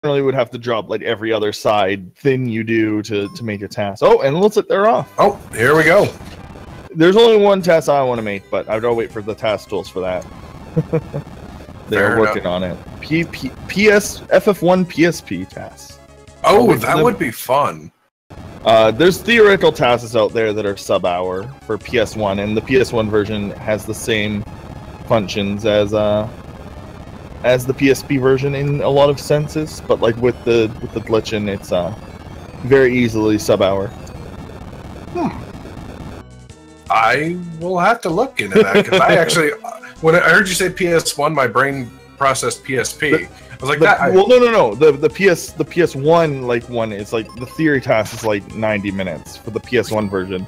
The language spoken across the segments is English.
generally would have to drop like every other side thing you do to make a task. Oh, and it looks like they're off. Oh, here we go. There's only one task I want to make, but I've got to wait for the task tools for that. They're working on it. FF1 PSP tasks. Oh, that would be fun. There's theoretical tasks out there that are sub-hour for PS1, and the PS1 version has the same functions as the PSP version in a lot of senses, but like with the glitching, it's very easily sub-hour. I will have to look into that because I actually, when I heard you say PS1, my brain processed PSP. I was like, well, no. The PS1 like one is like the theory task is like 90 minutes for the PS1 version.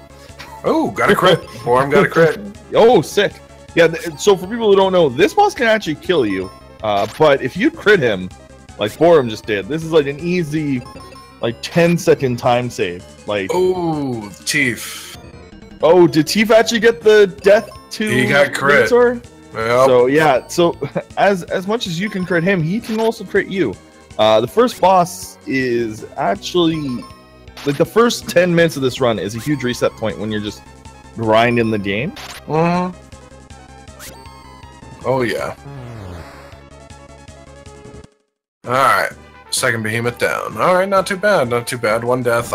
Oh, got a crit. Boarum got a crit. Oh, sick. Yeah. So for people who don't know, this boss can actually kill you, but if you crit him, like Boarum just did, this is like an easy, like 10-second time save. Like, oh, Tief. Oh, did Tief actually get the death to? He got crit. Yep. So yeah, so as much as you can crit him, he can also crit you. The first boss is actually like the first 10 minutes of this run is a huge reset point when you're just grinding the game. Oh yeah. All right, second behemoth down. All right, not too bad, not too bad. One death.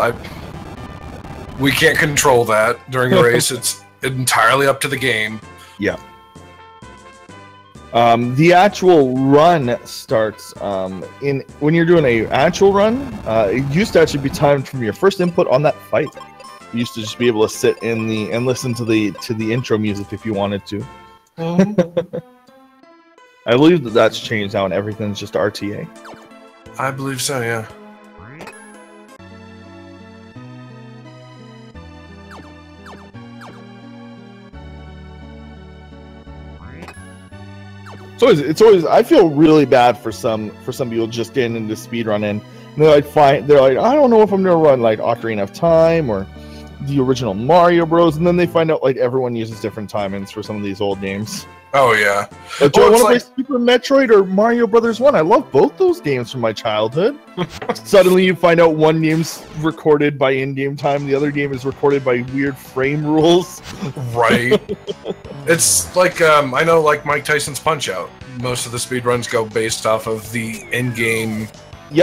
We can't control that during a race. It's entirely up to the game. Yeah. The actual run starts when you're doing a actual run. It used to actually be timed from your first input on that fight. You used to just be able to sit in and listen to the intro music if you wanted to. I believe that's changed now and everything's just RTA. I believe so. Yeah. So it's always I feel really bad for some people just getting into speedrunning. And they're like I don't know if I'm gonna run like Ocarina of Time or the original Mario Bros. And then they find out like everyone uses different timings for some of these old games. Oh yeah. Like, do I want to play Super Metroid or Mario Brothers 1? I love both those games from my childhood. Suddenly you find out one game's recorded by in-game time, the other game is recorded by weird frame rules. Right. It's like I know like Mike Tyson's Punch-Out. Most of the speedruns go based off of the in-game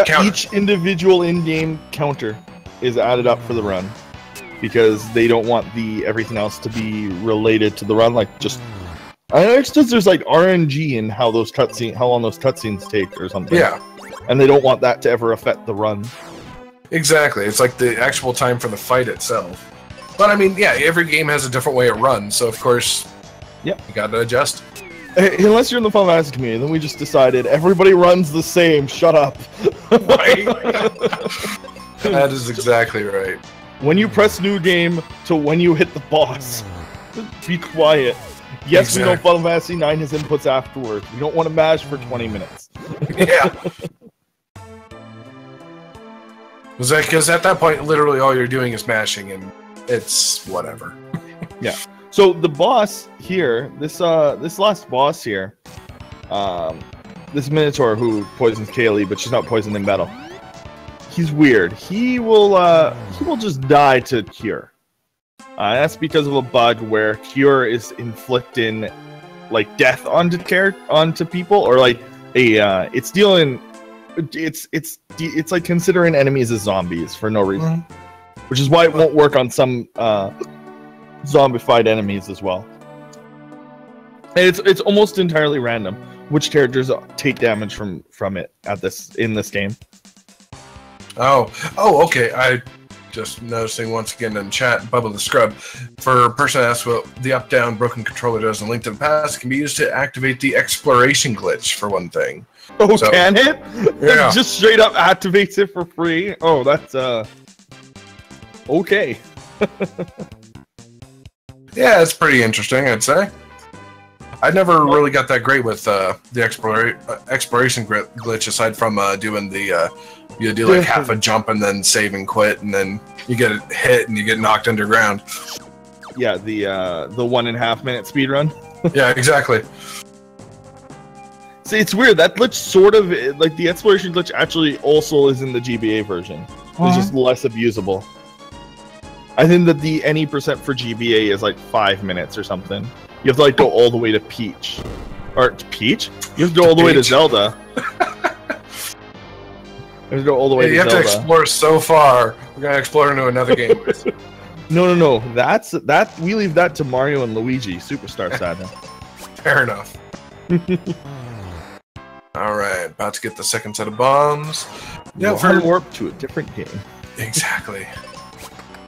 counter. Each individual in-game counter is added up for the run because they don't want everything else to be related to the run, like just I know it's just there's like RNG in how long those cutscenes take or something. Yeah. And they don't want that to ever affect the run. Exactly. It's like the actual time for the fight itself. But I mean, yeah, every game has a different way it runs, so of course, yep, you gotta adjust. Unless you're in the Final Fantasy community, then we just decided everybody runs the same. Shut up. Right. That is exactly right. When you press new game to when you hit the boss, be quiet. Yes, exactly. We know Final Fantasy 9 has inputs afterwards. We don't want to mash for 20 minutes. Yeah. Because at that point, literally all you're doing is mashing, and it's whatever. Yeah. So the boss here, this last boss here, this Minotaur who poisons Kaylee, but she's not poisoned in battle. He's weird. He will just die to Cure. That's because of a bug where Cure is inflicting like death onto people, or like it's like considering enemies as zombies for no reason, which is why it won't work on some zombified enemies as well. And it's almost entirely random which characters take damage from it in this game. Oh, okay. I just noticing once again in chat, Bubba the Scrub, for a person that asks what the up-down broken controller does in Link to the Past, it can be used to activate the exploration glitch, for one thing. Oh, so, can it? Yeah. It just straight up activates it for free? Oh, that's, okay. Yeah, it's pretty interesting, I'd say. I never really got that great with the exploration glitch, aside from doing the you do like half a jump and then save and quit, and then you get hit and you get knocked underground. Yeah, the 1.5 minute speed run. Yeah, exactly. See, it's weird. That glitch sort of, like, the exploration glitch actually also is in the GBA version. It's just less abusable. I think that the any percent for GBA is like 5 minutes or something. You have to, like, go all the way to Peach. Or, Peach? You have to go all the way to Zelda. You have to go all the way to Zelda. You have to explore so far. We're going to explore into another game. No. That we leave that to Mario and Luigi, Superstar Saga. Fair enough. Alright, about to get the second set of bombs. Yeah, for warp to a different game. Exactly.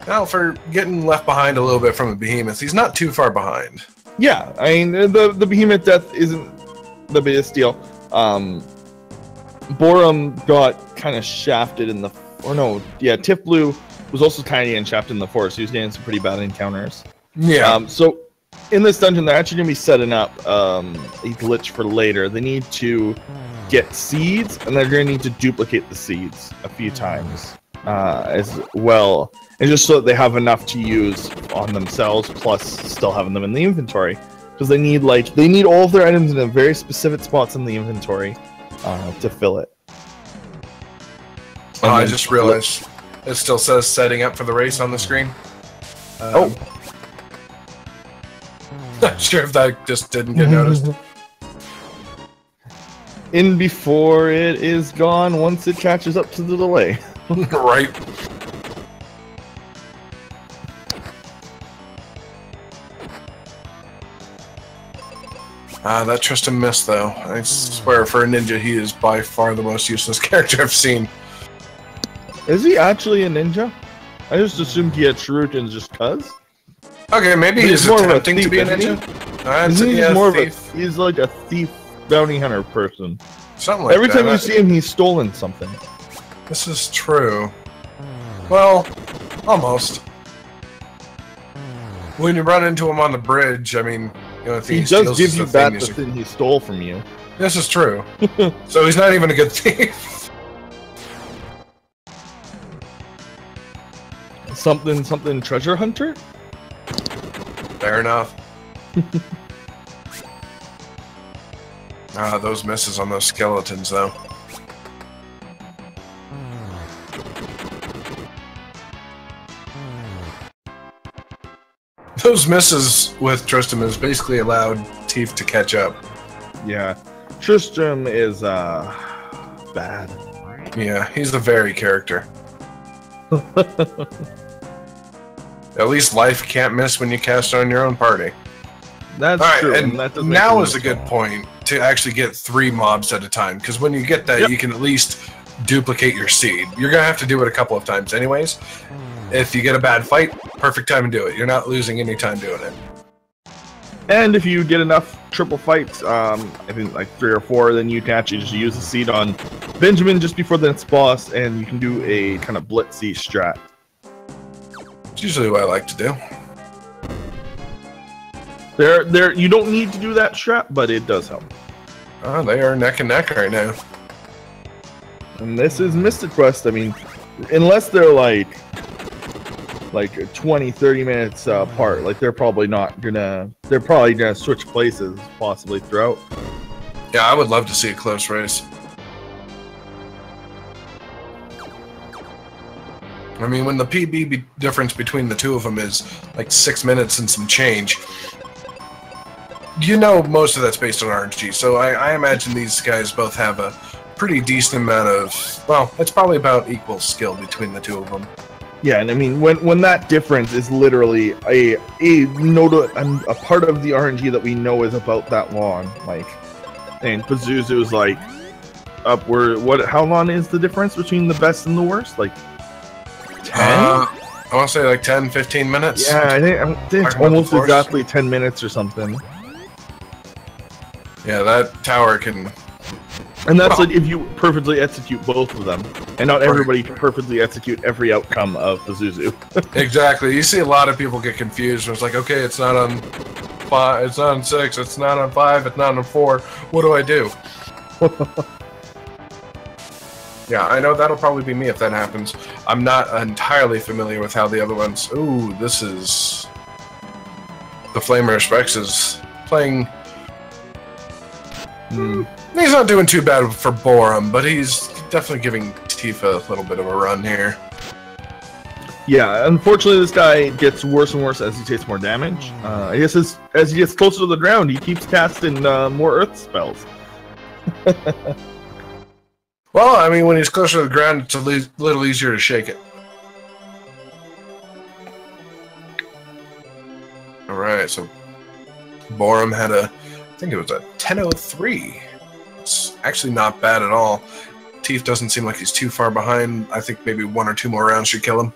Now, for getting left behind a little bit from the behemoth, he's not too far behind. Yeah, I mean, the behemoth death isn't the biggest deal. Boarum got kind of shafted in the... Or no, yeah, TiefBlue was also tiny and shafted in the forest. He was getting some pretty bad encounters. Yeah. So, in this dungeon, they're actually going to be setting up a glitch for later. They need to get seeds, and they're going to need to duplicate the seeds a few times as well. And just so that they have enough to use on themselves, plus still having them in the inventory. Because they need all of their items in a very specific spots in the inventory to fill it. Oh, I just realized it still says setting up for the race on the screen. Not sure if that just didn't get noticed. In before it is gone once it catches up to the delay. Right. That Tristan missed, though. I swear, for a ninja, he is by far the most useless character I've seen. Is he actually a ninja? I just assumed he had shurikens just cuz. Okay, maybe he's more attempting of a thief, to be a ninja. He's like a thief bounty hunter person. Something like Every that. time you see him, he's stolen something. This is true. Well, almost. When you run into him on the bridge, I mean, you know, he does give you back the thing he stole from you. This is true. So he's not even a good thief. Something treasure hunter? Fair enough. Those misses on those skeletons, though. Those misses with Tristram has basically allowed Tief to catch up. Yeah. Tristram is, bad. Yeah, he's a very character. At least life can't miss when you cast on your own party. That's true. And that now is a good point to actually get 3 mobs at a time, because when you get that, you can at least duplicate your seed. You're going to have to do it a couple of times anyways. If you get a bad fight, perfect time to do it. You're not losing any time doing it. And if you get enough triple fights, I think like 3 or 4, then you can actually just use the seed on Benjamin just before the next boss, and you can do a kind of blitzy strat. It's usually what I like to do. You don't need to do that strat, but it does help. They are neck and neck right now. And this is Mystic Quest. I mean, unless they're like 20, 30 minutes apart, like they're probably gonna switch places possibly throughout. Yeah, I would love to see a close race. I mean, when the PB difference between the two of them is like 6 minutes and some change, you know most of that's based on RNG, so I imagine these guys both have a pretty decent amount of, well, it's probably about equal skill between the two of them. Yeah, and I mean, when that difference is literally a part of the RNG that we know is about that long, like, and Pazuzu's like upward. How long is the difference between the best and the worst? Like 10? I want to say like 10, 15 minutes. Yeah, I think it's almost exactly 10 minutes or something. Yeah, that tower can... And that's like if you perfectly execute both of them. And not everybody can perfectly execute every outcome of Pazuzu. Exactly. You see a lot of people get confused. It's like, okay, it's not on 5, it's not on 6, it's not on 5, it's not on 4. What do I do? Yeah, I know that'll probably be me if that happens. I'm not entirely familiar with how the other ones... Ooh, this is... The Flamer Specs is playing... He's not doing too bad for Boarum, but he's definitely giving Tifa a little bit of a run here. Yeah, unfortunately, this guy gets worse and worse as he takes more damage. I guess as he gets closer to the ground, he keeps casting more earth spells. Well, I mean, when he's closer to the ground, it's a little easier to shake it. Alright, so Boarum had I think it was a 10:03. It's actually not bad at all. Tief doesn't seem like he's too far behind. I think maybe 1 or 2 more rounds should kill him.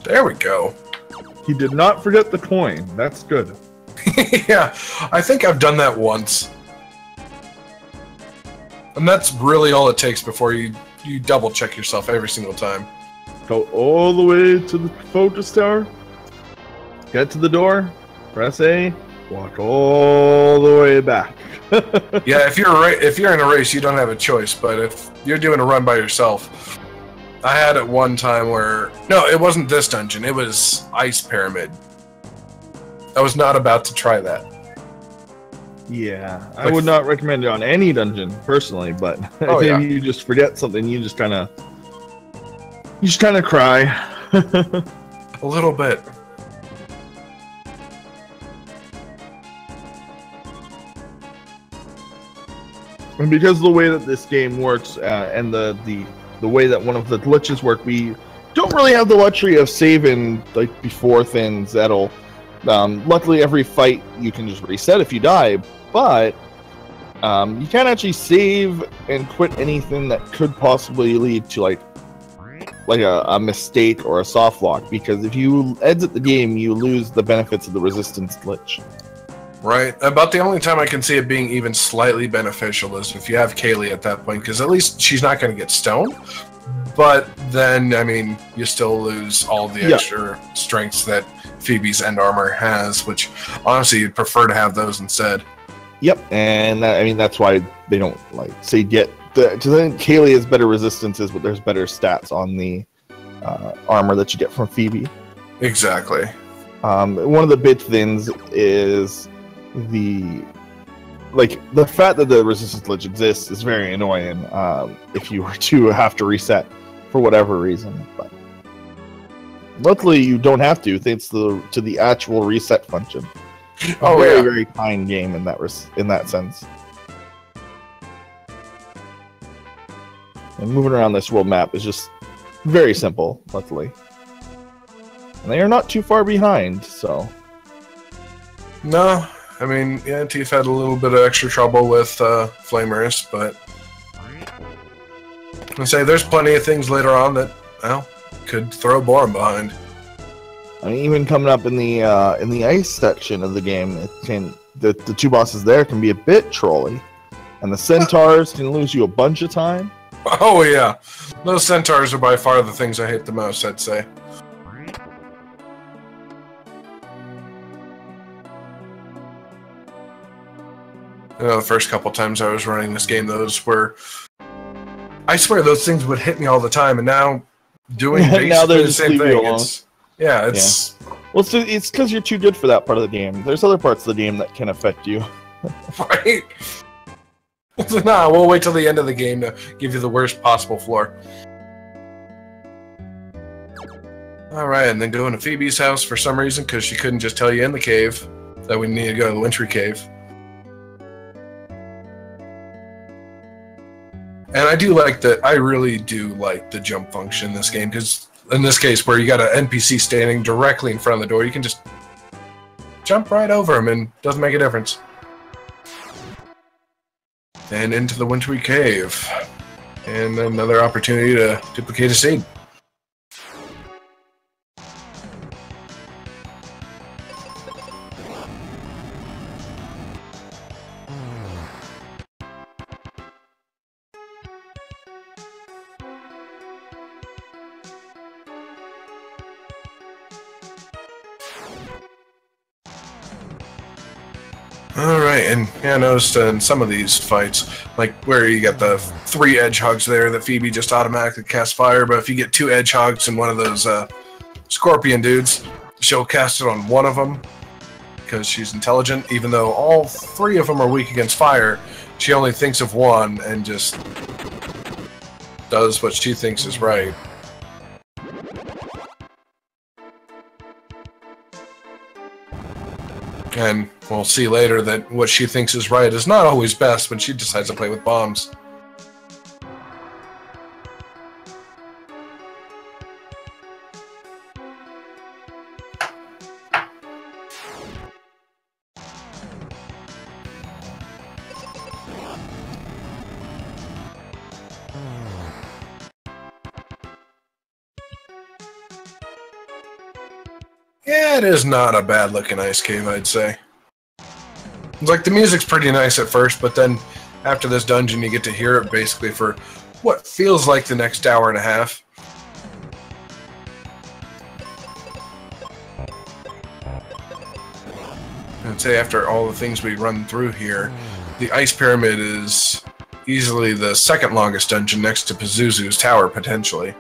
There we go. He did not forget the coin. That's good. Yeah, I think I've done that once. And that's really all it takes before you double check yourself every single time. Go all the way to the focus tower. Get to the door. Press A. Walk all the way back. Yeah, if you're in a race, you don't have a choice. But if you're doing a run by yourself, I had it one time where no, it wasn't this dungeon. It was Ice Pyramid. I was not about to try that. Yeah, I would not recommend it on any dungeon personally, but if you just forget something, you just kind of cry. A little bit. And because of the way that this game works and the way that one of the glitches work, we don't really have the luxury of saving like before things. That'll luckily every fight you can just reset if you die, but you can't actually save and quit anything that could possibly lead to like a mistake or a soft lock, because if you exit the game, you lose the benefits of the resistance glitch. Right. About the only time I can see it being even slightly beneficial is if you have Kaylee at that point, because at least she's not going to get stoned. But then, I mean, you still lose all the extra strengths that Phoebe's end armor has, which honestly you'd prefer to have those instead. Yep, and I mean that's why they don't like say get the. Because then Kaylee has better resistances, but there's better stats on the armor that you get from Phoebe. Exactly. One of the big things is the fact that the resistance glitch exists is very annoying if you were to have to reset for whatever reason. But luckily, you don't have to thanks to the actual reset function. Very kind game in that sense. And moving around this world map is just very simple, luckily. And they are not too far behind, so. No, I mean, yeah, Tief had a little bit of extra trouble with Flamers, but I say there's plenty of things later on that, well, could throw Boarum behind. I mean, even coming up in the ice section of the game, the two bosses there can be a bit trolly, and the centaurs can lose you a bunch of time. Oh yeah, those centaurs are by far the things I hate the most, I'd say. You know, the first couple times I was running this game, I swear those things would hit me all the time, and now doing basically the same thing. It's well, it's because you're too good for that part of the game. There's other parts of the game that can affect you. Right? Nah, we'll wait till the end of the game to give you the worst possible floor. Alright, and then going to Phoebe's house for some reason, because she couldn't just tell you in the cave that we need to go to the Wintry Cave. And I really do like the jump function in this game, because in this case, where you got an NPC standing directly in front of the door, you can just jump right over him and doesn't make a difference. And into the Wintry Cave. And another opportunity to duplicate a seed. Alright, and yeah, I noticed in some of these fights, like where you get the 3 Edgehogs there, that Phoebe just automatically casts fire, but if you get 2 Edgehogs and one of those Scorpion dudes, she'll cast it on one of them, because she's intelligent, even though all 3 of them are weak against fire, she only thinks of one and just does what she thinks is right. And we'll see later that what she thinks is right is not always best when she decides to play with bombs. Yeah, it is not a bad-looking ice cave, I'd say. It's like the music's pretty nice at first, but then after this dungeon you get to hear it basically for what feels like the next hour and a half. I'd say after all the things we run through here, the Ice Pyramid is easily the second longest dungeon next to Pazuzu's tower, potentially.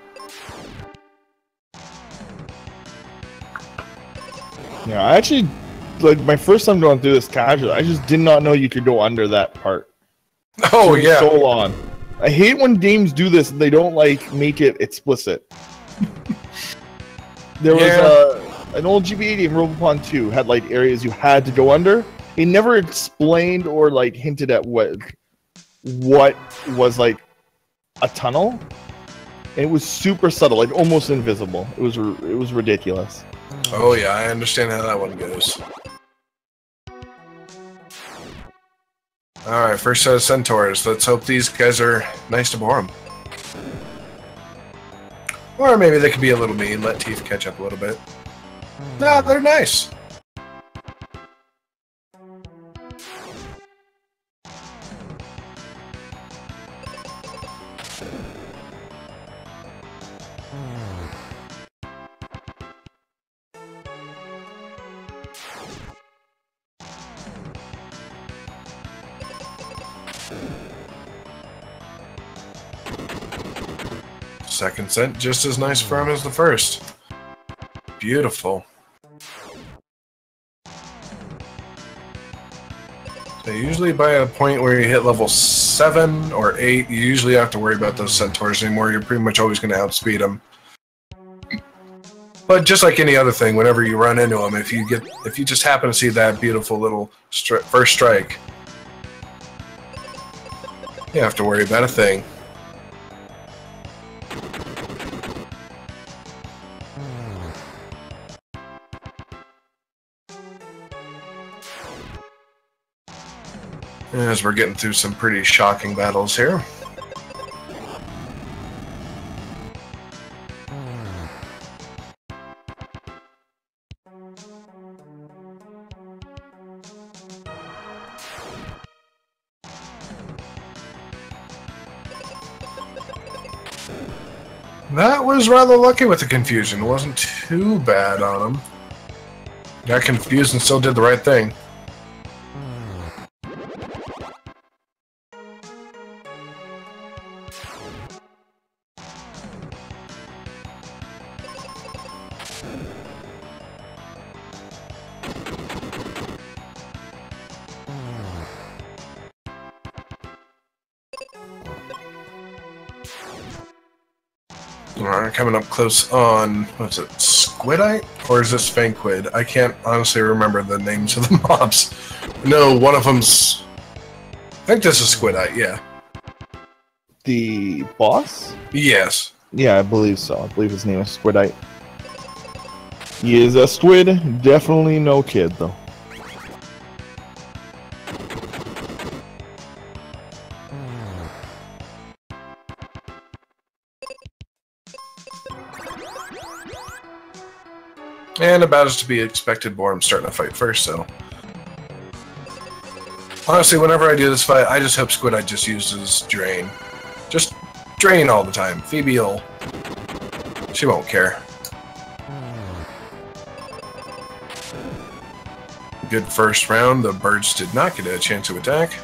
Yeah, I actually, like, my first time going through this casually, I just did not know you could go under that part. Oh, yeah. So long. I hate when games do this and they don't, like, make it explicit. There was an old GBA game, Robopon 2, had, like, areas you had to go under. It never explained or, like, hinted at what was, like, a tunnel. And it was super subtle, like, almost invisible. It was ridiculous. Oh yeah, I understand how that one goes. Alright, first set of centaurs. Let's hope these guys are nice to Boarum. Or maybe they could be a little mean, let Tief catch up a little bit. No, they're nice. Second set, just as nice for him as the first. Beautiful. So usually by a point where you hit level 7 or 8, you usually have to worry about those centaurs anymore. You're pretty much always going to outspeed them. But just like any other thing, whenever you run into them, if you just happen to see that beautiful little first strike, you don't have to worry about a thing. As we're getting through some pretty shocking battles here. That was rather lucky with the confusion. It wasn't too bad on him. Got confused and still did the right thing. Alright, coming up close on, what's it, Squidite? Or is this Fanquid? I can't honestly remember the names of the mobs. No, one of them's... I think this is Squidite, yeah. The boss? Yes. Yeah, I believe so. I believe his name is Squidite. He is a squid, definitely no kid, though. And about as to be expected, Boarum's starting to fight first, so... Honestly, whenever I do this fight, I just hope Squidite just uses Drain. Just Drain all the time. Phoebe will... She won't care. good first round. The birds did not get a chance to attack.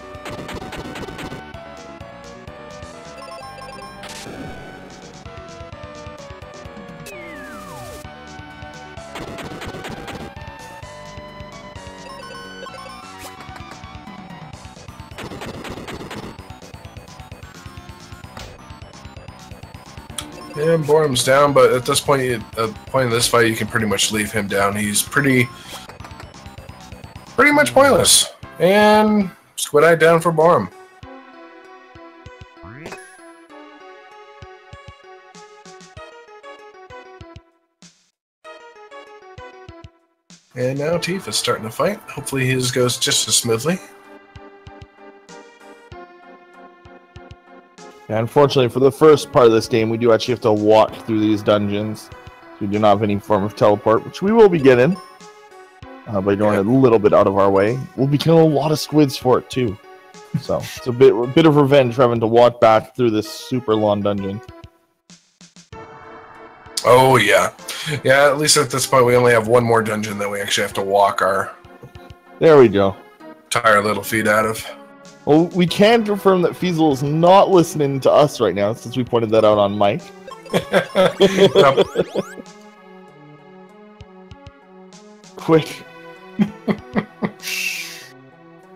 And Boarum's down, but at this point, at the point of this fight, you can pretty much leave him down. He's pretty much pointless. And Squid Eye down for Boarum. And now Tief is starting to fight. Hopefully his goes just as smoothly. Yeah, unfortunately, for the first part of this game, we do actually have to walk through these dungeons. We do not have any form of teleport, which we will be getting. By going a little bit out of our way. We'll be killing a lot of squids for it, too. So, it's a bit of revenge having to walk back through this super long dungeon. Oh, yeah. Yeah, at least at this point, we only have one more dungeon that we actually have to walk our... There we go. Tired little feet out of. Well, we can confirm that Feasel is not listening to us right now, since we pointed that out on mic. Quick.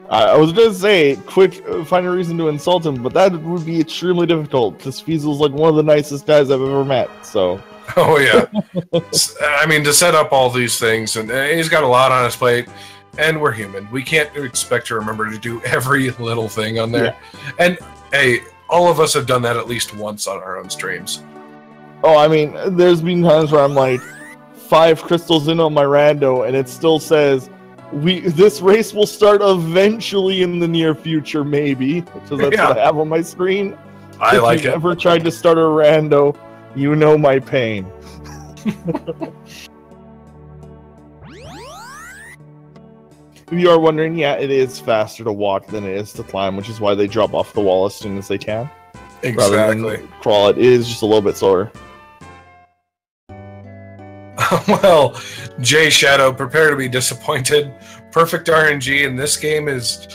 I was going to say, quick, find a reason to insult him, but that would be extremely difficult, because Feasel's like one of the nicest guys I've ever met, so... Oh, yeah. I mean, to set up all these things, and he's got a lot on his plate, and we're human. We can't expect to remember to do every little thing on there. Yeah. And, hey, all of us have done that at least once on our own streams. Oh, I mean, there's been times where I'm like 5 crystals in on my rando, and it still says, this race will start eventually in the near future, maybe. Because that's what I have on my screen. I like it. If you've ever tried to start a rando, you know my pain. If you are wondering, yeah, it is faster to walk than it is to climb, which is why they drop off the wall as soon as they can. Exactly. Rather than crawl, it is just a little bit slower. Well, J Shadow, prepare to be disappointed. Perfect RNG in this game is...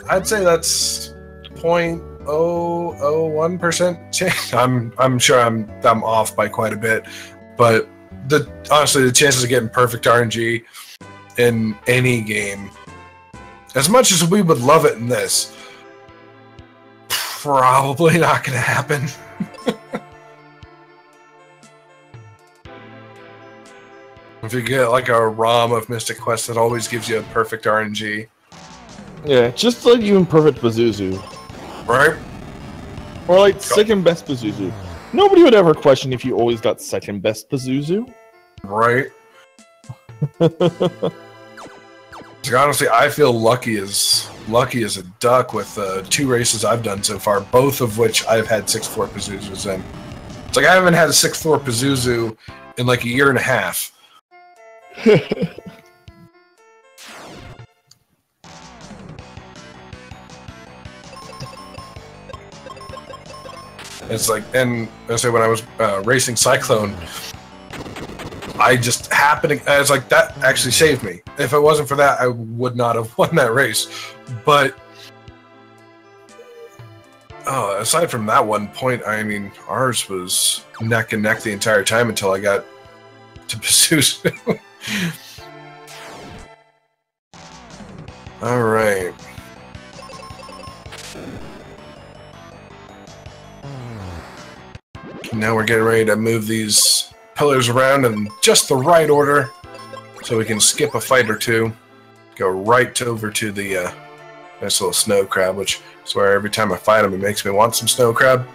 I'd say that's 0.001% chance. I'm sure I'm off by quite a bit, but honestly, the chances of getting perfect RNG in any game, as much as we would love it in this, probably not going to happen. If you get like a ROM of Mystic Quest that always gives you a perfect RNG. Yeah, just like even perfect Pazuzu. Right? Or like second best Pazuzu. Nobody would ever question if you always got second best Pazuzu. Right? Honestly, I feel lucky as a duck with 2 races I've done so far, both of which I've had 6-4 Pazuzus in. It's like I haven't had a 6-4 Pazuzu in like a year and a half. It's like, and I say when I was racing Cyclone, I just happened to, it's like that actually saved me. If it wasn't for that, I would not have won that race. But aside from that one point, I mean, ours was neck and neck the entire time until I got to Pazuzu. All right. Now we're getting ready to move these pillars around in just the right order so we can skip a fight or two. Go right over to the nice little snow crab, which I swear every time I fight him, it makes me want some snow crab.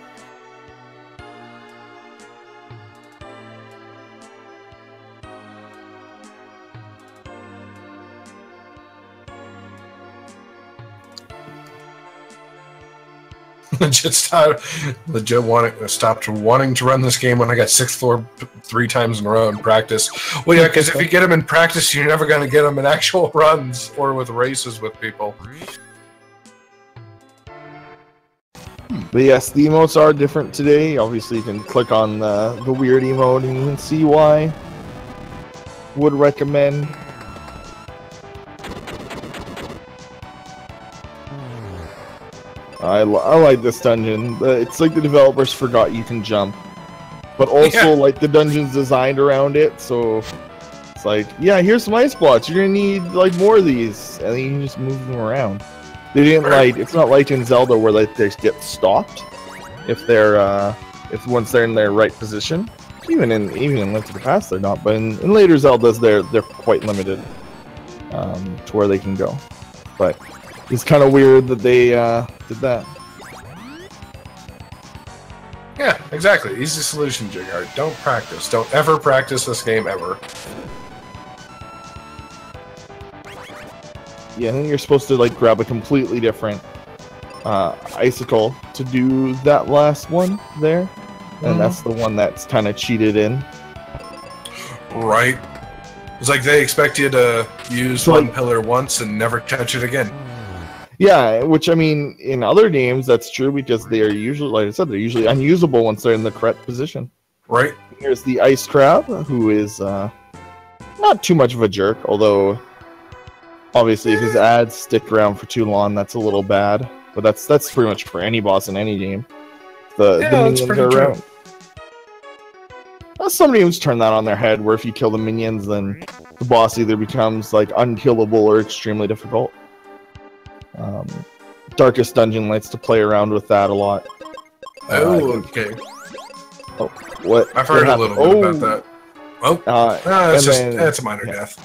Legit stopped wanting to run this game when I got 6th floor 3 times in a row in practice. Well, yeah, because if you get them in practice, you're never going to get them in actual runs or with races with people. But yes, the emotes are different today. Obviously, you can click on the weird emote and you can see why. Would recommend. I like this dungeon. It's like the developers forgot you can jump, but also like the dungeon's designed around it, so it's like, yeah, here's some ice blocks. You're gonna need like more of these, and then you can just move them around. They didn't like. It's not like in Zelda where like they get stopped if they're once they're in their right position. Even in Link to the Past they're not, but in later Zeldas they're quite limited to where they can go. But it's kind of weird that they did that. Yeah, exactly. Easy solution, Jiggart. Don't practice. Don't ever practice this game ever. Yeah, I think you're supposed to like grab a completely different icicle to do that last one there, and that's the one that's kind of cheated in. Right. It's like they expect you to use one pillar once and never touch it again. Yeah, which I mean, in other games that's true because they are usually, like I said, they're usually unusable once they're in the correct position. Right. Here's the ice crab, who is not too much of a jerk, although obviously if his ads stick around for too long, that's a little bad. But that's pretty much for any boss in any game. The minions are around. Some games turn that on their head, where if you kill the minions, then the boss either becomes like unkillable or extremely difficult. Darkest Dungeon likes to play around with that a lot. Okay. Oh, what? I've heard a little bit about that. Oh, it's a minor death.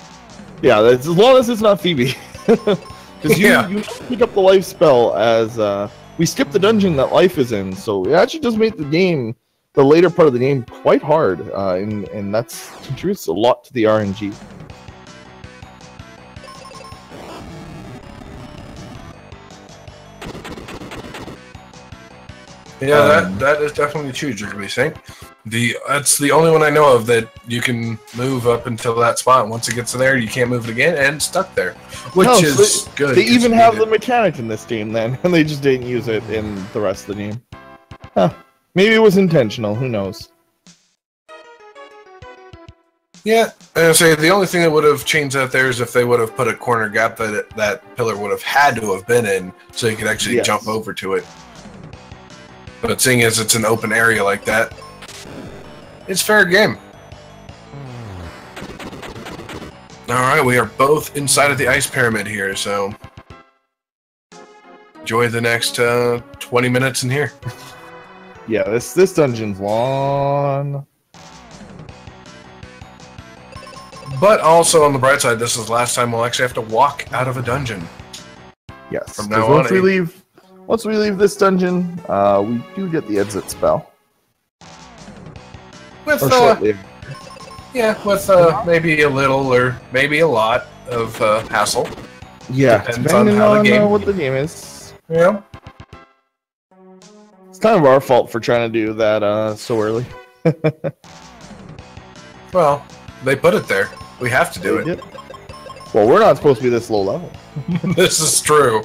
Yeah, that's, as long as it's not Phoebe. Because you pick up the life spell as we skip the dungeon that life is in, so it actually does make the later part of the game quite hard, and that's contributes a lot to the RNG. Yeah, that is definitely true, Jiggly Sync. That's the only one I know of that you can move up until that spot. Once it gets there, you can't move it again, and it's stuck there, which is good. They even have the mechanic in this game, then, and they just didn't use it in the rest of the game. Huh. Maybe it was intentional. Who knows? Yeah, I say the only thing that would have changed that there is if they would have put a corner gap that pillar would have had to have been in, so you could actually jump over to it. But seeing as it's an open area like that, it's fair game. Alright, we are both inside of the ice pyramid here, so enjoy the next 20 minutes in here. Yeah, this dungeon's long. But also on the bright side, this is the last time we'll actually have to walk out of a dungeon. Yes, from now on. Once we leave this dungeon, we do get the exit spell. With maybe a little or maybe a lot of hassle. Yeah, depends on how the game. What the game is. Yeah. It's kind of our fault for trying to do that so early. Well, they put it there. We have to do it. Well, we're not supposed to be this low level. This is true.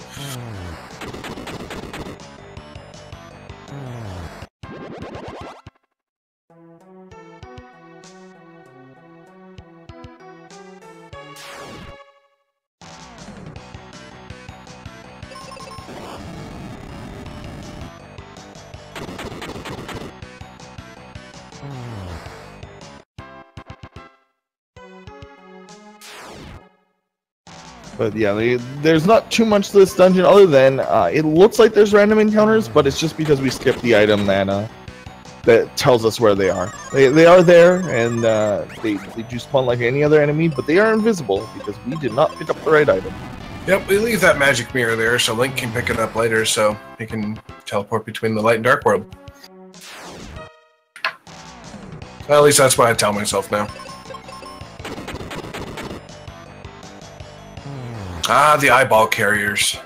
But yeah, there's not too much to this dungeon other than it looks like there's random encounters, but it's just because we skipped the item that tells us where they are. They are there, and they do spawn like any other enemy, but they are invisible because we did not pick up the right item. Yep, we leave that magic mirror there so Link can pick it up later so he can teleport between the light and dark world. Well, at least that's what I tell myself now. Ah, the eyeball carriers.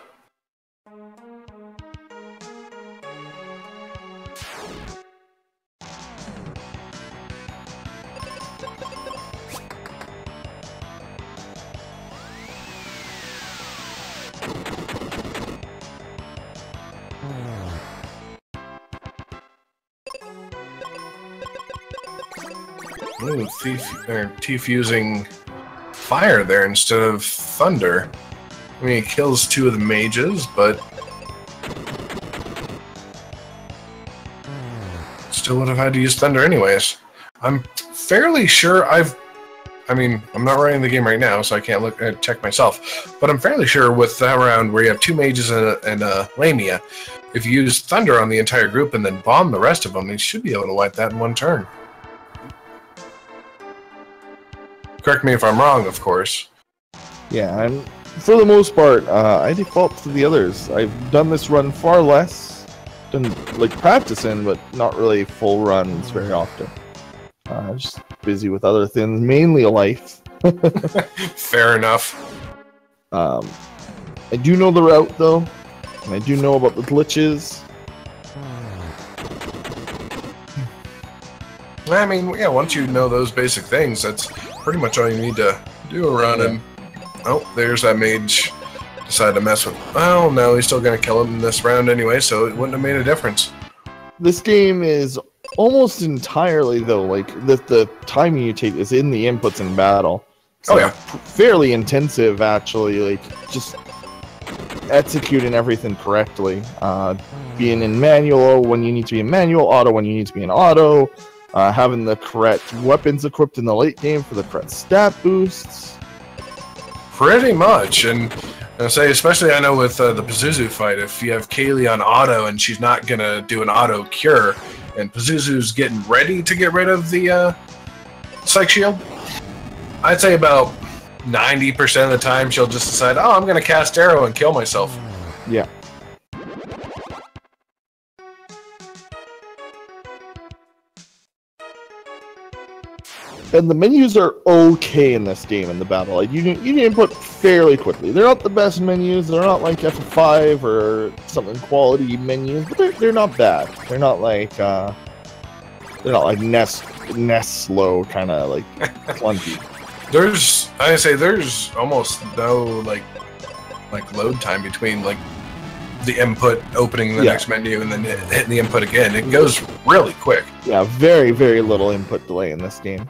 Ooh, Tief using fire there instead of thunder. I mean, he kills two of the mages, but still would have had to use Thunder anyways. I'm fairly sure I mean, I'm not running the game right now, so I can't look and check myself. But I'm fairly sure with that round where you have 2 mages and a Lamia, if you use Thunder on the entire group and then bomb the rest of them, you should be able to wipe that in 1 turn. Correct me if I'm wrong, of course. Yeah, and for the most part, I default to the others. I've done this run far less, done like practicing, but not really full runs very often. Just busy with other things, mainly life. Fair enough. I do know the route though, and I do know about the glitches. I mean, yeah, once you know those basic things, that's pretty much all you need to do a run. And oh, there's that mage decided to mess with. Well, no, he's still gonna kill him in this round anyway, so it wouldn't have made a difference. This game is almost entirely though, like the timing you take is in the inputs in battle. So oh yeah, fairly intensive actually. Like just executing everything correctly. Being in manual when you need to be in manual, auto when you need to be in auto. Having the correct weapons equipped in the late game for the correct stat boosts. Pretty much, and I say especially I know with the Pazuzu fight, if you have Kaylee on auto and she's not gonna do an auto cure, and Pazuzu's getting ready to get rid of the Psych Shield, I'd say about 90% of the time she'll just decide, oh, I'm gonna cast Arrow and kill myself. Yeah. And the menus are okay in this game in the battle. Like you can input fairly quickly. They're not the best menus. They're not like F5 or something quality menus, but they're not bad. They're not like Neslo kind of like clunky. There's almost no like load time between like the input opening the next menu and then hitting the input again. It goes really quick. Yeah, very, very little input delay in this game.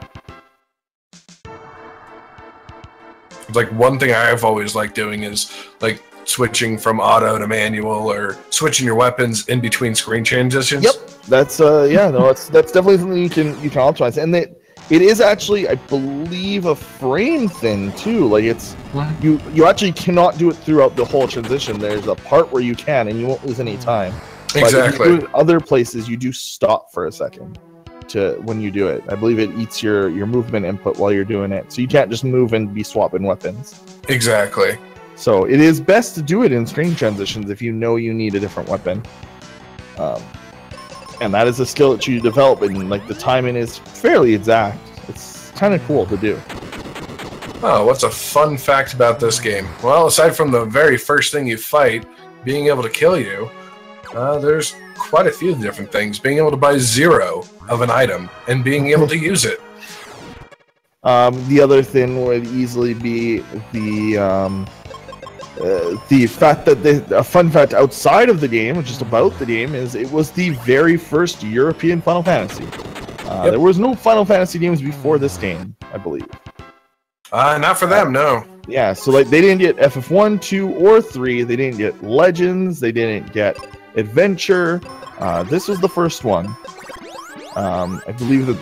Like one thing I've always liked doing is like switching from auto to manual or switching your weapons in between screen transitions. Yep, that's that's definitely something you can optimize, and it is actually, I believe, a frame thing too. Like it's you actually cannot do it throughout the whole transition. There's a part where you can, and you won't lose any time. Exactly. But if you do it other places, you do stop for a second when you do it. I believe it eats your movement input while you're doing it, so you can't just move and be swapping weapons. Exactly. So it is best to do it in screen transitions if you know you need a different weapon. And that is a skill that you develop, and like the timing is fairly exact. It's kind of cool to do. Oh, what's a fun fact about this game? Well, aside from the very first thing you fight being able to kill you, there's quite a few different things. Being able to buy 0 of an item and being able to use it. The other thing would easily be the fact that a fun fact outside of the game, which is about the game, is it was the very first European Final Fantasy. There was no Final Fantasy games before this game, I believe. Not for them, no. Yeah, so like they didn't get FF1, 2, or 3. They didn't get Legends. They didn't get Adventure. This was the first one. I believe that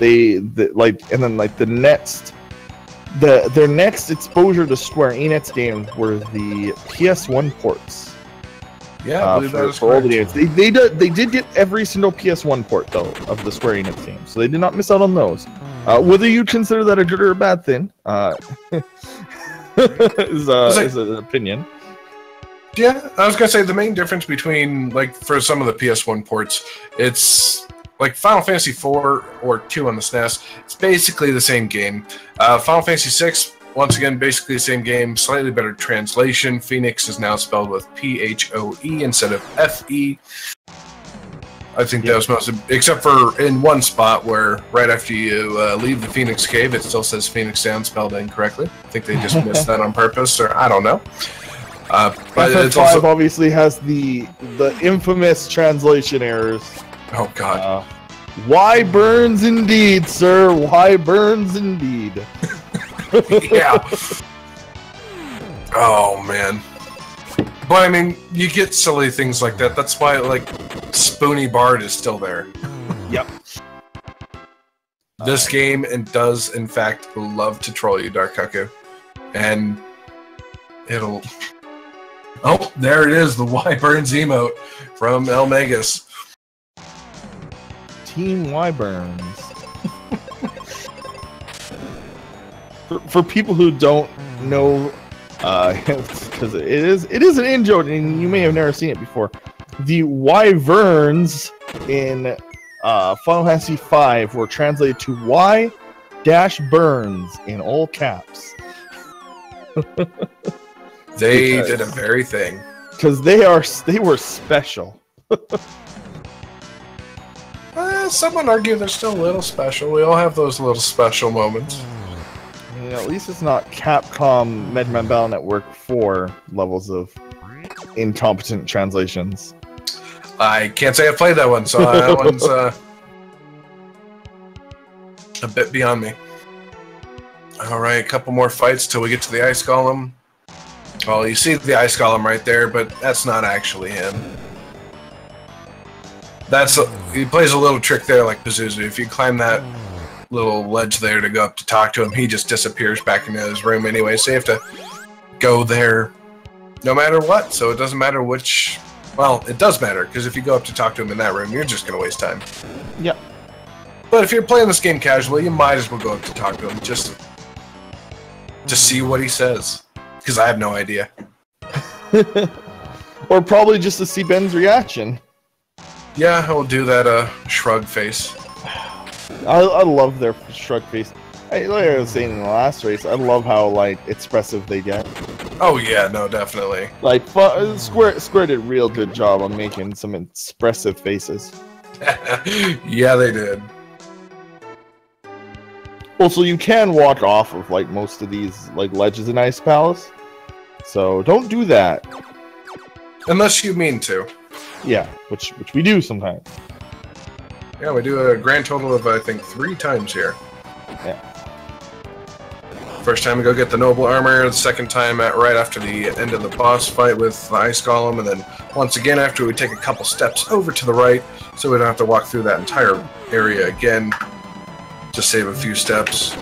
their next exposure to Square Enix games were the PS1 ports. Yeah, I believe that is for all the games. They did get every single PS1 port though of the Square Enix games, so they did not miss out on those. Whether you consider that a good or a bad thing is an opinion. Yeah, I was gonna say the main difference between like for some of the PS1 ports, it's like Final Fantasy 4 or 2 on the SNES. It's basically the same game. Final Fantasy 6, once again, basically the same game, slightly better translation. Phoenix is now spelled with P-H-O-E instead of F-E. I think that was most, except for in one spot where right after you leave the Phoenix Cave, it still says Phoenix Down spelled incorrectly. I think they just missed that on purpose, or I don't know. But it's also obviously has the infamous translation errors. Oh God! Why burns indeed, sir? Why burns indeed? Yeah. Oh man. But I mean, you get silly things like that. That's why like Spoony Bard is still there. Yep. This game does, in fact, love to troll you, Dark Cuckoo. And it'll... Oh, there it is, the Wyverns emote from El Magus. Team Wyverns. for people who don't know, because it is an in-joke, and you may have never seen it before. The Wyverns in Final Fantasy V were translated to Y-Burns in all caps. They did a very thing. Because they were special. Some would argue they're still a little special. We all have those little special moments. Yeah, at least it's not Capcom Mega Man Battle Network 4 levels of incompetent translations. I can't say I played that one, so that one's a bit beyond me. Alright, a couple more fights till we get to the Ice Golem. Well, you see the Ice Golem right there, but that's not actually him. He plays a little trick there like Pazuzu. If you climb that little ledge there to go up to talk to him, he just disappears back into his room anyway, so you have to go there no matter what, so it doesn't matter which... Well, it does matter, because if you go up to talk to him in that room, you're just going to waste time. Yep. But if you're playing this game casually, you might as well go up to talk to him, just to see what he says. Because I have no idea. Or probably just to see Ben's reaction. Yeah, I will do that shrug face. I love their shrug face. Like I was saying in the last race, I love how like expressive they get. Oh yeah, no, definitely. Like Square did a real good job on making some expressive faces. Yeah, they did. Also, you can walk off of like most of these like ledges in Ice Palace, so don't do that. Unless you mean to. Yeah, which we do sometimes. Yeah, we do a grand total of I think 3 times here. Yeah. First time we go get the noble armor, the second time right after the end of the boss fight with the Ice Golem, and then once again after we take a couple steps over to the right, so we don't have to walk through that entire area again. Just save a few steps.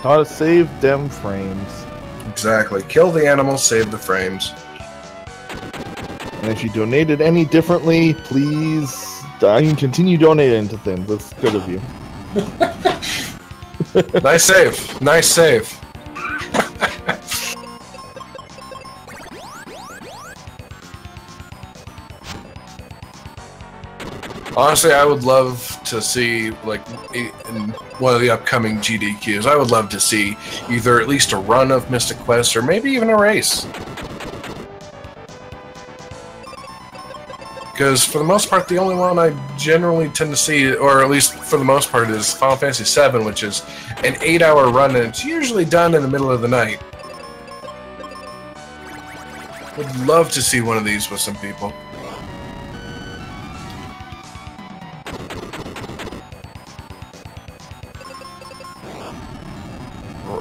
Gotta save them frames. Exactly. Kill the animals, save the frames. And if you donated any differently, please you can continue donating to things. That's good of you. Nice save. Nice save. Honestly, I would love to see, like, in one of the upcoming GDQs, I would love to see either at least a run of Mystic Quest or maybe even a race. Because for the most part, the only one I generally tend to see, or at least for the most part, is Final Fantasy VII, which is an 8-hour run, and it's usually done in the middle of the night. Would love to see one of these with some people.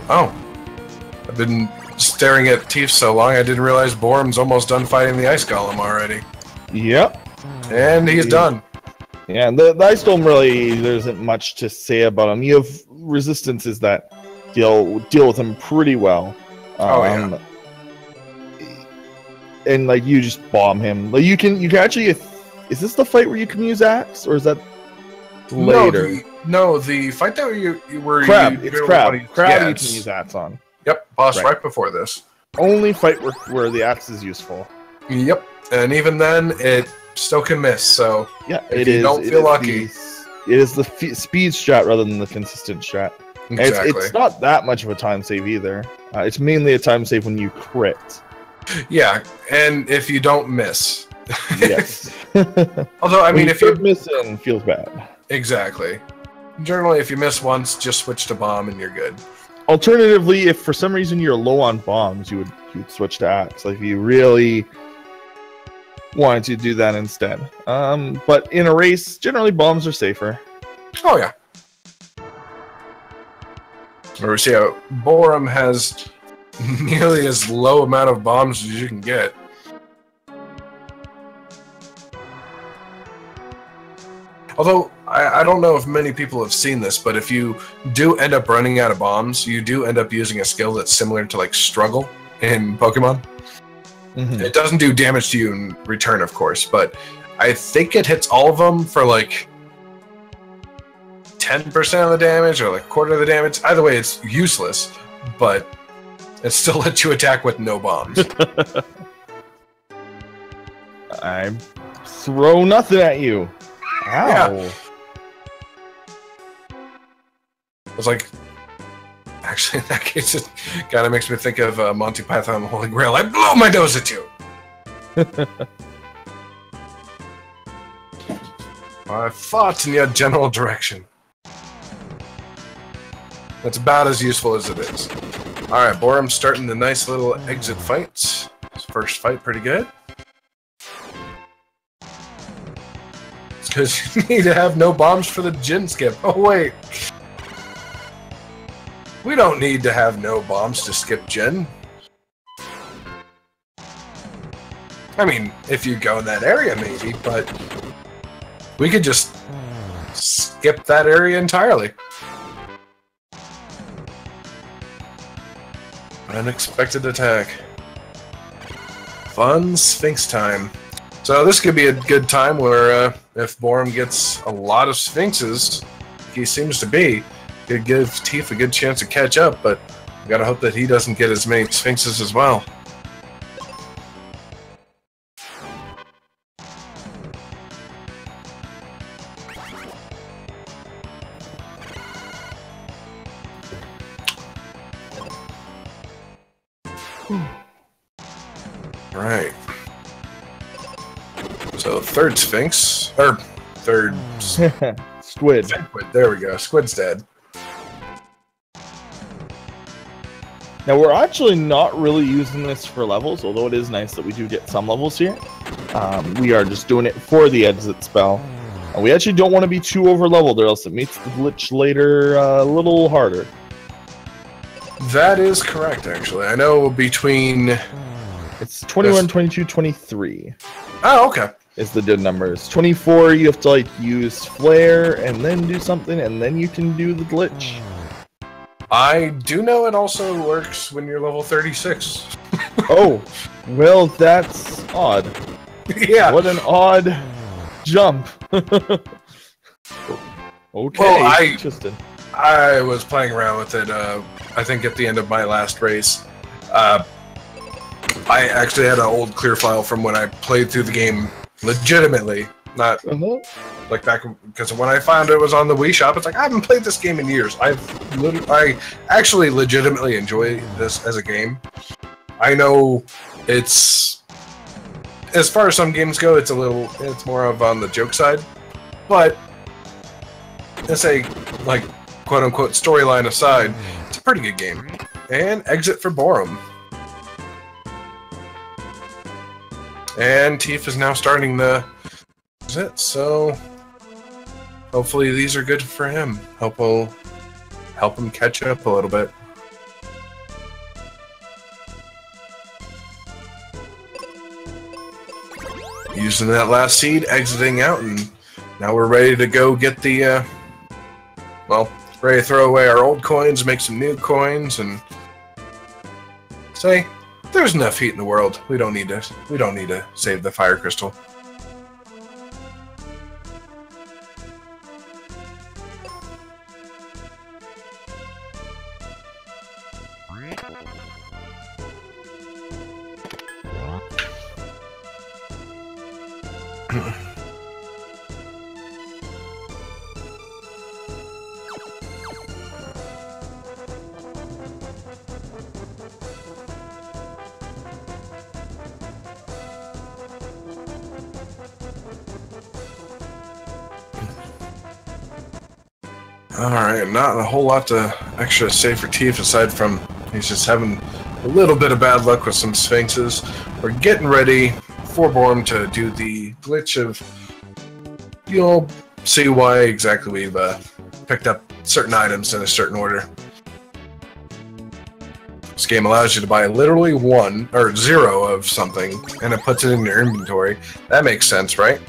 Oh. I've been staring at Tief so long, I didn't realize Boarum's almost done fighting the Ice Golem already. Yep. And he's done. Yeah, the Ice Golem really, there isn't much to say about him. You have resistances that deal with him pretty well. Yeah. And like you just bomb him. Like you can actually. Is this the fight where you can use axe, or is that later? No, the fight that you were Crab. It's Crab. Crab yeah, you can use axe on. Yep, boss right before this. Only fight where the axe is useful. Yep, and even then it still can miss. So yeah, if you don't feel lucky, it is the speed strat rather than the consistent strat. Exactly. It's not that much of a time save either. It's mainly a time save when you crit. Yeah, and if you don't miss. Yes. Although, I mean, if you miss and feels bad. Exactly. Generally, if you miss once, just switch to bomb and you're good. Alternatively, if for some reason you're low on bombs, you would switch to axe. Like if you really wanted to do that instead. But in a race, generally bombs are safer. Oh yeah. Or see how Boarum has nearly as low amount of bombs as you can get. Although, I don't know if many people have seen this, but if you do end up running out of bombs, you do end up using a skill that's similar to, like, Struggle in Pokemon. Mm-hmm. It doesn't do damage to you in return, of course, but I think it hits all of them for, like, 10% of the damage or, like, a quarter of the damage. Either way, it's useless, but it still lets you attack with no bombs. I throw nothing at you. Ow. Yeah. It's like, actually, in that case, it kind of makes me think of Monty Python and the Holy Grail. I blow my nose at you! My thoughts in your general direction. That's about as useful as it is. Alright, Boarum's starting the nice little exit fights. His first fight, pretty good. It's because you need to have no bombs for the gym skip. Oh, wait. We don't need to have no bombs to skip Gen. I mean, if you go in that area, maybe, but we could just skip that area entirely. Unexpected attack. Fun Sphinx time. So this could be a good time where, if Boarum gets a lot of Sphinxes, he seems to be, could give Tief a good chance to catch up, but we gotta hope that he doesn't get as many Sphinxes as well. Right. So third Sphinx, or third Squid. There we go. Squid's dead. Now we're actually not really using this for levels, although it is nice that we do get some levels here. We are just doing it for the exit spell. And we actually don't want to be too over leveled, or else it makes the glitch later a little harder. That is correct, actually. I know between... It's 21, 22, 23. Oh, okay. Is the good numbers. 24, you have to like use flare and then do something, and then you can do the glitch. I do know it also works when you're level 36. Oh, well, that's odd. Yeah. What an odd jump. Okay, well, interesting. I was playing around with it, I think at the end of my last race. I actually had an old clear file from when I played through the game legitimately, not like back, because when I found it was on the Wii Shop, it's like, I haven't played this game in years. I actually legitimately enjoy this as a game. I know it's, as far as some games go, it's more of on the joke side, but let's say, like, quote-unquote storyline aside, it's a pretty good game. And exit for Boarum. And Tief is now starting the exit, so hopefully these are good for him. Hope will help him catch up a little bit. Using that last seed, exiting out, and now we're ready to go get the, well, ready to throw away our old coins, make some new coins, and say, there's enough heat in the world. We don't need to save the fire crystal. Alright, not a whole lot to extra say for Tief aside from he's just having a little bit of bad luck with some Sphinxes. We're getting ready for Boarum to do the glitch of, you'll see why exactly we've picked up certain items in a certain order. This game allows you to buy literally 1 or 0 of something, and it puts it in your inventory. That makes sense, right?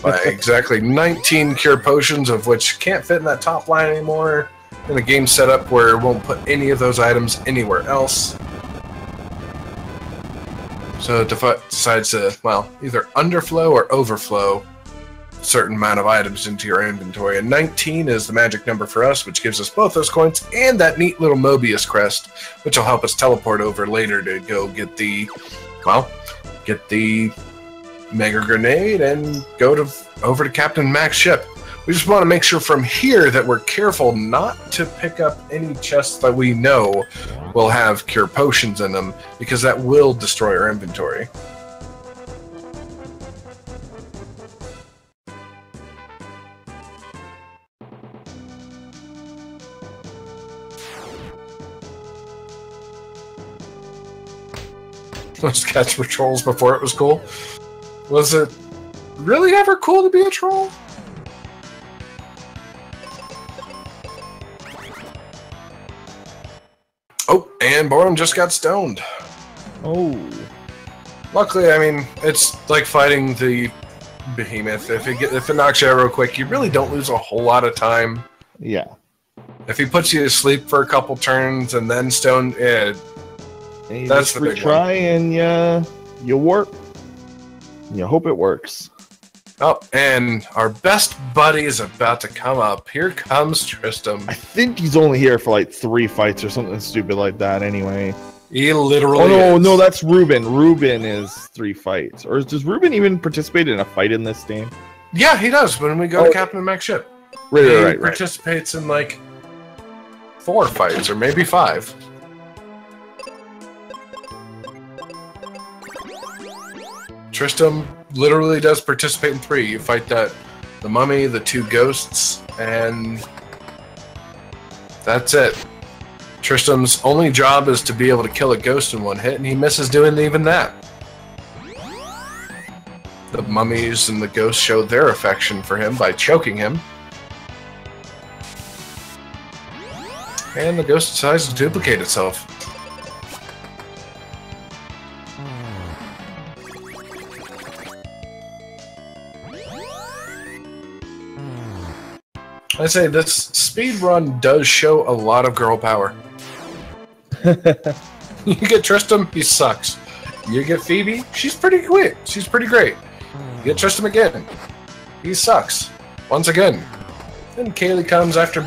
by exactly 19 cure potions, of which can't fit in that top line anymore. And the game set up where it won't put any of those items anywhere else. So it decides to, well, either underflow or overflow a certain amount of items into your inventory. And 19 is the magic number for us, which gives us both those coins and that neat little Mobius crest, which will help us teleport over later to go get the, well, get the Mega Grenade and go over to Captain Mac's ship. We just want to make sure from here that we're careful not to pick up any chests that we know will have cure potions in them, because that will destroy our inventory. Let's catch patrols before it was cool. Was it really ever cool to be a troll? Oh, and Boarum just got stoned. Oh. Luckily, I mean, it's like fighting the behemoth. If it knocks you out real quick, you really don't lose a whole lot of time. Yeah. If he puts you to sleep for a couple turns and then stone, that's the big try and you work. You hope it works. Oh, and our best buddy is about to come up. Here comes Tristram. I think he's only here for like 3 fights or something stupid like that anyway. He literally no, that's Ruben. Ruben is 3 fights. Or does Ruben even participate in a fight in this game? Yeah, he does when we go to Captain Mac's ship. Right. He participates in like 4 fights, or maybe 5. Tristram literally does participate in 3. You fight the mummy, the 2 ghosts, and that's it. Tristram's only job is to be able to kill a ghost in 1 hit, and he misses doing even that. The mummies and the ghosts show their affection for him by choking him. And the ghost decides to duplicate itself. I say this speed run does show a lot of girl power. You get Tristram, he sucks. You get Phoebe, she's pretty quick. She's pretty great. You get Tristram again, he sucks. Once again. Then Kaylee comes after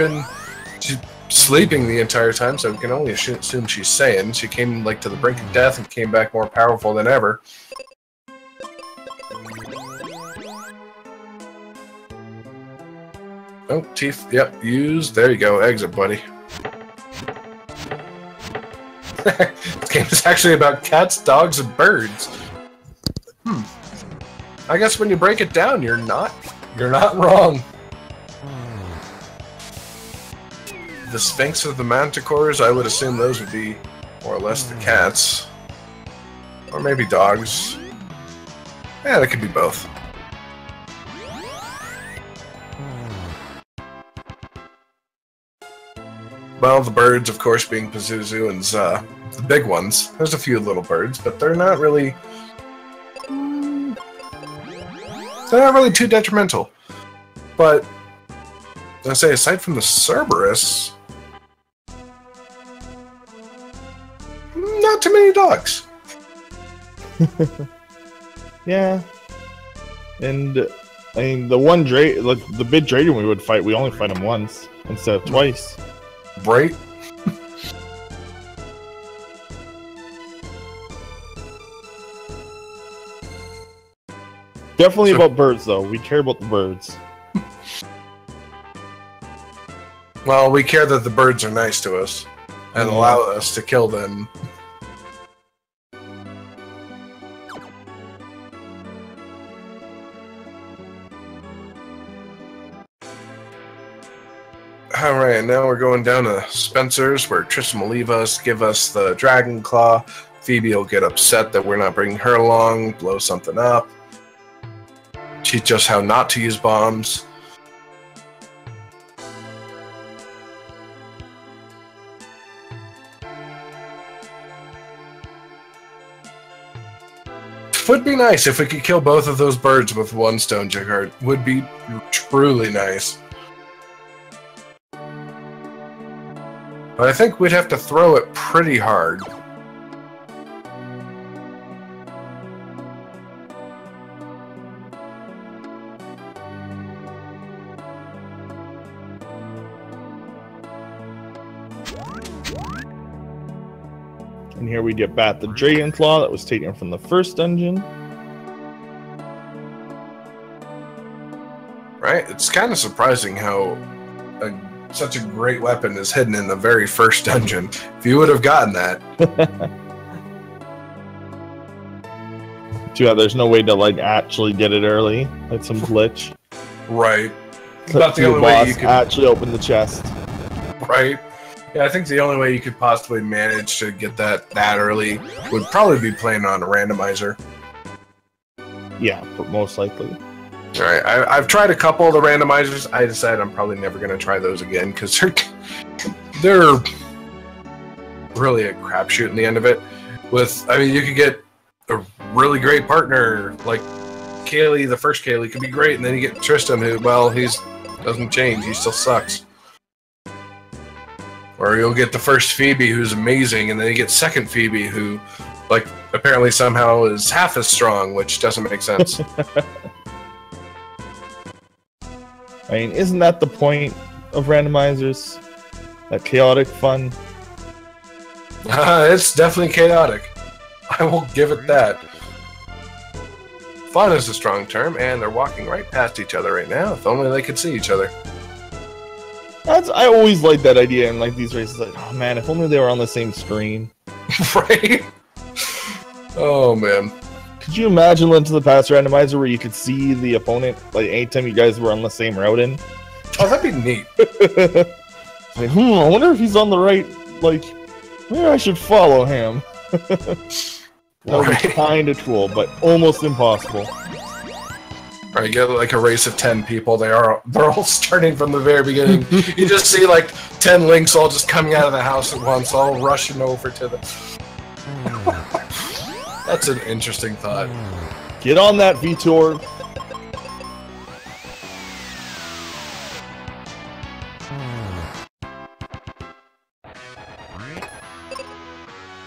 she's sleeping the entire time, so we can only assume she's sane. She came like to the brink of death and came back more powerful than ever. Oh, Tief, yep, use, there you go, exit, buddy. This game is actually about cats, dogs, and birds. I guess when you break it down, you're not wrong. The Sphinx of the Manticores, I would assume those would be more or less the cats. Or maybe dogs. Yeah, they could be both. Well, the birds, of course, being Pazuzu and the big ones. There's a few little birds, but they're not really... They're not really too detrimental. But, I say, aside from the Cerberus... Not too many dogs. Yeah. And, I mean, the one like the big dragon we would fight, we only fight him once instead of twice. Right? Definitely about birds, though. We care about the birds. Well, we care that the birds are nice to us and allow us to kill them. Alright, now we're going down to Spencer's, where Tristram will leave us, give us the Dragon Claw. Phoebe will get upset that we're not bringing her along, blow something up. Teach us how not to use bombs. Which would be nice if we could kill both of those birds with one stone jig heart. Would be truly nice. But I think we'd have to throw it pretty hard. And here we get back the Dragon Claw that was taken from the first dungeon. Right? It's kind of surprising how such a great weapon is hidden in the very first dungeon. If you would have gotten that. Too bad there's no way to like actually get it early. Like some glitch. Right. Not the only way you could actually open the chest. Right. Yeah, I think the only way you could possibly manage to get that early would probably be playing on a randomizer. Yeah, but most likely. All right, I've tried a couple of the randomizers. I decided I'm probably never going to try those again because they're really a crapshoot in the end of it. I mean, you could get a really great partner like Kaylee. The first Kaylee could be great, and then you get Tristan, who, well, doesn't change. He still sucks. Or you'll get the first Phoebe, who's amazing, and then you get second Phoebe, who, like, apparently somehow is half as strong, which doesn't make sense. I mean, isn't that the point of randomizers? That chaotic fun? It's definitely chaotic. I will give it that. Fun is a strong term, and they're walking right past each other right now. If only they could see each other. I always like that idea in like these races. Like, oh man, if only they were on the same screen. Right? Oh man. Could you imagine Link to the Past randomizer where you could see the opponent like anytime you guys were on the same route in? Oh, that'd be neat. Like, I wonder if he's on the right. Like, maybe I should follow him. That would be kind of cool, but almost impossible. Right, you get like a race of 10 people. They're all starting from the very beginning. You just see like 10 Links all just coming out of the house at once, all rushing over to the. That's an interesting thought. Get on that, Vitor.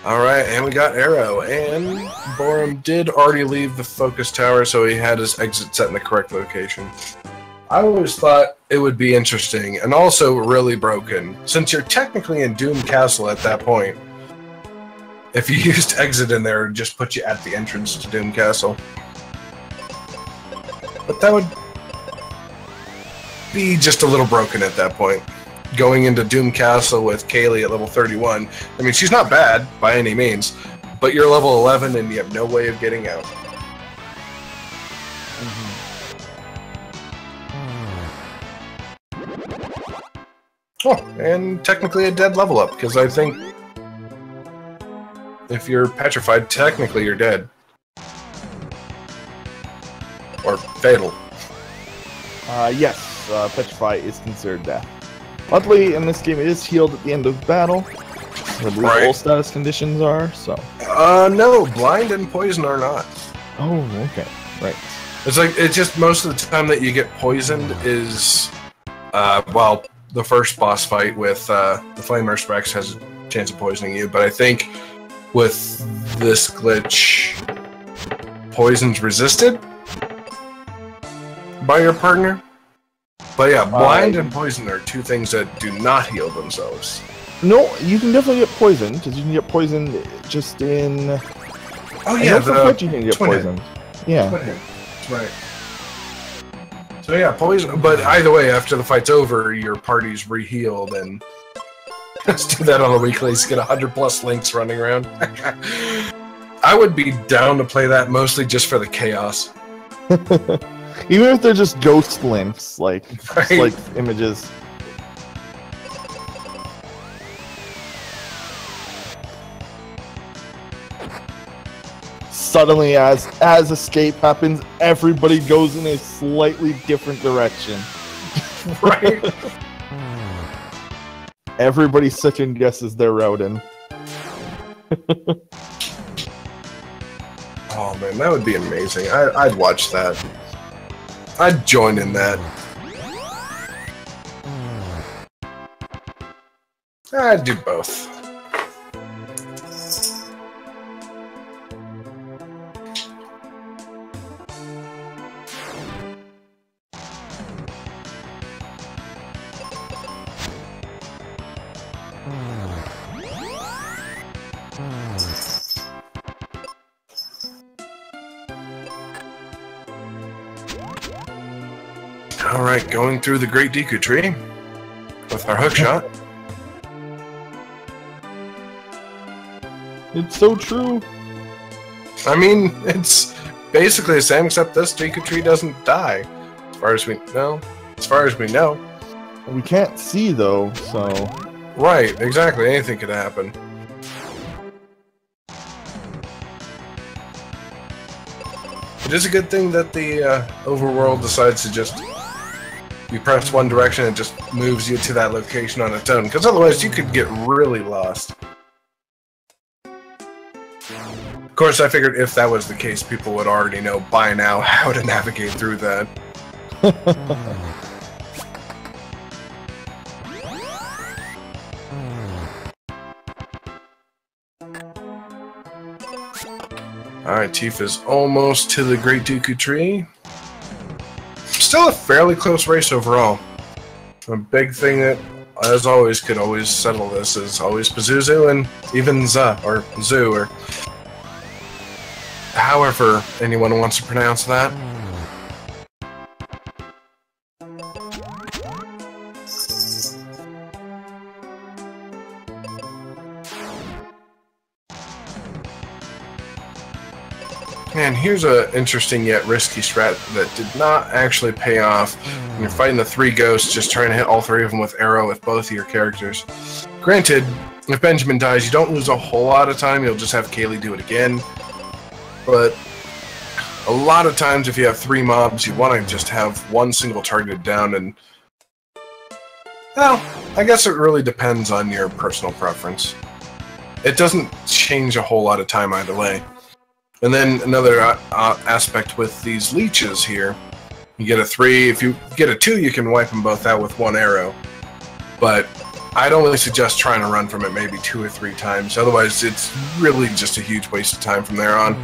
Alright, and we got Arrow, and Boarum did already leave the focus tower, so he had his exit set in the correct location. I always thought it would be interesting, and also really broken, since you're technically in Doom Castle at that point. If you used exit in there, it would just put you at the entrance to Doom Castle. But that would be just a little broken at that point. Going into Doom Castle with Kaylee at level 31. I mean, she's not bad by any means, but you're level 11 and you have no way of getting out. Oh, and technically a dead level up, because I think if you're petrified, technically you're dead. Or fatal. Yes, petrify is considered death. Luckily, in this game, it is healed at the end of battle. I believe all status conditions are, so. No, blind and poison are not. Oh, okay, right. It's just most of the time that you get poisoned is, well, the first boss fight with the Flamer Rex has a chance of poisoning you, but I think with this glitch, poison's resisted by your partner. But yeah, blind and poison are two things that do not heal themselves. No, you can definitely get poisoned, because you can get poisoned just in... Oh yeah, you can get poisoned. Yeah. That's right. So yeah, poison, but either way, after the fight's over, your party's re-healed, and let's do that on the weeklies, get 100+ Links running around. I would be down to play that mostly just for the chaos. Even if they're just ghost Links, like, just like images. Suddenly, as escape happens, everybody goes in a slightly different direction. Right? Everybody second guesses their route in. Oh man, that would be amazing. I'd watch that. I'd join in that. I'd do both. Alright, going through the Great Deku Tree with our hook shot. It's so true. I mean, it's basically the same, except this Deku Tree doesn't die. As far as we know. As far as we know. We can't see, though, so... Right, exactly. Anything could happen. It is a good thing that the overworld decides to just... You press one direction and it just moves you to that location on its own, because otherwise you could get really lost. Of course, I figured if that was the case, people would already know by now how to navigate through that. Alright, Tief is almost to the Great Deku Tree. Still a fairly close race overall. A big thing that, as always, could always settle this is always Pazuzu and even Zu, or Zoo, or however anyone wants to pronounce that. And here's an interesting yet risky strat that did not actually pay off. When you're fighting the three ghosts, just trying to hit all three of them with arrow with both of your characters. Granted, if Benjamin dies, you don't lose a whole lot of time. You'll just have Kaylee do it again. But a lot of times, if you have three mobs, you want to just have one single target down. And well, I guess it really depends on your personal preference. It doesn't change a whole lot of time either way. And then another aspect with these leeches here, you get a 3, if you get a 2 you can wipe them both out with one arrow. But I'd only suggest trying to run from it maybe 2 or 3 times, otherwise it's really just a huge waste of time from there on.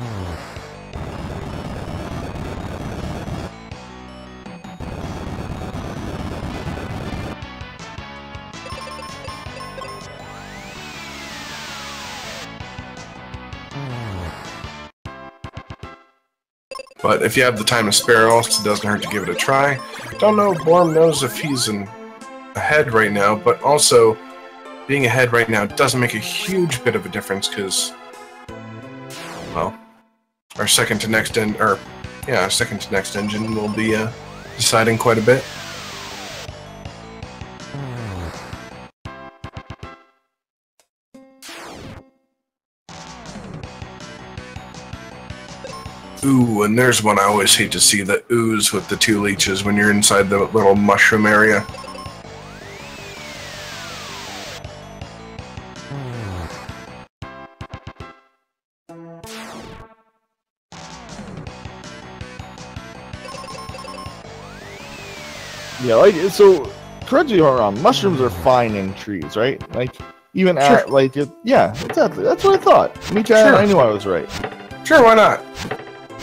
But if you have the time to spare, also it doesn't hurt to give it a try. Don't know if Boarum knows if he's ahead right now, but also being ahead right now doesn't make a huge bit of a difference because, well, our second to next engine will be deciding quite a bit. Ooh, and there's one I always hate to see, the ooze with the 2 leeches when you're inside the little mushroom area. Yeah, like, so, correct me if I'm wrong, mushrooms are fine in trees, right? Like, even at, like, yeah, exactly, that's what I thought. Me too, I knew I was right. Sure, why not?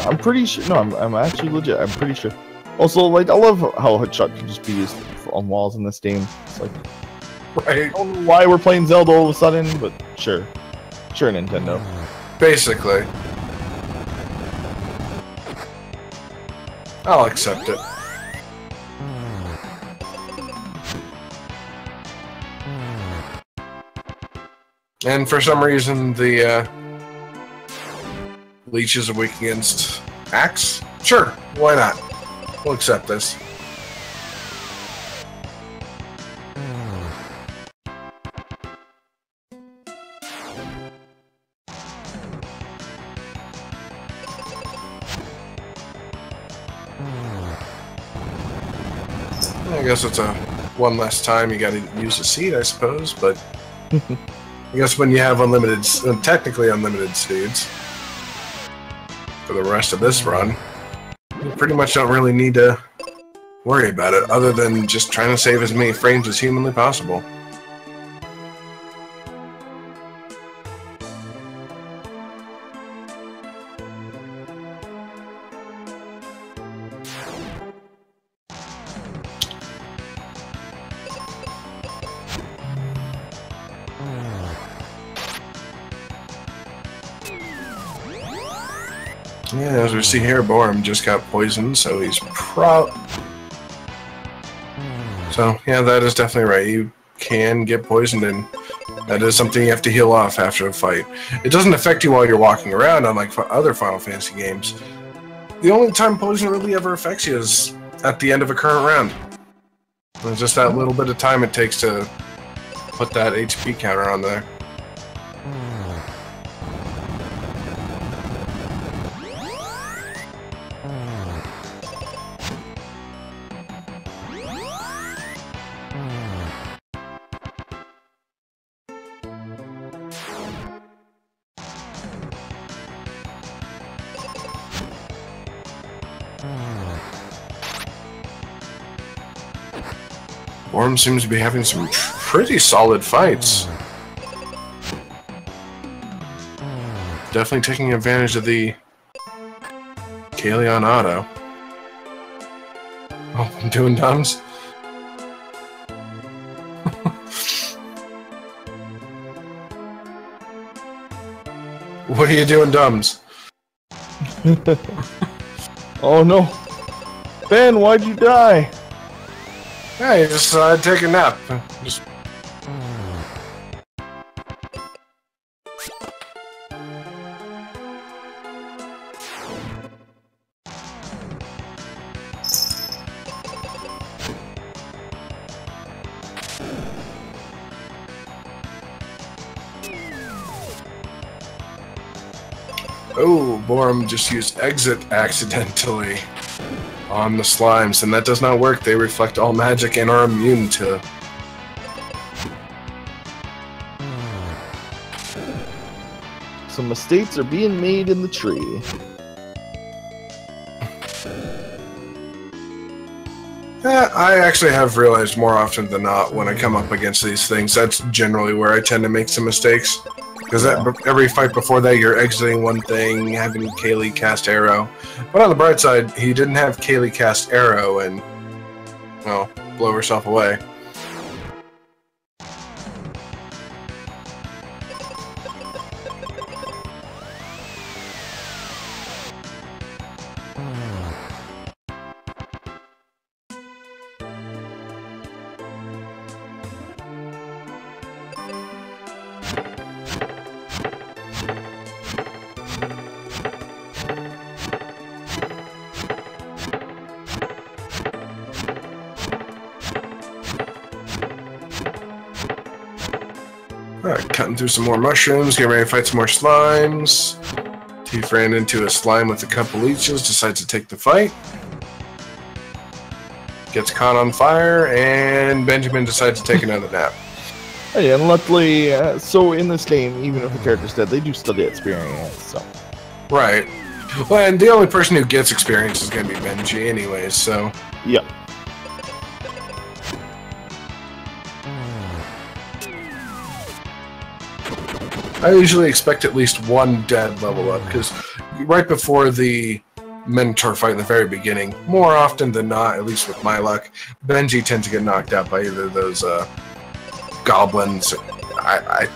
I'm pretty sure. No, I'm actually legit. I'm pretty sure. Also, like, I love how Hookshot can just be used on walls in this game. It's like, right. I don't know why we're playing Zelda all of a sudden, but sure, Nintendo. Basically, I'll accept it. And for some reason, the leeches are weak against axe? Sure, why not? We'll accept this. I guess it's a one less time you gotta use a seed, I suppose, but I guess when you have unlimited, technically unlimited seeds. for the rest of this run. You pretty much don't really need to worry about it, other than just trying to save as many frames as humanly possible. Yeah, as we see here, Boarum just got poisoned, so he's So, yeah, that is definitely right. You can get poisoned, and that is something you have to heal off after a fight. It doesn't affect you while you're walking around, unlike other Final Fantasy games. The only time poison really ever affects you is at the end of a current round. It's just that little bit of time it takes to put that HP counter on there. Boarum seems to be having some pretty solid fights. Definitely taking advantage of the Kaylee on auto. Oh, I'm doing dumbs. What are you doing, dumbs? Oh no. Ben, why'd you die? Hey, just take a nap. Just... Oh, Boarum just used exit accidentally on the slimes, and that does not work. They reflect all magic and are immune to... Some mistakes are being made in the tree. I actually have realized more often than not when I come up against these things, that's generally where I tend to make some mistakes. Because every fight before that, you're exiting one thing, having Kaylee cast arrow. But on the bright side, he didn't have Kaylee cast arrow and, well, blow herself away. Alright, cutting through some more mushrooms, getting ready to fight some more slimes. Tief ran into a slime with a couple leeches, decides to take the fight. Gets caught on fire, and Benjamin decides to take another nap. Hey, and luckily, so in this game, even if the character's dead, they do still get experience, so. Right. Well, and the only person who gets experience is going to be Benji anyways, so... Yep. I usually expect at least one dead level up, because right before the Minotaur fight in the very beginning, more often than not, at least with my luck, Benji tends to get knocked out by either of those goblins. I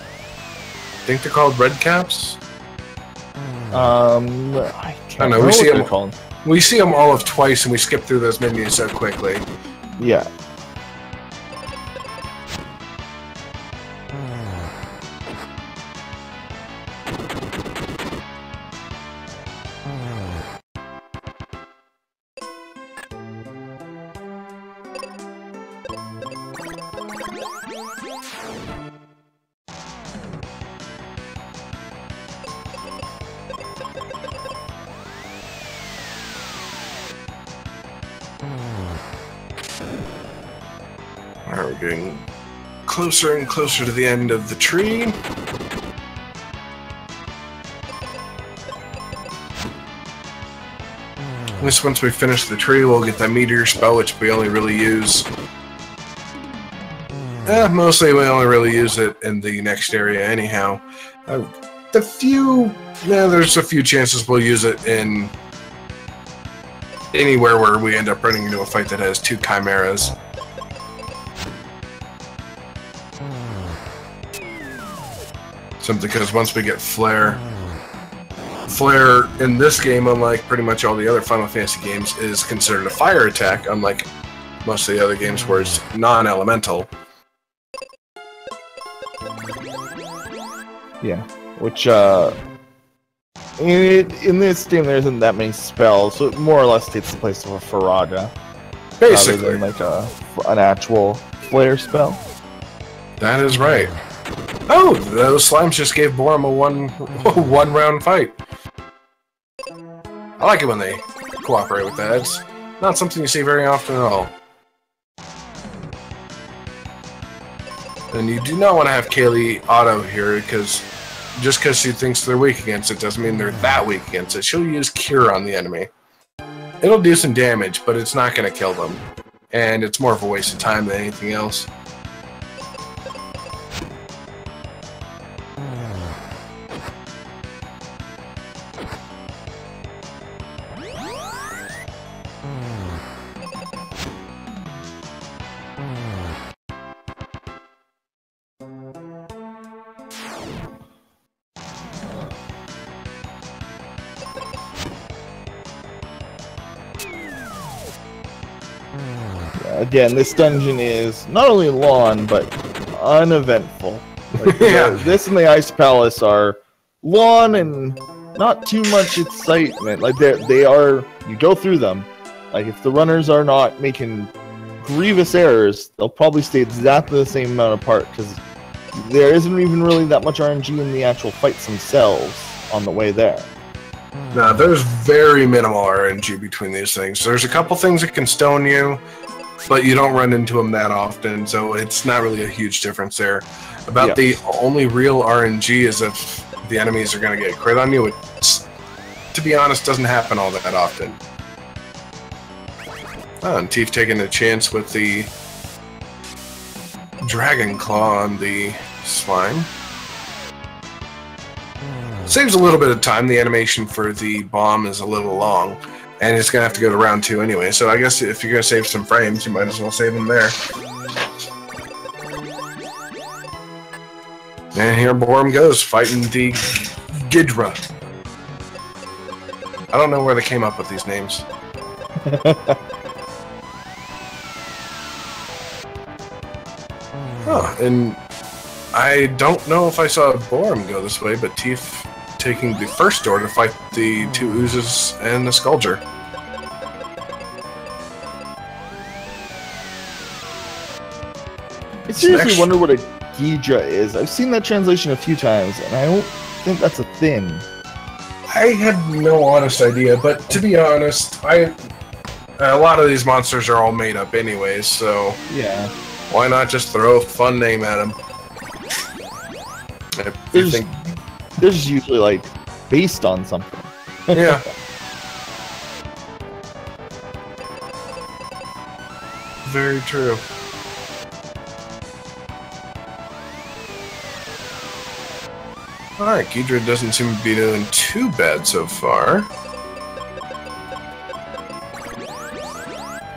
think they're called red caps? I don't know. We see them all of twice, and we skip through those menus so quickly. Yeah. Alright, we're getting closer and closer to the end of the tree. Just once we finish the tree, we'll get that meteor spell, which we only really use. Mostly we only really use it in the next area anyhow. There's a few chances we'll use it in anywhere where we end up running into a fight that has 2 chimeras. Simply because once we get Flare in this game, unlike pretty much all the other Final Fantasy games, is considered a fire attack, unlike most of the other games where it's non-elemental. Yeah, which in this game there isn't that many spells, so it more or less takes the place of a Faraja, basically, rather than like an actual flare spell. That is right. Oh, those slimes just gave Boarum a one round fight. I like it when they cooperate with that. It's not something you see very often at all. And you do not want to have Kaylee auto here, because just because she thinks they're weak against it doesn't mean they're that weak against it. She'll use Cure on the enemy. It'll do some damage, but it's not going to kill them. And it's more of a waste of time than anything else. Again, this dungeon is not only long, but uneventful. Like, yeah. This and the Ice Palace are long and not too much excitement. Like, they are, you go through them. Like, if the runners are not making grievous errors, they'll probably stay exactly the same amount apart, because there isn't even really that much RNG in the actual fights themselves on the way there. No, there's very minimal RNG between these things. There's a couple things that can stone you, but you don't run into them that often, so it's not really a huge difference there. About the only real RNG is if the enemies are going to get crit on you, which, to be honest, doesn't happen all that often. Oh, and Tief taking a chance with the Dragon Claw on the slime. Saves a little bit of time. The animation for the bomb is a little long, and it's going to have to go to round 2 anyway, so I guess if you're going to save some frames, you might as well save them there. And here Boarum goes, fighting the Ghidra. I don't know where they came up with these names. Oh, and I don't know if I saw Boarum go this way, but Tief taking the first door to fight the 2 oozes and the Skulger. I seriously wonder what a Ghidra is. I've seen that translation a few times, and I don't think that's a thing. I have no honest idea, but to be honest, a lot of these monsters are all made up anyways, so yeah, why not just throw a fun name at them? There's usually like based on something. Yeah. Very true. Alright, Ghidra doesn't seem to be doing too bad so far.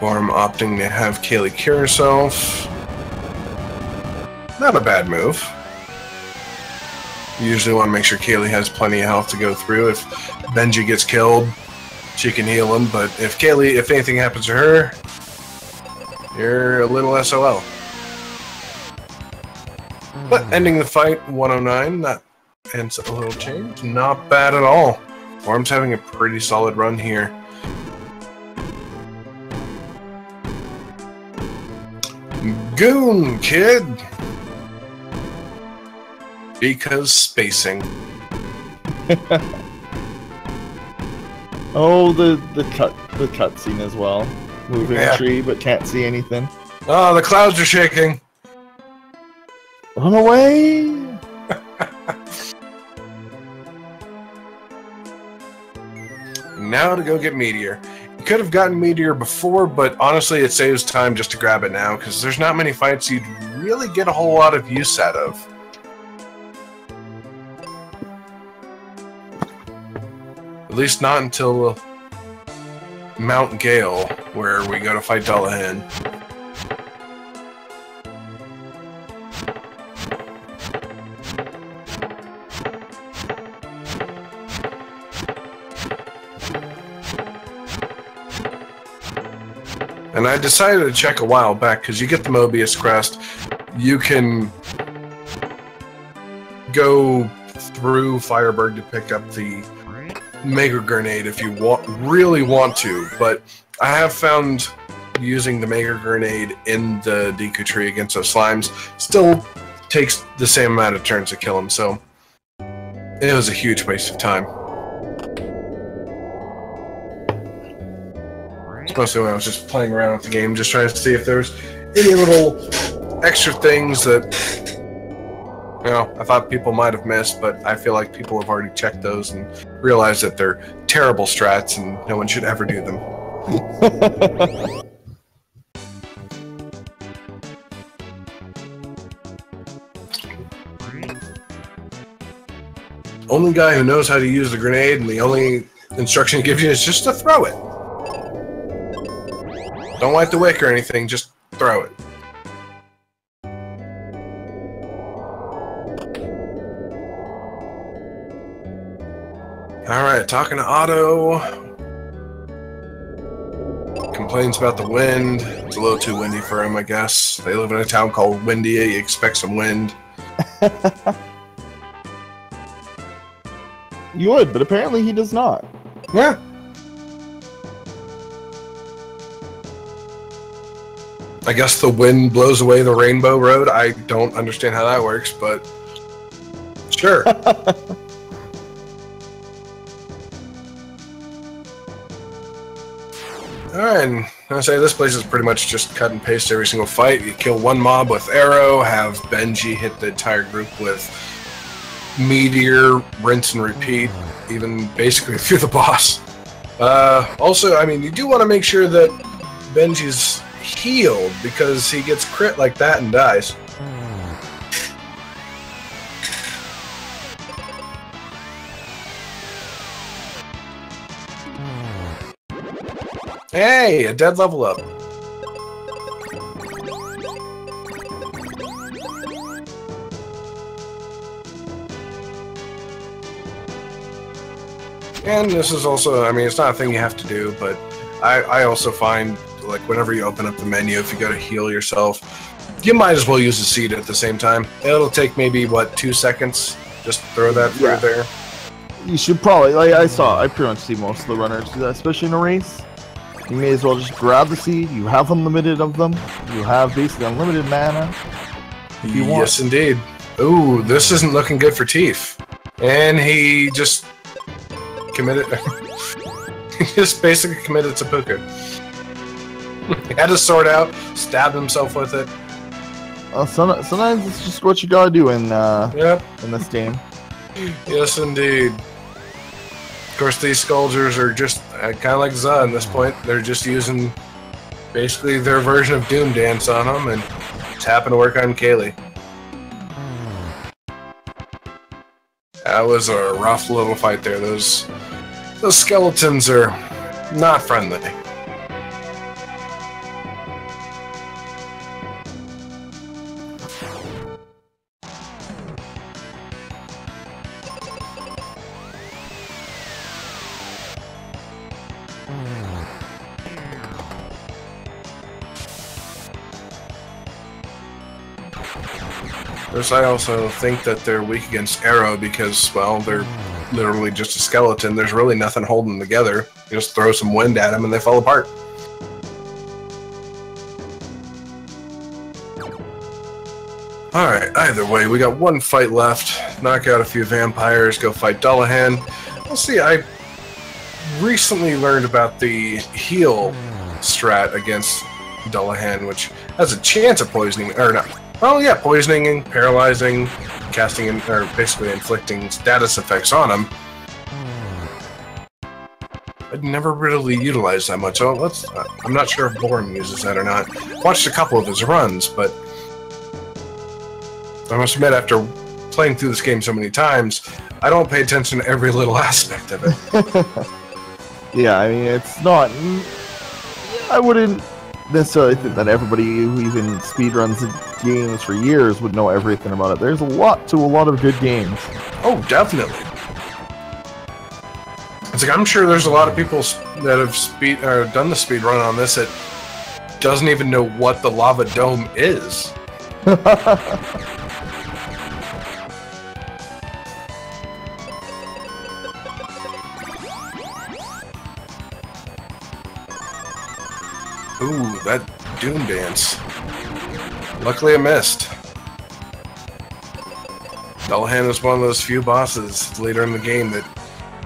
Boarum opting to have Kaylee cure herself. Not a bad move. You usually want to make sure Kaylee has plenty of health to go through. If Benji gets killed, she can heal him, but if anything happens to her, you're a little SOL. But ending the fight, 109, that ends a little change. Not bad at all. Boarum's having a pretty solid run here. Goon, kid! Because spacing. Oh, the cutscene as well. Moving a tree, but can't see anything. Oh, the clouds are shaking. Run away! Now to go get Meteor. You could have gotten Meteor before, but honestly, it saves time just to grab it now, because there's not many fights you'd really get a whole lot of use out of. At least not until Mount Gale, where we go to fight Dullahan. And I decided to check a while back, because you get the Mobius Crest, you can go through Fireberg to pick up the Mega Grenade if you really want to, but I have found using the Mega Grenade in the Deku Tree against those slimes still takes the same amount of turns to kill them, so it was a huge waste of time. Mostly when I was just playing around with the game, just trying to see if there's any little extra things that, you know, I thought people might have missed, but I feel like people have already checked those and realized that they're terrible strats and no one should ever do them. Only guy who knows how to use the grenade, and the only instruction it gives you is just to throw it. Don't light the wick or anything, just throw it. Alright, talking to Otto. Complains about the wind. It's a little too windy for him, I guess. They live in a town called Windia, you expect some wind. You would, but apparently he does not. Yeah. I guess the wind blows away the Rainbow Road. I don't understand how that works, but sure. Alright, and I say this place is pretty much just cut and paste every single fight. You kill one mob with arrow, have Benji hit the entire group with meteor, rinse and repeat, even basically through the boss. Also, I mean, you do want to make sure that Benji's healed, because he gets crit like that and dies. Hey, a dead level up. And this is also, I mean, it's not a thing you have to do, but I also find, like, whenever you open up the menu, if you go to heal yourself, you might as well use the seed at the same time. It'll take maybe, what, 2 seconds? Just throw that through there. You should probably, like I pretty much see most of the runners do that, especially in a race. You may as well just grab the seed, you have unlimited of them, you have basically unlimited mana. If you want. Yes, indeed. Ooh, this isn't looking good for Tief. And he just committed... he just basically committed seppuku. He had his sword out, stabbed himself with it. Sometimes it's just what you gotta do in this game. Yes, indeed. Of course, these Scourgers are just kind of like Za at this point. They're just using basically their version of Doom Dance on them, and it's happened to work on Kaylee. That was a rough little fight there. Those skeletons are not friendly. I also think that they're weak against arrow because, well, they're literally just a skeleton. There's really nothing holding them together. You just throw some wind at them and they fall apart. Alright, either way, we got one fight left. Knock out a few vampires, go fight Dullahan. We'll see, I recently learned about the heal strat against Dullahan, which has a chance of poisoning, or not. Well, yeah, poisoning, paralyzing, casting, or basically inflicting status effects on him. I'd never really utilized that much. So I'm not sure if Boarum uses that or not. Watched a couple of his runs, but I must admit, after playing through this game so many times, I don't pay attention to every little aspect of it. Yeah, I mean, it's not... I wouldn't necessarily think that everybody who even speedruns games for years would know everything about it. There's a lot to a lot of good games. Oh, definitely. It's like, I'm sure there's a lot of people that have done the speed run on this that doesn't even know what the lava dome is. Ooh, that Doom dance. Luckily I missed. Dullahan is one of those few bosses later in the game that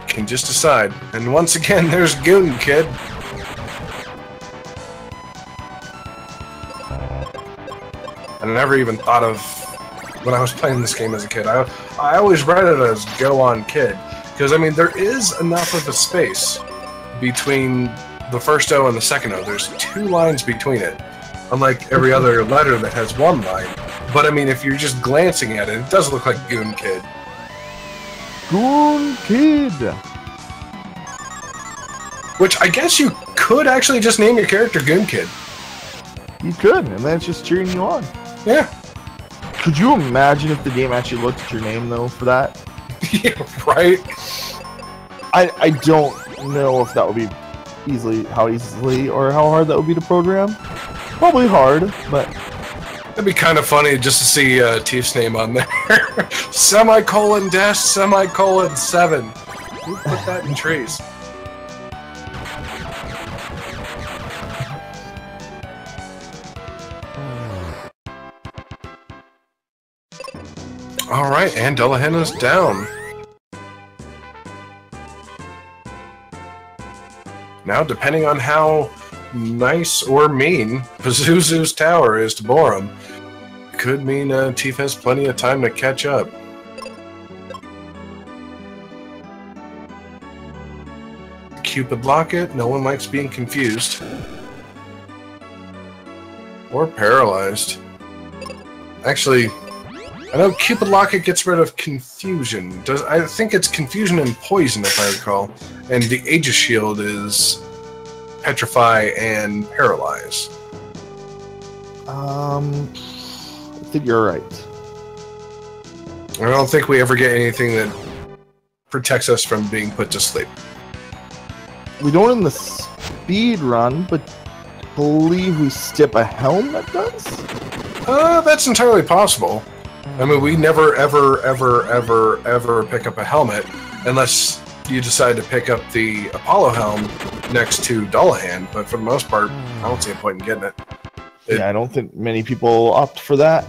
can just decide. And once again, there's Goon Kid. I never even thought of, when I was playing this game as a kid, I always read it as Go On Kid. Because, I mean, there is enough of a space between the first O and the second O. There's 2 lines between it, unlike every other letter that has 1 line. But I mean, if you're just glancing at it, it does look like Goon Kid. Goon Kid! Which I guess you could actually just name your character Goon Kid. You could, and then it's just cheering you on. Yeah. Could you imagine if the game actually looked at your name, though, for that? Yeah, right? I don't know if that would be how easily or how hard that would be to program. Probably hard, but it'd be kind of funny just to see Tief's name on there. Semicolon dash semicolon 7. Who put that in trees? Alright, and Dullahan is down. Now, depending on how nice or mean Pazuzu's tower is to Boarum, could mean Tief has plenty of time to catch up. Cupid block it. No one likes being confused. Or paralyzed. Actually, I know Cupid Locket gets rid of confusion. I think it's confusion and poison, if I recall. And the Aegis Shield is petrify and paralyze. I think you're right. I don't think we ever get anything that protects us from being put to sleep. We don't in the speed run, but I believe we stip a helm that does? That's entirely possible. I mean, we never, ever pick up a helmet unless you decide to pick up the Apollo helm next to Dullahan, but for the most part, I don't see a point in getting it. Yeah, I don't think many people opt for that.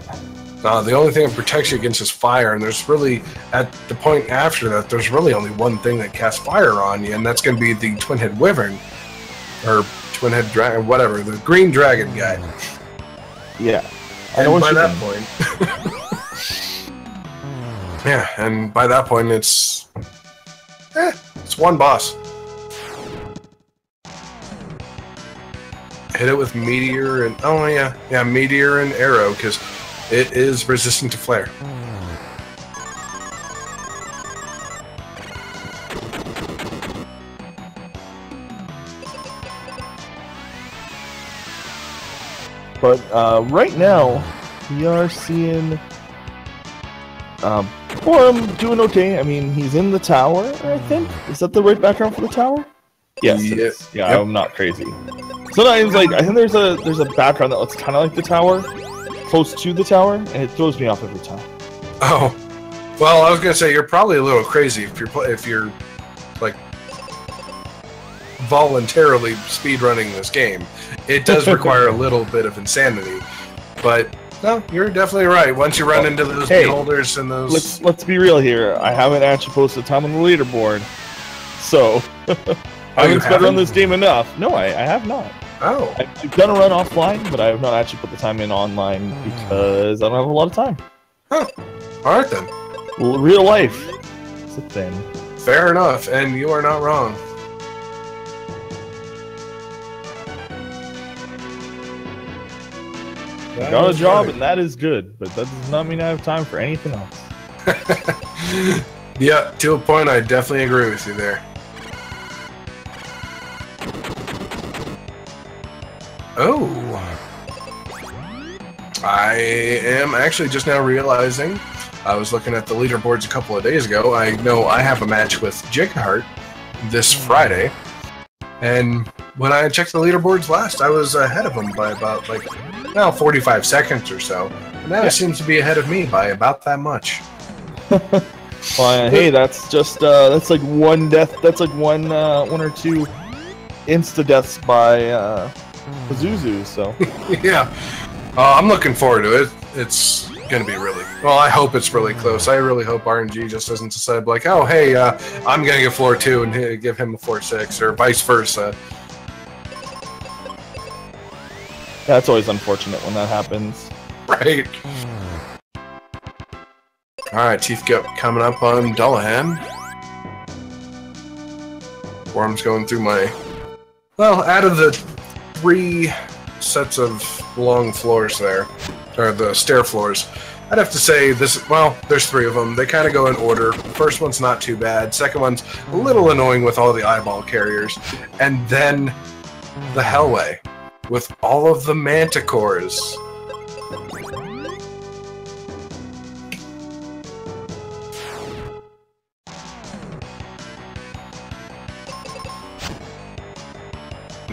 The only thing that protects you against is fire, and there's really, at the point after that, there's really only one thing that casts fire on you, and that's going to be the Twin-Head Wyvern, or Twin-Head Dragon, whatever, the Green Dragon guy. Yeah. And by that point... yeah, and by that point, it's one boss. Hit it with Meteor and... oh, yeah, Meteor and Arrow, because it is resistant to Flare. But right now, we are seeing Boarum doing okay. I mean, he's in the tower, I think. Is that the right background for the tower? Yes. Yes. Yeah, yep. I'm not crazy. Sometimes, like, I think there's a background that looks kind of like the tower, close to the tower, and it throws me off every time. Oh, well, I was gonna say you're probably a little crazy if you're like voluntarily speedrunning this game. It does require a little bit of insanity, but no, you're definitely right. Once you run into those beholders and those, let's be real here. I haven't actually posted time on the leaderboard, so I haven't speedrun this game enough. No, I have not. Oh, I've done a run offline, but I have not actually put the time in online because I don't have a lot of time. Huh. All right then. Real life. It's a thing. Fair enough, and you are not wrong. I got a job, and that is good, but that does not mean I have time for anything else. Yeah, to a point, I definitely agree with you there. Oh. I am actually just now realizing, I was looking at the leaderboards a couple of days ago. I know I have a match with Jigheart this Friday, and when I checked the leaderboards last, I was ahead of him by about, like, 45 seconds or so. And now it seems to be ahead of me by about that much. Well, hey, that's just that's like one death. That's like one or two insta deaths by Pazuzu. So yeah, I'm looking forward to it. It's gonna be really well. I hope it's really close. I really hope RNG just doesn't decide like, oh hey, I'm gonna get floor 2 and give him a floor 6, or vice versa. Yeah, it's always unfortunate when that happens. Right. Alright, Tief coming up on Dullahan. Boarum's going through my... Well, out of the 3 sets of long floors there, or the stair floors, I'd have to say this... Well, there's 3 of them. They kind of go in order. The first one's not too bad. Second one's a little annoying with all the eyeball carriers. And then the Hellway, with all of the manticores.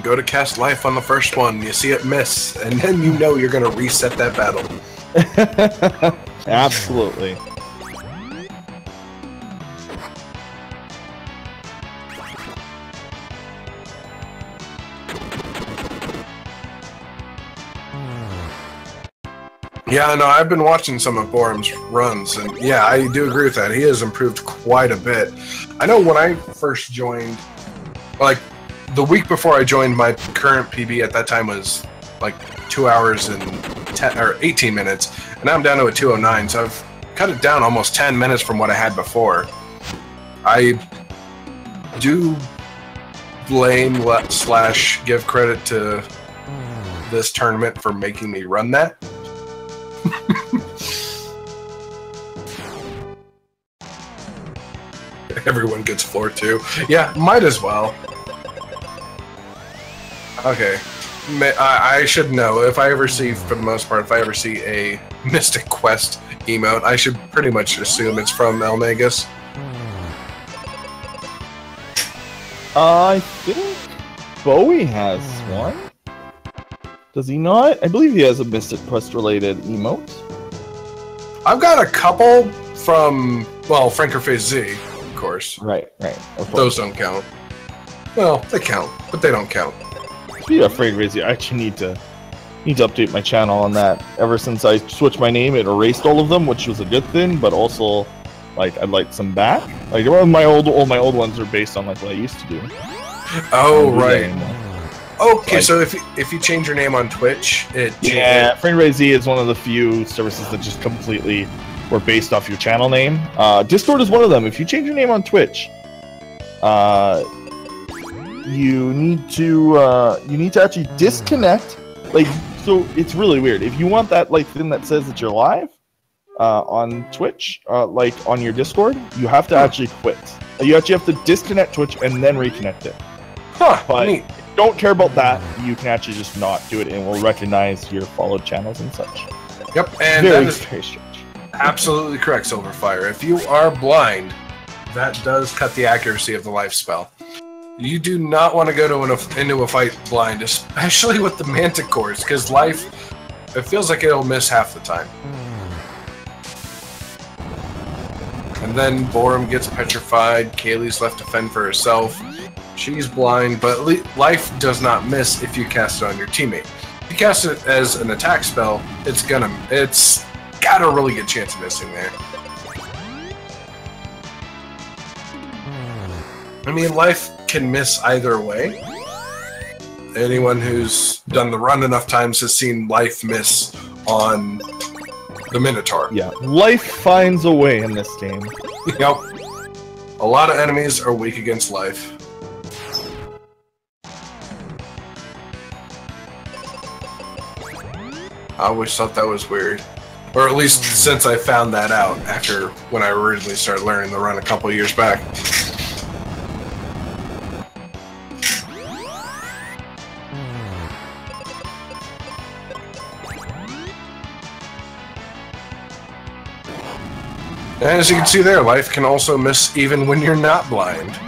Go to cast life on the first one, you see it miss, and then you know you're going to reset that battle. Absolutely. Yeah, no, I've been watching some of Boarum's runs, and yeah, I do agree with that. He has improved quite a bit. I know when I first joined, like, the week before I joined, my current PB at that time was like 2 hours and 18 minutes, and now I'm down to a 2:09, so I've cut it down almost 10 minutes from what I had before. I do blame / give credit to this tournament for making me run that. Everyone gets floor 2. Yeah, might as well. Okay. I should know. If I ever see, for the most part, if I ever see a Mystic Quest emote, I should pretty much assume it's from Elnagus. I think Bowie has one. Does he not? I believe he has a Mystic Quest related emote. I've got a couple from, well, Frankerface Z, of course. Right. Those don't count. Well, they count, but they don't count. Be afraid, Rizzy. I actually need to update my channel on that. Ever since I switched my name, it erased all of them, which was a good thing. But also, like, I'd like some back. Like, all my old ones are based on like what I used to do. Oh right. Okay, like, so if you change your name on Twitch, FrameRayZ is one of the few services that just completely were based off your channel name. Discord is one of them. If you change your name on Twitch, you need to actually disconnect. Like, so it's really weird. If you want that like thing that says that you're live on Twitch, like on your Discord, you have to actually quit. You actually have to disconnect Twitch and then reconnect it. Huh, but neat. If you don't care about that, you can actually just not do it, and we'll recognize your followed channels and such. Yep, and very, that is very strange. Absolutely correct, Silverfire. If you are blind, that does cut the accuracy of the life spell. You do not want to go to into a fight blind, especially with the manticores, because life, it feels like it'll miss half the time. And then Boarum gets petrified, Kaylee's left to fend for herself. She's blind, but life does not miss if you cast it on your teammate. If you cast it as an attack spell, it's got a really good chance of missing there. I mean, life can miss either way. Anyone who's done the run enough times has seen life miss on the Minotaur. Yeah, life finds a way in this game. Yep. A lot of enemies are weak against life. I always thought that was weird. Or at least since I found that out after when I originally started learning the run a couple years back. And as you can see there, life can also miss even when you're not blind.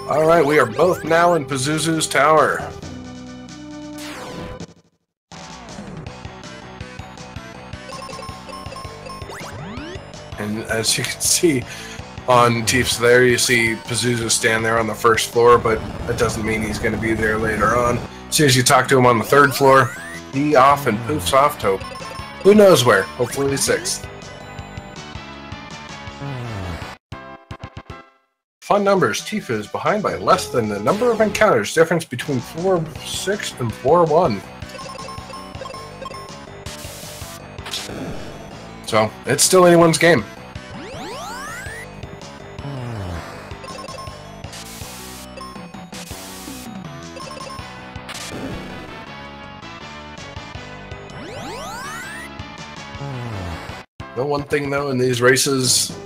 Alright, we are both now in Pazuzu's tower. And as you can see on Tief's there, you see Pazuzu stand there on the first floor, but that doesn't mean he's going to be there later on. As soon as you talk to him on the third floor, he off and poofs off to who knows where, hopefully the 6th. Fun numbers. Tief is behind by less than the number of encounters difference between floor 6 and floor 1. So, it's still anyone's game. The one thing though in these races,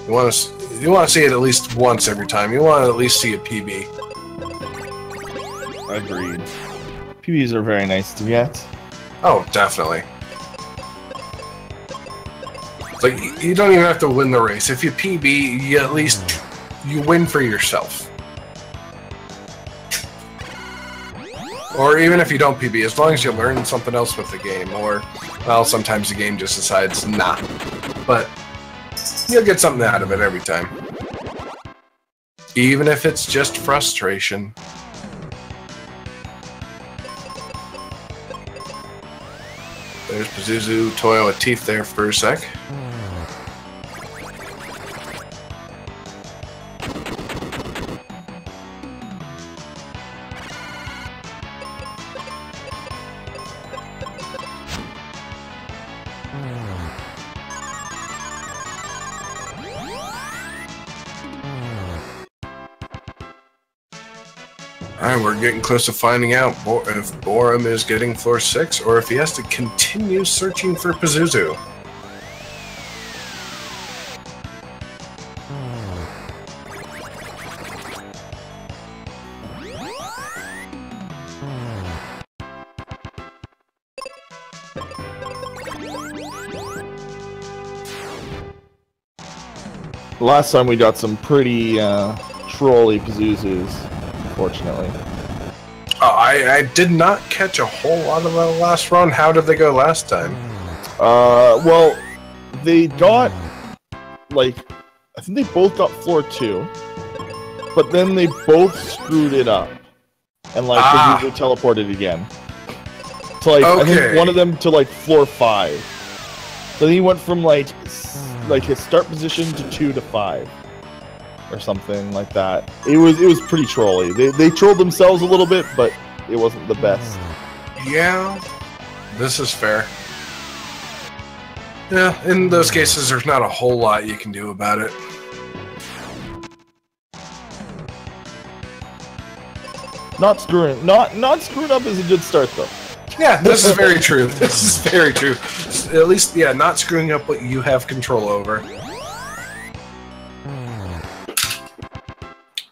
you want to see it at least once every time. You want to at least see a PB. Agreed. PBs are very nice to get. Oh, definitely. It's like you don't even have to win the race. If you PB, you at least you win for yourself. Or even if you don't PB, as long as you learn something else with the game, or well, sometimes the game just decides nah. But you'll get something out of it every time. Even if it's just frustration. There's Pazuzu toying with Tief there for a sec. Alright, we're getting close to finding out if Boarum is getting floor 6 or if he has to continue searching for Pazuzu. Last time we got some pretty trolly Pazuzus. Fortunately. Oh, I did not catch a whole lot of the last run. How did they go last time? Well, they got, like, I think they both got floor 2, but then they both screwed it up, and, like, they teleported again. So, like, okay. I think one of them to, like, floor 5. So then he went from, like his start position to 2 to 5. Or something like that. It was pretty trolly. They trolled themselves a little bit, but it wasn't the best. Yeah, this is fair. Yeah, in those cases, there's not a whole lot you can do about it. Not screwing up is a good start, though. Yeah, this is very true. This is very true. At least, yeah, not screwing up what you have control over.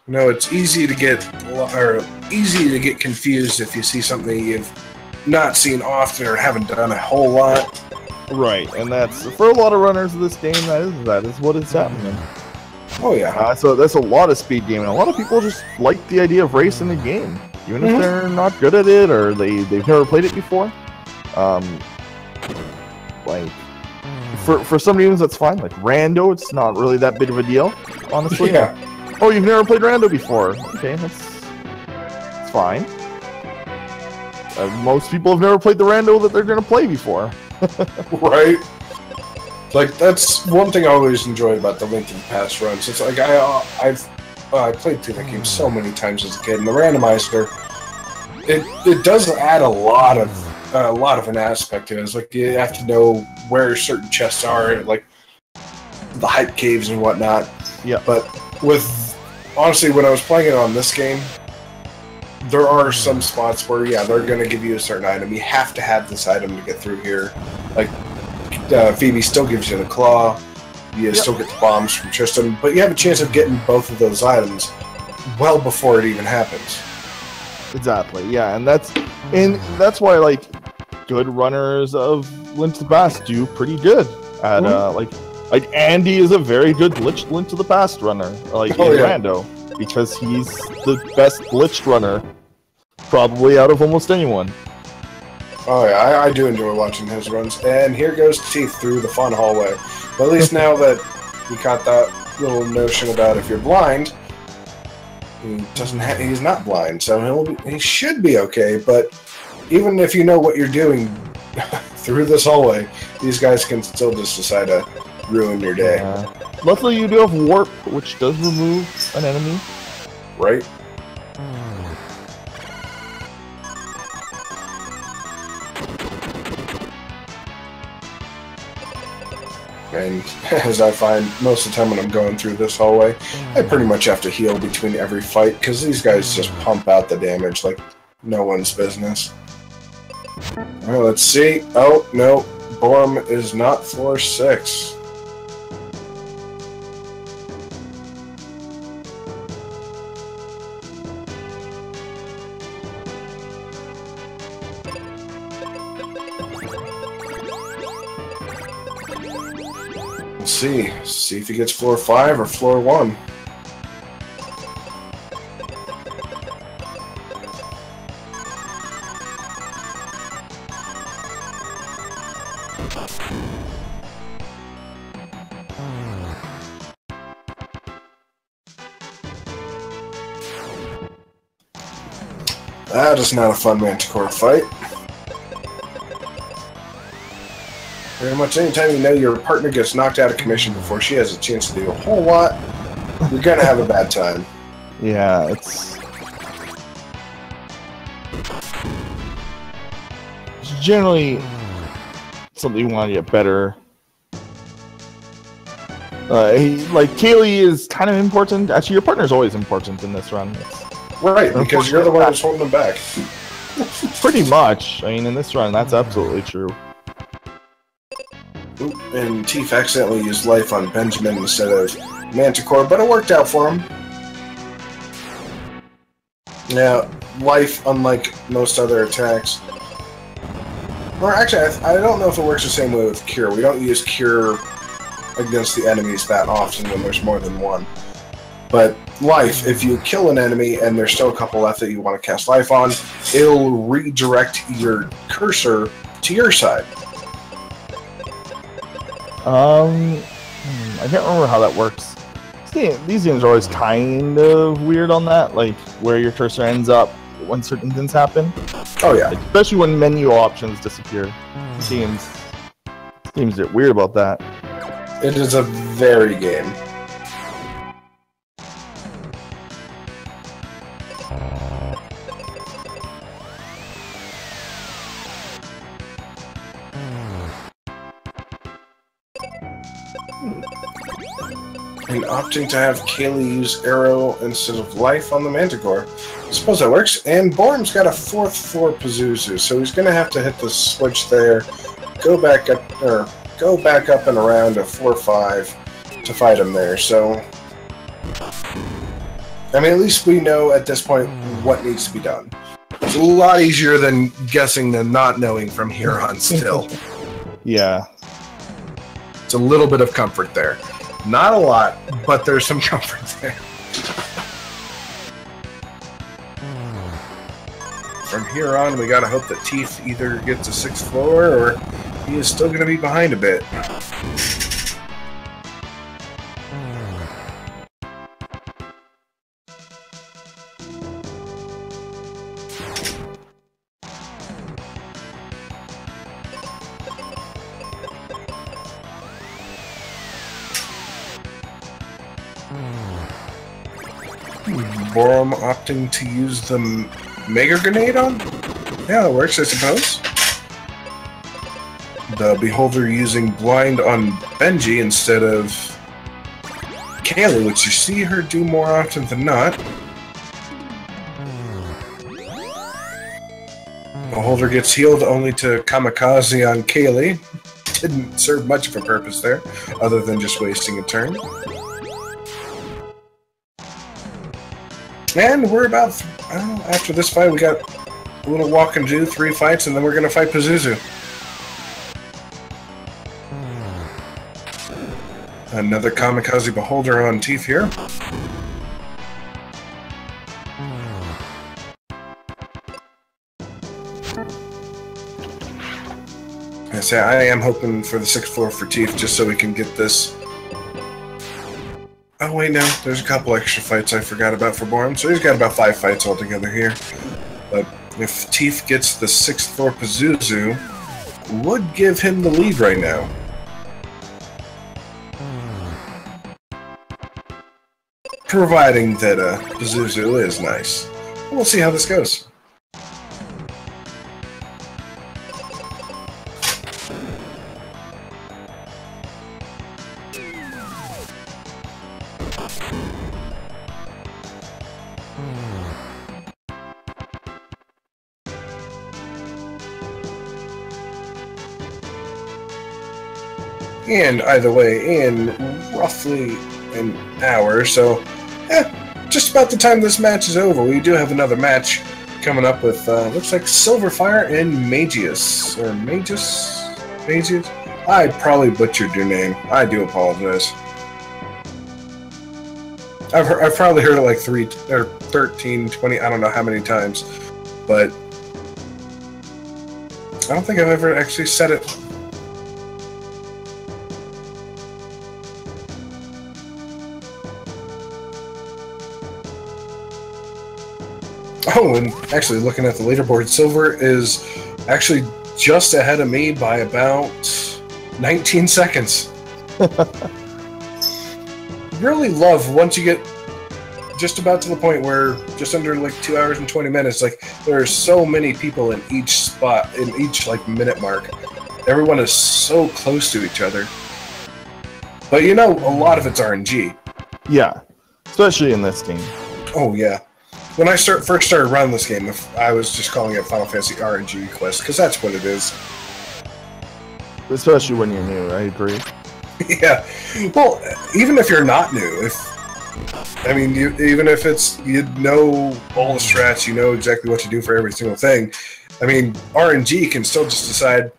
No, it's easy to get confused if you see something you've not seen often or haven't done a whole lot. Right, and that's for a lot of runners of this game. That is what is happening. Oh yeah. So that's a lot of speed gaming. A lot of people just like the idea of racing the game, even if they're not good at it or they've never played it before. Like for some reasons that's fine. Like rando, it's not really that big of a deal, honestly. Yeah. Oh, you've never played rando before? Okay, that's fine. Most people have never played the rando that they're gonna play before. Right. Like that's one thing I always enjoyed about the Link and Pass runs. It's like I played through that game so many times as a kid, and the randomizer it does add a lot of an aspect to it. It's like you have to know where certain chests are, like the hype caves and whatnot. Yeah. But with honestly, when I was playing it on this game, there are some spots where, yeah, they're going to give you a certain item. You have to have this item to get through here. Like, Phoebe still gives you the claw. You still get the bombs from Tristan, but you have a chance of getting both of those items well before it even happens. Exactly. Yeah, and that's why like good runners of Link to the Past do pretty good at like Andy is a very good Link to the Past runner, like in Rando, because he's the best glitched runner probably out of almost anyone. Oh yeah, I do enjoy watching his runs. And here goes Tief through the fun hallway. But at least now that we got that little notion about if you're blind, he's not blind, so he should be okay. But even if you know what you're doing through this hallway, these guys can still just decide to ruin your day. Luckily, you do have warp, which does remove an enemy. Right. And as I find most of the time when I'm going through this hallway, I pretty much have to heal between every fight because these guys just pump out the damage like no one's business. Alright, let's see. Oh, no. Boarum is not floor 6. See if he gets floor 5 or floor 1. That is not a fun Manticore fight. Pretty much anytime you know your partner gets knocked out of commission before she has a chance to do a whole lot, you're gonna have a bad time. Yeah, it's generally something you want to get better. Like Kaylee is kind of important. Actually, your partner's always important in this run. Right, because you're the one who's holding them back. Pretty much. I mean, in this run, that's absolutely true. And Tief accidentally used life on Benjamin instead of Manticore, but it worked out for him. Yeah, life, unlike most other attacks. Or actually, I don't know if it works the same way with Cure. We don't use Cure against the enemies that often when there's more than one. But life, if you kill an enemy and there's still a couple left that you want to cast life on, it'll redirect your cursor to your side. I can't remember how that works. See, these games are always kind of weird on that, like where your cursor ends up when certain things happen. Oh yeah, like, especially when menu options disappear. Seems a bit weird about that. It is a very game. And opting to have Kaylee use arrow instead of life on the Manticore. I suppose that works. And Boarum's got a 4th floor Pazuzu, so he's going to have to hit the switch there, go back up and around to 4-5 to fight him there. So, I mean, at least we know at this point what needs to be done. It's a lot easier than guessing than not knowing from here on still. Yeah. It's a little bit of comfort there. Not a lot, but there's some comfort there. From here on, we gotta hope that Tief either gets a 6th floor, or he is still gonna be behind a bit. Boarum opting to use the Mega Grenade on? Yeah, it works, I suppose. The Beholder using Blind on Benji instead of Kaylee, which you see her do more often than not. Beholder gets healed only to kamikaze on Kaylee. Didn't serve much of a purpose there, other than just wasting a turn. And we're about, after this fight, we got a little walk and do, 3 fights, and then we're going to fight Pazuzu. Another kamikaze beholder on Tief here. I am hoping for the 6th floor for Tief, just so we can get this. Oh wait, no, there's a couple extra fights I forgot about for Boarum, so he's got about 5 fights altogether here. But if Tief gets the 6th floor Pazuzu, would give him the lead right now. Providing that Pazuzu is nice. We'll see how this goes. And either way, in roughly an hour, so just about the time this match is over. We do have another match coming up with, looks like Silverfire and Magius. Or Magius? I probably butchered your name. I do apologize. I've probably heard it like 3 or 13, 20, I don't know how many times. But I don't think I've ever actually said it. Oh, and actually looking at the leaderboard, Silver is actually just ahead of me by about 19 seconds. Really love once you get just about to the point where just under like 2 hours and 20 minutes, like there are so many people in each spot, in each like minute mark. Everyone is so close to each other. But you know, a lot of it's RNG. Yeah, especially in this game. Oh yeah. When I first started running this game, I was just calling it Final Fantasy RNG Quest, because that's what it is. Especially when you're new, I agree. Yeah. Well, even if you're not new, even if it's, you know all the strats, you know exactly what to do for every single thing, I mean, RNG can still just decide,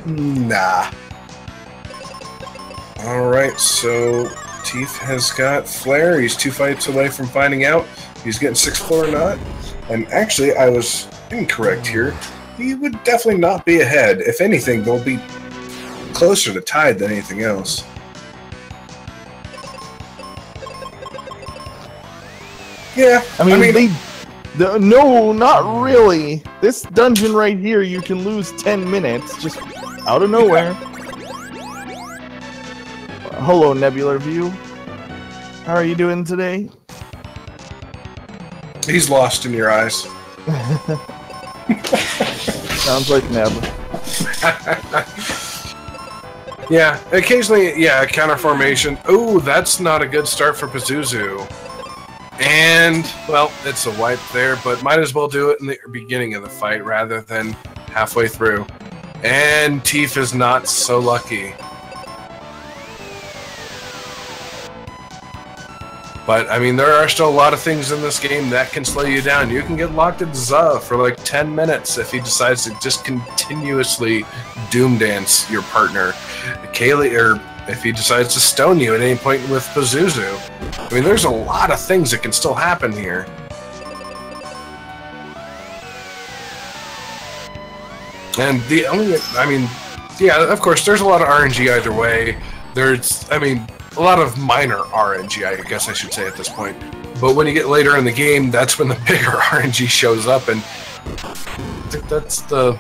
nah. Alright, so Tief has got Flare. He's 2 fights away from finding out he's getting 6th floor or not. And actually, I was incorrect here. He would definitely not be ahead. If anything, they'll be closer to tied than anything else. Yeah, I mean no, not really. This dungeon right here, you can lose 10 minutes just out of nowhere. Hello, Nebular View. How are you doing today? He's lost in your eyes. Sounds like Neb. Yeah, occasionally, yeah, counter formation. Ooh, that's not a good start for Pazuzu. And, well, it's a wipe there, but might as well do it in the beginning of the fight rather than halfway through. And Tief is not so lucky. But, I mean, there are still a lot of things in this game that can slow you down. You can get locked at Za for like 10 minutes if he decides to just continuously doom dance your partner. Kaylee, or if he decides to stone you at any point with Pazuzu. I mean, there's a lot of things that can still happen here. And the only, I mean, yeah, of course, there's a lot of RNG either way. There's, I mean, a lot of minor RNG, I guess I should say at this point. But when you get later in the game, that's when the bigger RNG shows up, and I think that's the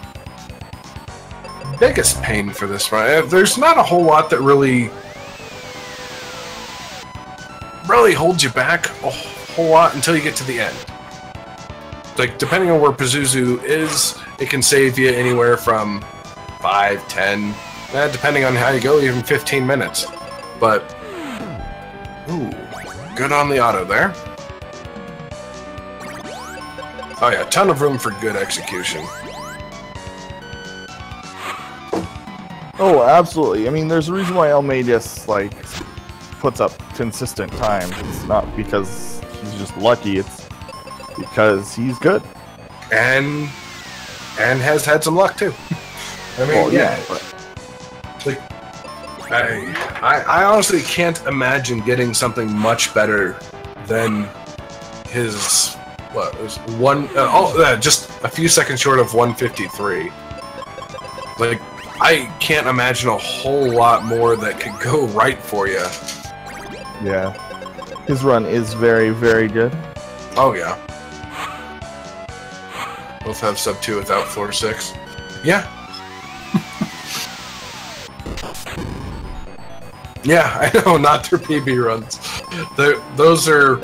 biggest pain for this one. There's not a whole lot that really holds you back a whole lot until you get to the end. Like, depending on where Pazuzu is, it can save you anywhere from 5, 10, depending on how you go, even 15 minutes. But Ooh, good on the auto there. Oh yeah, ton of room for good execution. Oh, absolutely. I mean, there's a reason why Almadius, like, puts up consistent times. It's not because he's just lucky, it's because he's good. And has had some luck, too. I mean, well, yeah. But... like, I honestly can't imagine getting something much better than his, what, it was just a few seconds short of 153. Like, I can't imagine a whole lot more that could go right for you. Yeah. His run is very, very good. Oh, yeah. Both have sub 2 without floor 6. Yeah. Yeah, I know, not their PB runs. Those are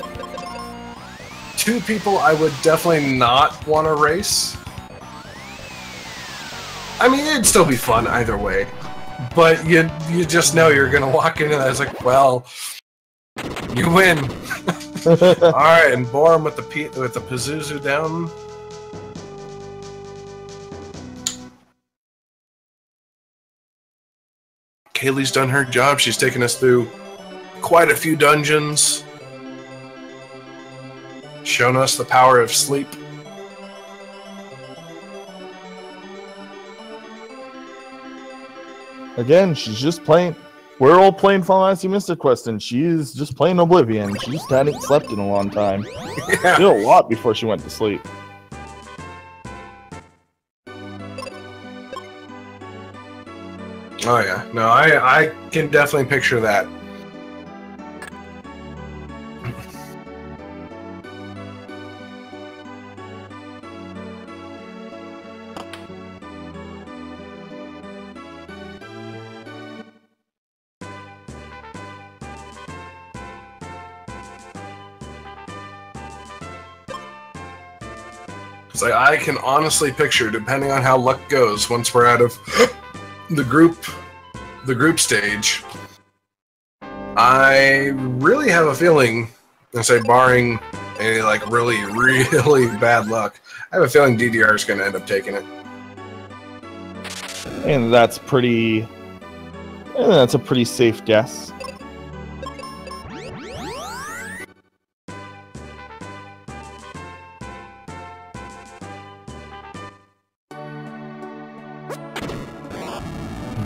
two people I would definitely not want to race. I mean, it'd still be fun either way, but you just know you're gonna walk into that. It's like, well, you win. All right, and Boarum with the Pazuzu down. Kaylee's done her job. She's taken us through quite a few dungeons, shown us the power of sleep. Again, she's just playing. We're all playing Final Fantasy Mystic Quest, and she's just playing Oblivion. She just hadn't slept in a long time. Yeah. She did a lot before she went to sleep. Oh yeah, no, I can definitely picture that. It's like I can honestly picture, depending on how luck goes, once we're out of the group stage, I really have a feeling, I say barring any like really, really bad luck, I have a feeling DDR is going to end up taking it. And that's pretty. That's a pretty safe guess.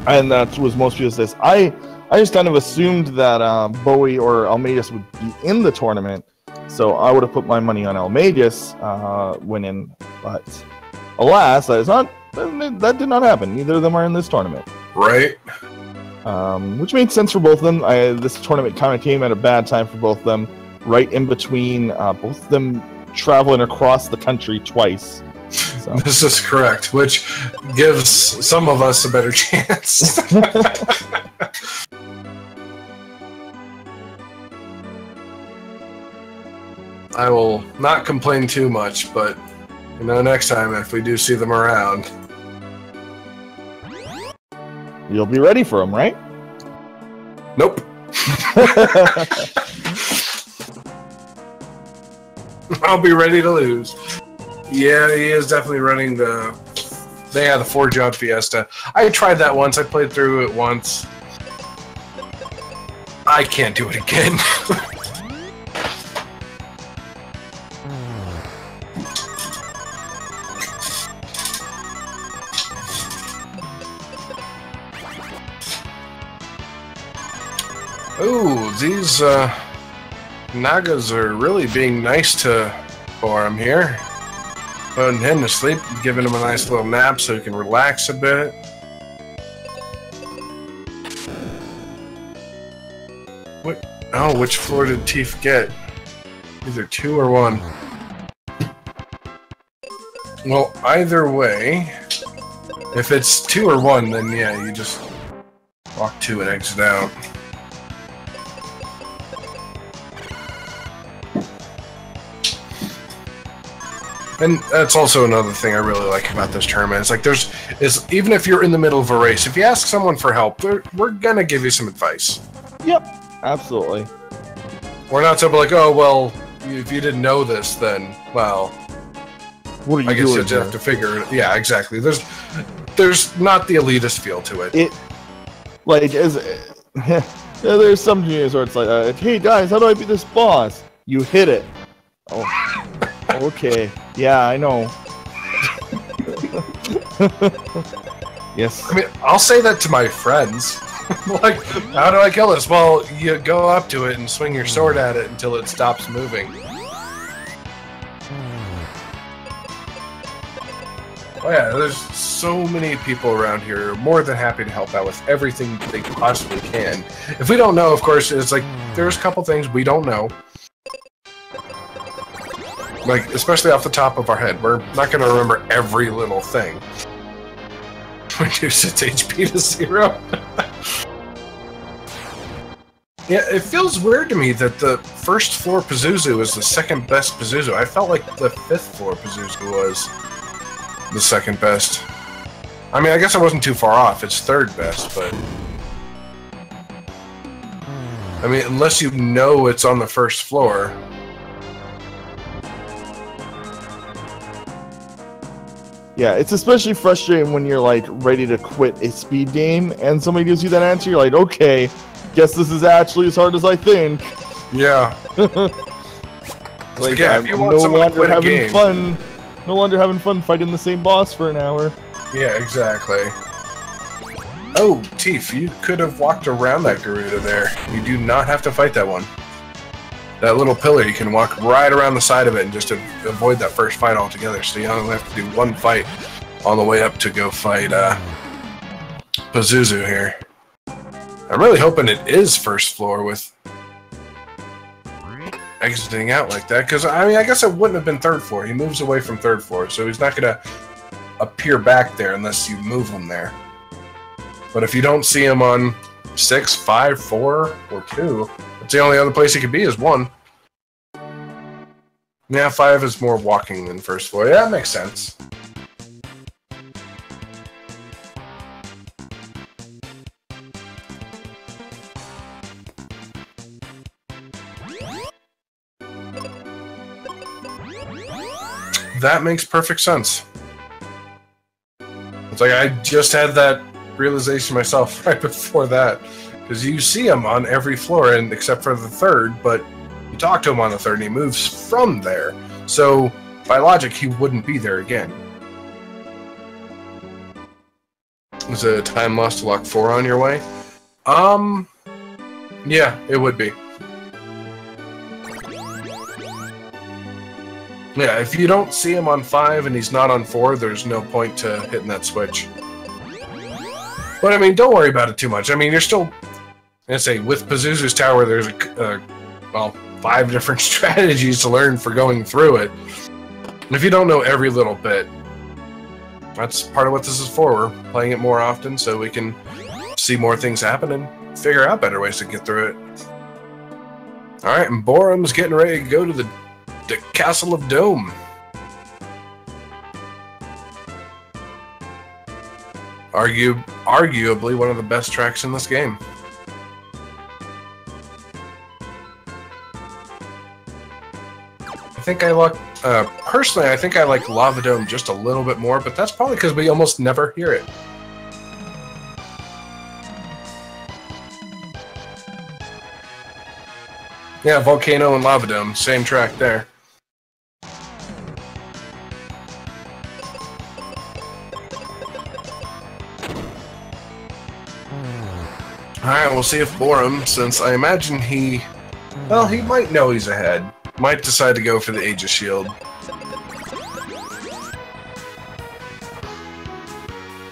And that was most people's this. I just kind of assumed that Bowie or Almadius would be in the tournament, so I would have put my money on Almadius winning. But alas, that is not. That did not happen. Neither of them are in this tournament. Right. Which made sense for both of them. This tournament kind of came at a bad time for both of them, right in between both of them traveling across the country twice. So. This is correct, which gives some of us a better chance. I will not complain too much, but next time if we do see them around, you'll be ready for them, right? Nope. I'll be ready to lose. Yeah, he is definitely running the 4-job Fiesta. I tried that once. I played through it once. I can't do it again. Ooh, these Nagas are really being nice to Boarum here. Putting him to sleep, giving him a nice little nap so he can relax a bit. What? Oh, which floor did Tief get? Either 2 or 1. Well, either way, if it's 2 or 1, then yeah, you just walk 2 and exit out. And that's also another thing I really like about this tournament. It's like even if you're in the middle of a race, if you ask someone for help, we're gonna give you some advice. Yep, absolutely. We're not simple like, oh, well, if you didn't know this, then, well, what are you I guess doing you just have to figure it. Yeah, exactly. There's not the elitist feel to it. Like, there's some games where it's like, hey guys, how do I beat this boss? You hit it. Oh, okay. Yeah, I know. Yes. I mean, I'll say that to my friends. Like, how do I kill this? Well, you go up to it and swing your sword at it until it stops moving. Oh yeah, there's so many people around here who are more than happy to help out with everything they possibly can. If we don't know, of course, it's like, there's a couple things we don't know. Like, especially off the top of our head. We're not going to remember every little thing. Reduce its HP to 0. Yeah, it feels weird to me that the first floor Pazuzu is the second best Pazuzu. I felt like the 5th floor Pazuzu was the second best. I mean, I guess I wasn't too far off. It's 3rd best, but... I mean, unless you know it's on the 1st floor... Yeah, it's especially frustrating when you're, like, ready to quit a speed game, and somebody gives you that answer, you're like, okay, guess this is actually as hard as I think. Yeah. Like, I'm no longer having fun. No longer having fun fighting the same boss for an hour. Yeah, exactly. Oh, Tief, you could have walked around that Garuda there. You do not have to fight that one. That little pillar, you can walk right around the side of it and just avoid that first fight altogether. So you only have to do one fight on the way up to go fight Pazuzu here. I'm really hoping it is 1st floor with exiting out like that, because I mean, I guess it wouldn't have been 3rd floor. He moves away from 3rd floor, so he's not going to appear back there unless you move him there. But if you don't see him on 6, 5, 4, or 2, it's the only other place he could be is 1. Yeah, 5 is more walking than 1st floor. Yeah, that makes sense. That makes perfect sense. It's like I just had that realization myself right before that. Because you see him on every floor, and except for the 3rd, but you talk to him on the 3rd and he moves from there. So, by logic, he wouldn't be there again. Is a time lost to lock 4 on your way? Yeah, it would be. Yeah, if you don't see him on 5 and he's not on 4, there's no point to hitting that switch. But, I mean, don't worry about it too much. I mean, you're still... I say, with Pazuzu's Tower, there's well, 5 different strategies to learn for going through it. And if you don't know every little bit, that's part of what this is for. We're playing it more often so we can see more things happen and figure out better ways to get through it. Alright, and Boarum's getting ready to go to the Castle of Dome. Arguably one of the best tracks in this game. Personally, I think I like Lava Dome just a little bit more, but that's probably because we almost never hear it. Yeah, Volcano and Lava Dome, same track there. Alright, we'll see if Boarum, since I imagine he might know he's ahead. Might decide to go for the Aegis Shield.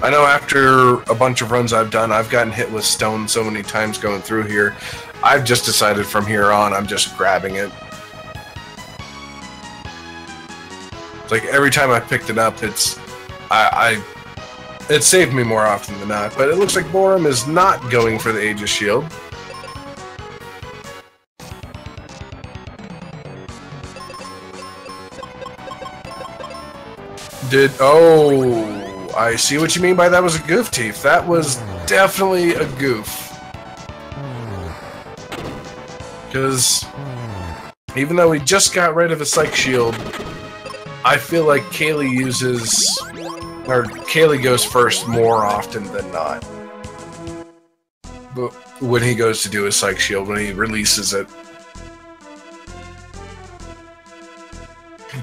I know after a bunch of runs I've done, I've gotten hit with stone so many times going through here. I've just decided from here on, I'm just grabbing it. It's like every time I picked it up, it saved me more often than not. But it looks like Boarum is not going for the Aegis Shield. Oh, I see what you mean by that was a goof, Tief. That was definitely a goof. Because Even though we just got rid of a Psych Shield, I feel like Kaylee goes first more often than not. But when he goes to do his Psych Shield, when he releases it.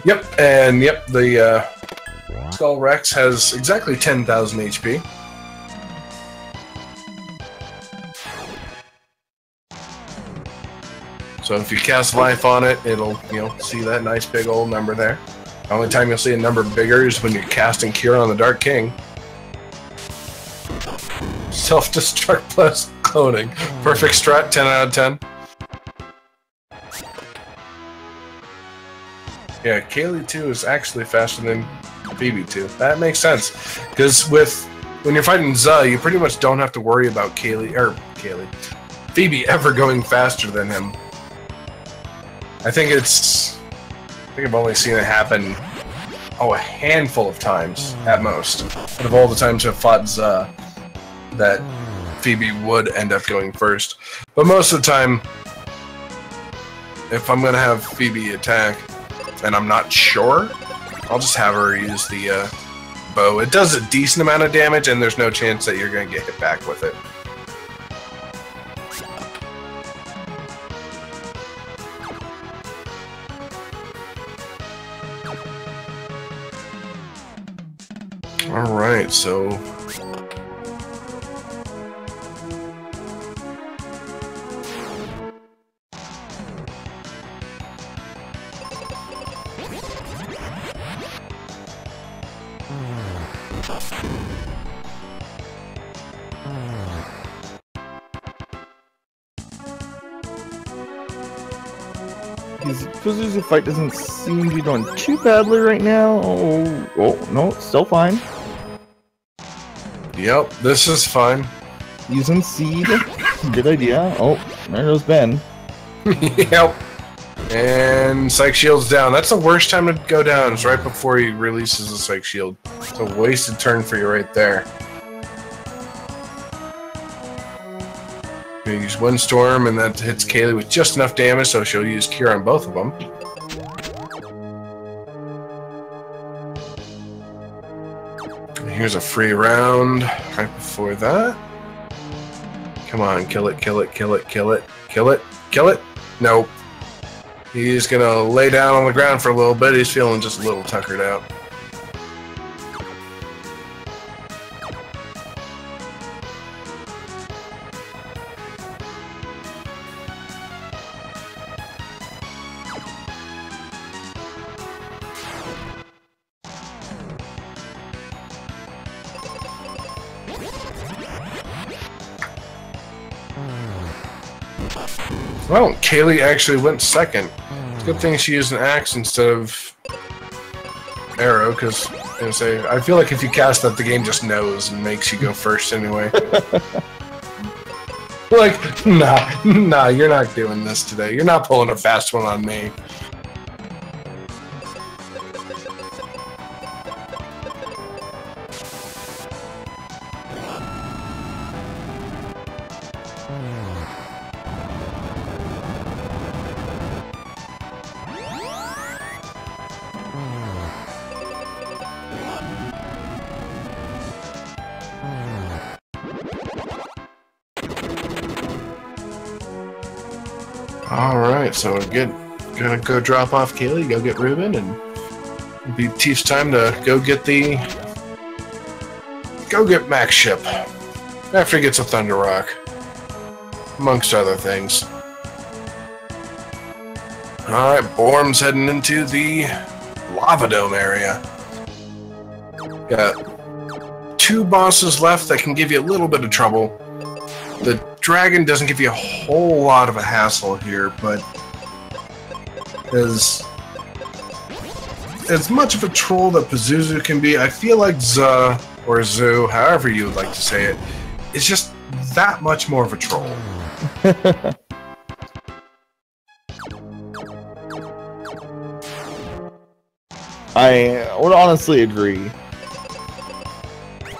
Yep, and yep, the Skull Rex has exactly 10,000 HP. So if you cast Life on it, it'll, see that nice big old number there. The only time you'll see a number bigger is when you're casting Cure on the Dark King. Self-destruct plus cloning. Perfect strat, 10 out of 10. Yeah, Kaylee 2 is actually faster than Phoebe 2. That makes sense. Because when you're fighting Zuh, you pretty much don't have to worry about Phoebe ever going faster than him. I think I've only seen it happen, a handful of times at most. Out of all the times I've fought Zuh, that Phoebe would end up going first. But most of the time, if I'm going to have Phoebe attack, and I'm not sure, I'll just have her use the bow. It does a decent amount of damage, and there's no chance that you're going to get hit back with it. Alright, so... His Pazuzu fight doesn't seem to be going too badly right now. Oh, no, it's still fine. Yep, this is fine. Using Seed. Good idea. Oh, there goes Ben. Yep. And Psych Shield's down. That's the worst time to go down. It's right before he releases the Psych Shield. It's a wasted turn for you right there. You use Windstorm, and that hits Kaylee with just enough damage, so she'll use Cure on both of them. And here's a free round right before that. Come on, kill it, kill it, kill it, kill it, kill it, kill it. Nope. He's gonna lay down on the ground for a little bit. He's feeling just a little tuckered out. Well, Kaylee actually went second. It's a good thing she used an axe instead of arrow, because I feel like if you cast that, the game just knows and makes you go first anyway. Like, nah, you're not doing this today. You're not pulling a fast one on me. Alright, so we're gonna go drop off Kaylee, go get Ruben, and it'll be Tief's time to go get Mac's ship. After he gets a Thunder Rock. Amongst other things. Alright, Boarum's heading into the Lava Dome area. Got 2 bosses left that can give you a little bit of trouble. The dragon doesn't give you a whole lot of a hassle here, but as much of a troll that Pazuzu can be, I feel like Zuh, or Zoo, however you would like to say it, is just that much more of a troll. I would honestly agree.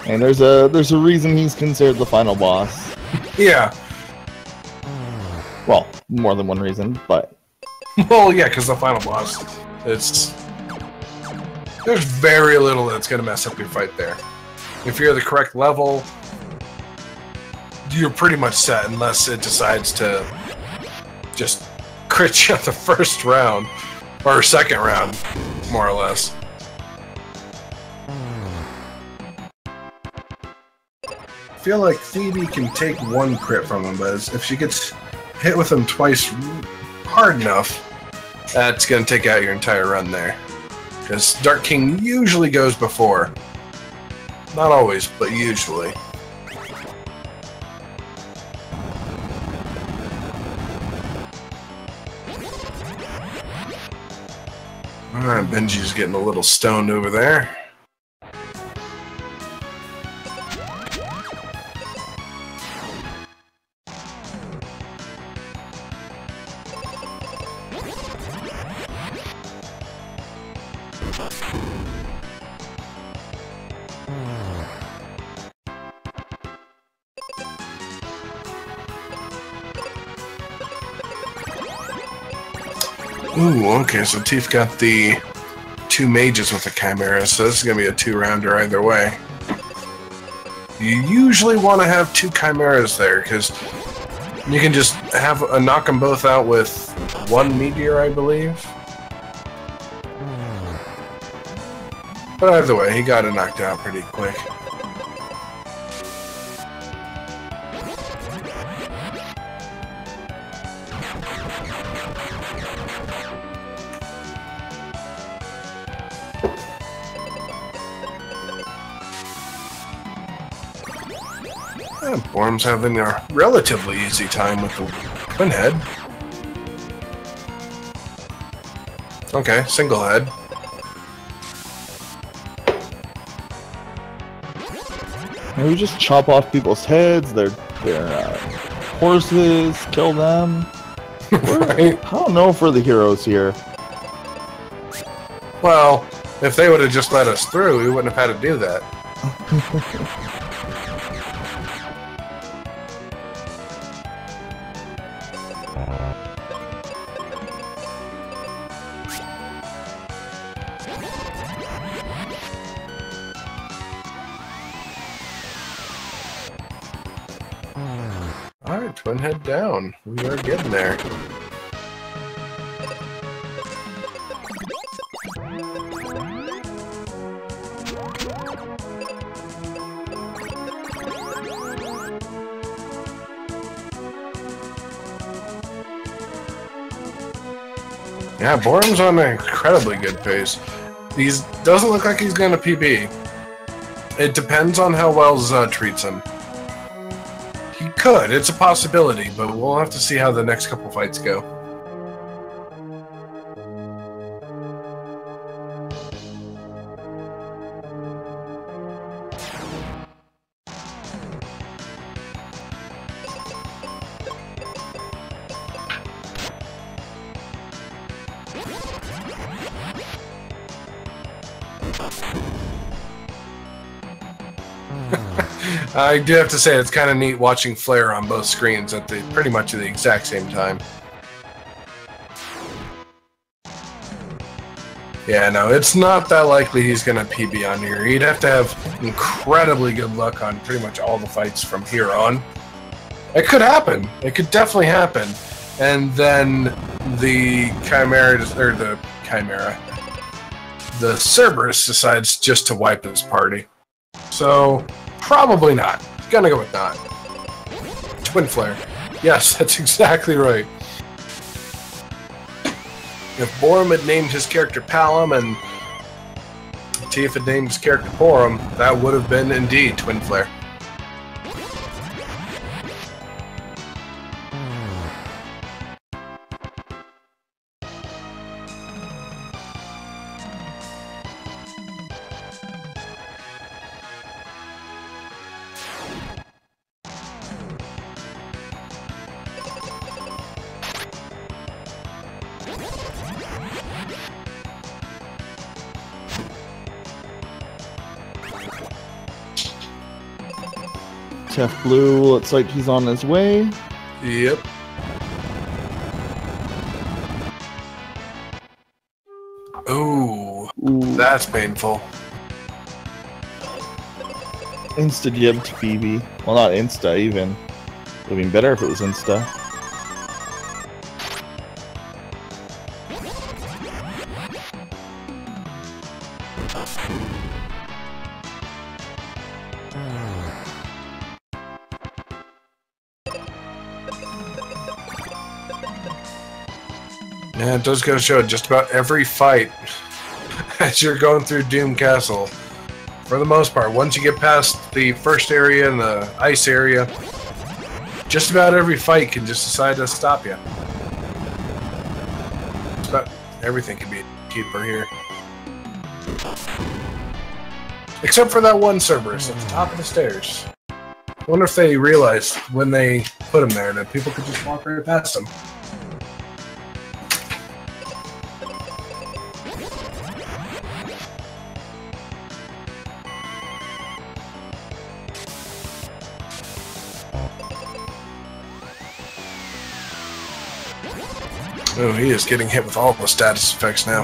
And there's a reason he's considered the final boss. Yeah. Well, more than one reason, but Well, yeah, because the final boss, there's very little that's going to mess up your fight there. If you're the correct level, you're pretty much set unless it decides to just crit you at the first round, or second round, more or less. I feel like Phoebe can take one crit from him, but if she gets hit with him twice hard enough, that's going to take out your entire run there. Because Dark King usually goes before. Not always, but usually. Alright, Benji's getting a little stoned over there. Ooh, okay, so Tief got the 2 mages with the Chimera, so this is going to be a 2-rounder either way. You usually want to have 2 Chimeras there, because you can just knock them both out with 1 meteor, I believe. But either way, he got it knocked out pretty quick. Boarum's having a relatively easy time with the twin head. Okay, single head. Maybe just chop off people's heads, their horses, kill them. Right. I don't know if we're the heroes here. Well, if they would have just let us through, we wouldn't have had to do that. Alright, twin head down. We are getting there. Yeah, Boarum's on an incredibly good pace. He doesn't look like he's going to PB. It depends on how well Zud treats him. He could, it's a possibility, but we'll have to see how the next couple fights go. I do have to say, it's kind of neat watching Flare on both screens at pretty much at the exact same time. Yeah, no, it's not that likely he's going to PB on here. He'd have to have incredibly good luck on pretty much all the fights from here on. It could happen. It could definitely happen. And then the the Cerberus decides just to wipe his party. So, probably not. Gonna go with not. Twin Flare. Yes, that's exactly right. If Boarum had named his character Palom and Tief had named his character Boarum, that would have been indeed Twin Flare. TiefBlau looks like he's on his way. Yep. that's painful. Insta gibbed Phoebe. Well, not Insta even. It would have been better if it was Insta. Yeah, it does go to show just about every fight as you're going through Doom Castle. For the most part, once you get past the first area and the ice area, just about every fight can just decide to stop you. Just about everything can be a keeper here. Except for that one Cerberus at the top of the stairs. I wonder if they realized when they put him there that people could just walk right past him. Oh, he is getting hit with all the status effects now.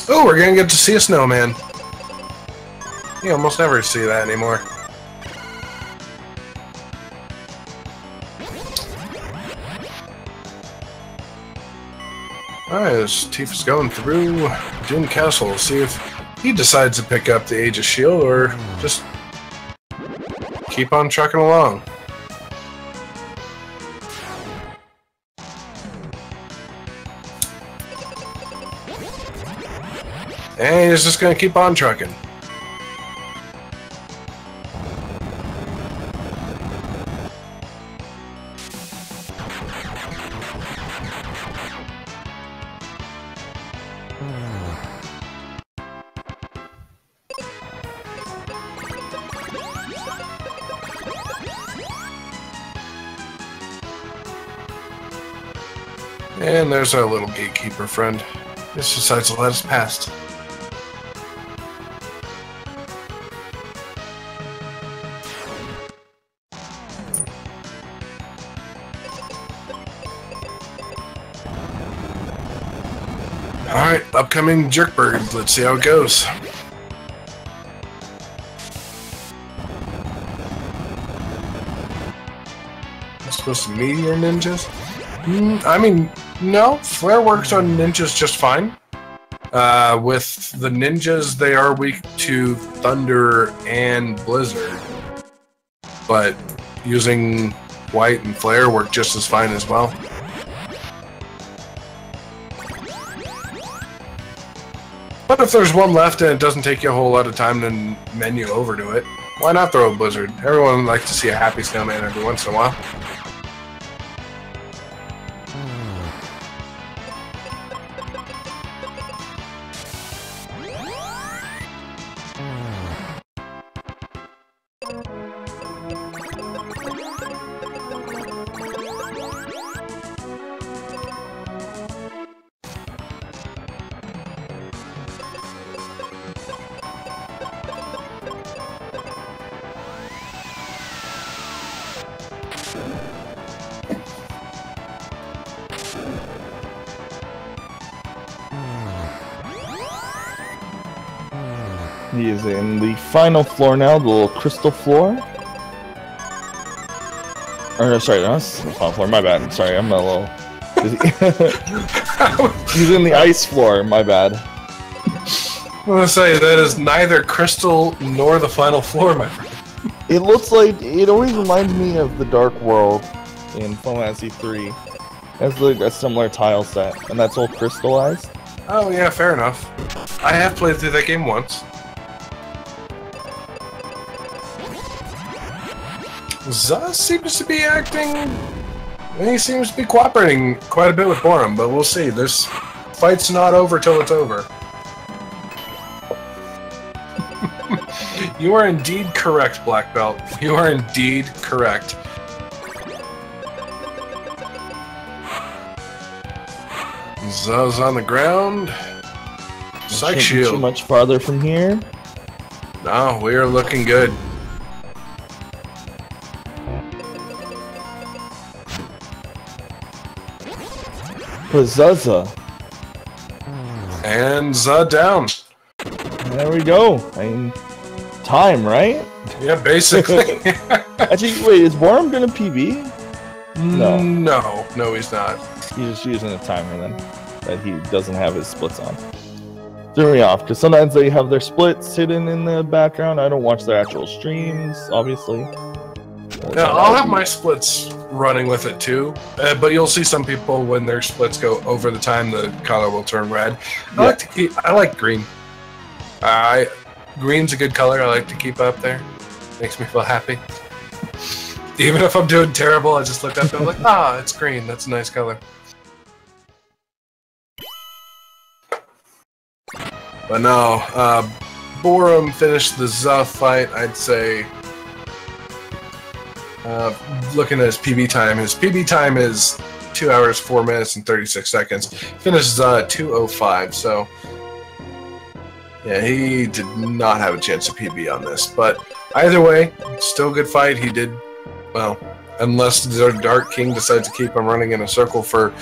Oh, we're gonna get to see a snowman. You almost never see that anymore. Alright, as Tief is going through Doom Castle, we'll see if he decides to pick up the Age of Shield or just keep on trucking along. And he's just going to keep on trucking. And there's our little gatekeeper friend. Just decides to let us past. Alright, upcoming Jerkbird. Let's see how it goes. I'm supposed to meteor ninjas? I mean, no. Flare works on ninjas just fine. With the ninjas, they are weak to thunder and blizzard. But using white and flare work just as fine as well. But if there's one left and it doesn't take you a whole lot of time to menu over to it, why not throw a blizzard? Everyone likes to see a happy snowman every once in a while. He is in the final floor now, the little crystal floor. Or no, sorry, no, that's the final floor, my bad. Sorry, I'm a little... He's in the ice floor, my bad. I want to say, that is neither crystal nor the final floor, my friend. It looks like... It always reminds me of the Dark World in Final Fantasy 3. It has like a similar tile set, and that's all crystallized. Oh yeah, fair enough. I have played through that game once. Zuz seems to be acting... He seems to be cooperating quite a bit with Boarum, but we'll see. This fight's not over till it's over. You are indeed correct, Black Belt. You are indeed correct. Zuz on the ground. Psych shield. Too much farther from here. No, we are looking good. Put Zuzza. And down. There we go. I mean, time, right? Yeah, basically. Actually, wait, is Boarum gonna PB? No, he's not. He's just using a timer then, that he doesn't have his splits on. Threw me off, because sometimes they have their splits hidden in the background. I don't watch their actual streams, obviously. Yeah, I'll have my splits running with it too, but you'll see some people when their splits go over the time, the color will turn red. I like green. Green's a good color. I like to keep up there. Makes me feel happy. Even if I'm doing terrible, I just look up and I'm like, it's green. That's a nice color. But no, Boarum finished the Zuff fight, I'd say. Looking at his PB time is 2 hours, 4 minutes, and 36 seconds. Finishes 2:05, so yeah, he did not have a chance to PB on this. But either way, still a good fight. He did, well, unless the Dark King decides to keep him running in a circle for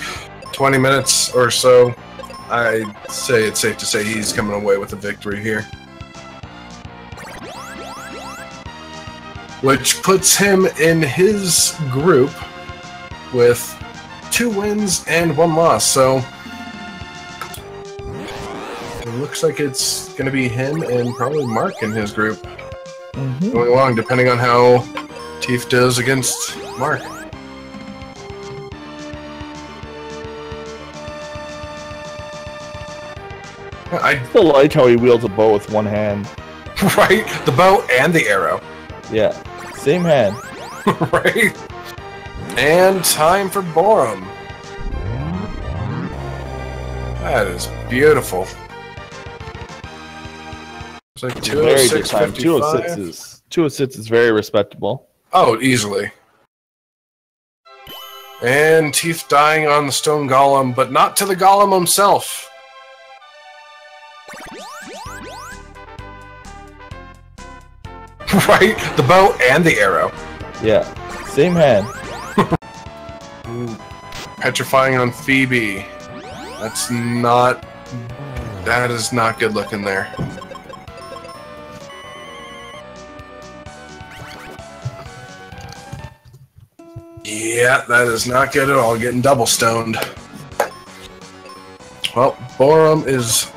20 minutes or so, I'd say it's safe to say he's coming away with a victory here. Which puts him in his group with 2 wins and 1 loss. So it looks like it's going to be him and probably Mark in his group going along, depending on how Tief does against Mark. I still like how he wields a bow with one hand. Right? The bow and the arrow. Yeah. Same hand. Right? And time for Boarum. That is beautiful. It's like 206.55. 206 is very respectable. Oh, easily. And Tief dying on the stone golem, but not to the golem himself. Right? The bow and the arrow. Yeah. Same hand. Petrifying on Phoebe. That is not good looking there. Yeah, that is not good at all. Getting double stoned. Well, Boarum is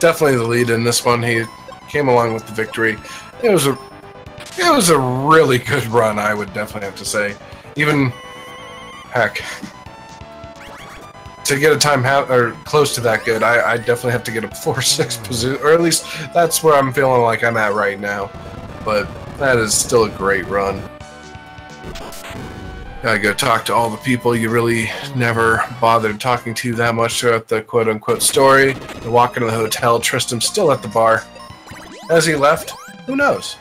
definitely the lead in this one. He came along with the victory. It was a really good run, I would definitely have to say. Even, heck, to get a time or close to that good, I definitely have to get a 4-6 position, or at least that's where I'm feeling like I'm at right now. But that is still a great run. Gotta go talk to all the people you really never bothered talking to that much throughout the quote-unquote story. They walk into the hotel, Tristan's still at the bar. As he left, who knows?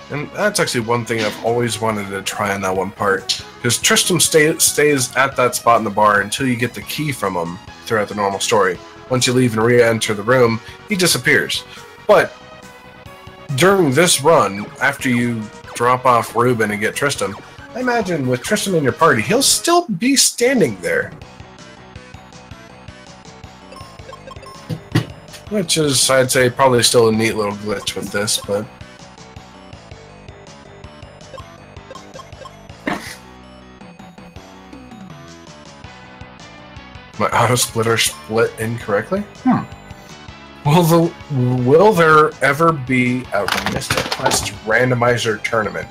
And that's actually one thing I've always wanted to try on that one part. Because Tristram stays at that spot in the bar until you get the key from him throughout the normal story. Once you leave and re-enter the room, he disappears. But during this run, after you drop off Ruben and get Tristram, I imagine with Tristram in your party, he'll still be standing there. Which is, I'd say, probably still a neat little glitch with this, but... My auto-splitter split incorrectly? Will there ever be a Mystic Quest randomizer tournament?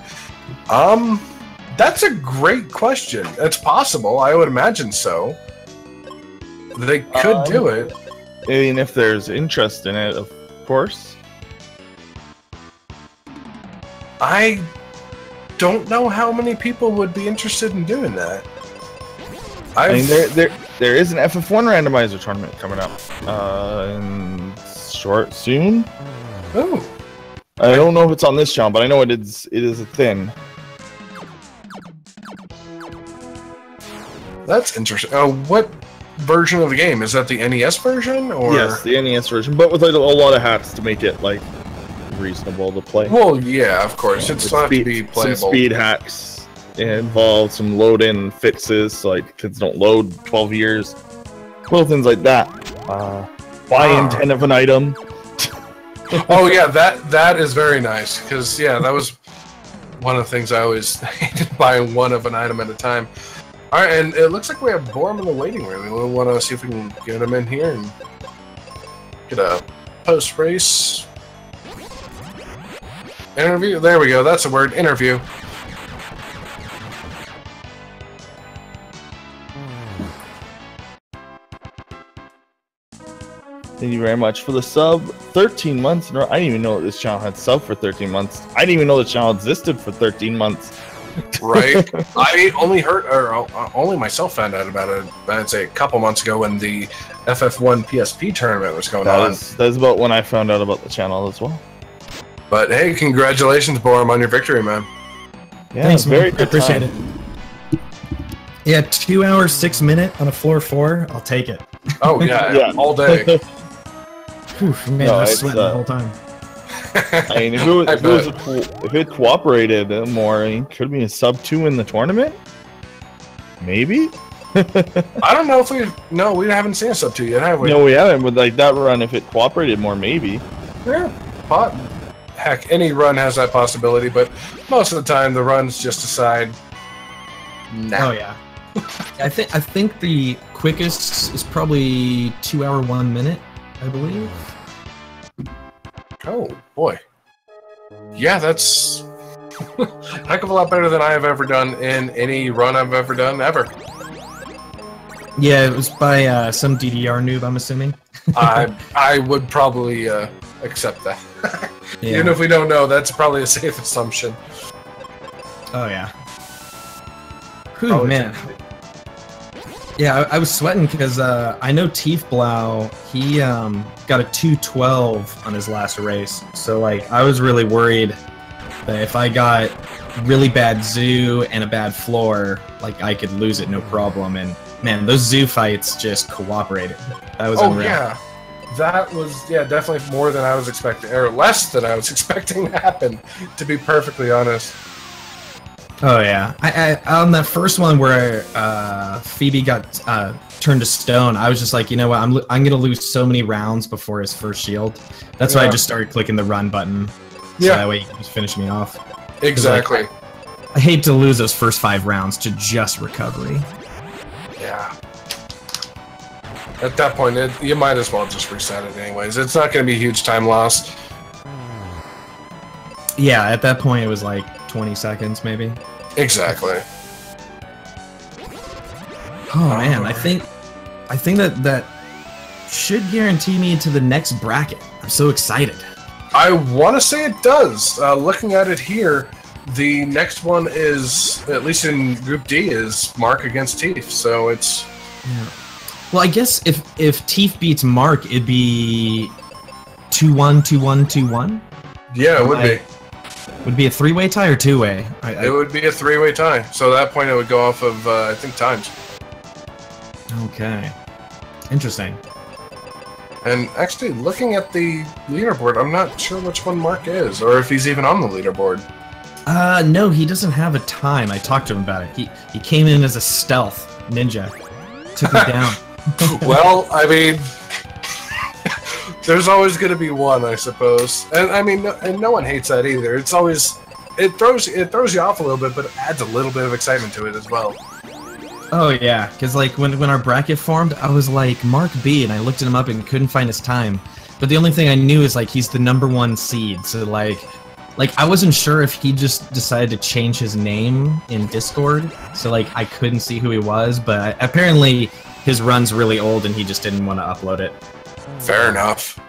That's a great question. It's possible. I would imagine so. They could do it. I mean, if there's interest in it, of course. I don't know how many people would be interested in doing that. I mean, there is an FF1 randomizer tournament coming up in soon. Oh, I don't know if it's on this channel, but I know it is a thing. That's interesting. version of the game? Is that the NES version, or? Yes, the NES version, but with like, a lot of hacks to make it like reasonable to play. Well, yeah, of course. It's not to be playable. Some speed hacks involved, some load-in fixes, so like kids don't load 12 years. Little things like that. Buy in 10 of an item. Oh yeah, that is very nice, because yeah, that was one of the things I always hated, buying one of an item at a time. All right, and it looks like we have Boarum in the waiting room. We want to see if we can get him in here and get a post-race interview. There we go. That's the word, interview. Thank you very much for the sub. 13 months in a row. I didn't even know that this channel had sub for 13 months. I didn't even know the channel existed for 13 months. Right. I only heard, or only myself found out about it, I'd say a couple months ago when the FF1 PSP tournament was going on. That's about when I found out about the channel as well. But hey, congratulations, Boarum, on your victory, man. Yeah, thanks, very man. good. I appreciate it. Yeah, 2 hours, 6 minutes on a floor 4. I'll take it. Oh yeah, yeah. All day. Oof, man, I was sweating the whole time. I mean, if it cooperated more, it could be a sub 2 in the tournament. Maybe. I don't know if we haven't seen a sub 2 yet, have we? No, we haven't. But like that run, if it cooperated more, maybe. Yeah, heck, any run has that possibility, but most of the time the runs just decide. Nah. Oh yeah. I think the quickest is probably 2 hour 1 minute, I believe. Oh boy. Yeah, that's a heck of a lot better than I have ever done in any run I've ever done, ever. Yeah, it was by some DDR noob, I'm assuming. I would probably accept that. Yeah. Even if we don't know, that's probably a safe assumption. Oh yeah. Whew, man. Yeah, I was sweating because I know TiefBlau, he got a 212 on his last race. So like I was really worried that if I got really bad zoo and a bad floor, like I could lose it no problem. And man, those zoo fights just cooperated. That was unreal. Yeah. That was definitely more than I was expecting, or less than I was expecting to happen, to be perfectly honest. Oh yeah, I on that first one where Phoebe got turned to stone, I was just like, you know what, I'm gonna lose so many rounds before his first shield. That's why I just started clicking the run button. So that way he can just finish me off. Exactly. Like, I hate to lose those first 5 rounds to just recovery. Yeah. At that point, you might as well just reset it anyways. It's not going to be a huge time loss. Yeah, at that point it was like 20 seconds maybe. Exactly. Oh man, I think that should guarantee me to the next bracket. I'm so excited. I want to say it does. Looking at it here, the next one is, at least in Group D, is Mark against Tief. So it's... Yeah. Well, I guess if Tief beats Mark, it'd be 2-1, 2-1, 2-1? Yeah, it would be. Would be a 3-way tie or 2-way? It would be a 3-way tie. So at that point it would go off of, I think, times. Okay. Interesting. And actually, looking at the leaderboard, I'm not sure which one Mark is, or if he's even on the leaderboard. No, he doesn't have a time. I talked to him about it. He came in as a stealth ninja. Took me down. Well, I mean, there's always going to be one, I suppose. And I mean, no one hates that either. It's always, it throws you off a little bit, but it adds a little bit of excitement to it as well. Oh yeah, because like when our bracket formed, I was like Mark B, and I looked him up and couldn't find his time. But the only thing I knew is like he's the #1 seed, so like I wasn't sure if he just decided to change his name in Discord, so like I couldn't see who he was. But apparently his run's really old, and he just didn't want to upload it. Fair enough.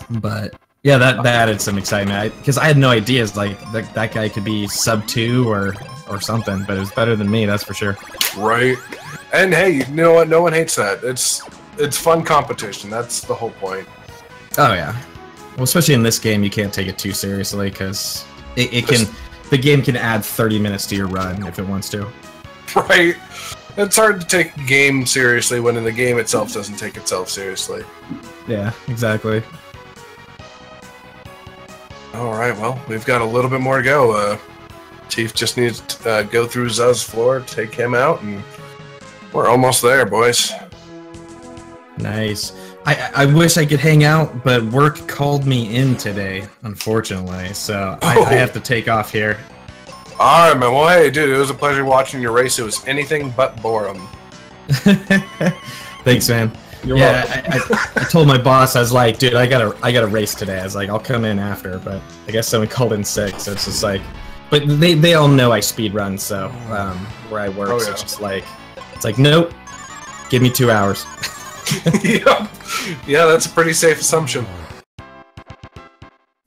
But yeah, that added some excitement because I had no ideas. Like that guy could be sub 2 or something, but it was better than me, that's for sure. Right. And hey, you know what? No one hates that. It's fun competition. That's the whole point. Oh yeah. Well, especially in this game, you can't take it too seriously because the game can add 30 minutes to your run if it wants to. Right. It's hard to take a game seriously when the game itself doesn't take itself seriously. Yeah, exactly. Alright, well, we've got a little bit more to go. Tief just needs to go through Zuz's floor, take him out, and we're almost there, boys. Nice. I wish I could hang out, but work called me in today, unfortunately, so I have to take off here. Alright, man. Well, hey, dude, it was a pleasure watching your race. It was anything but Boarum. Thanks, man. You're welcome. I told my boss, I was like, dude, I gotta race today. I was like, I'll come in after, but I guess someone called in sick, so it's just like, but they all know I speed run, so where I work, so it's just like, it's like, nope, give me 2 hours. Yeah, that's a pretty safe assumption.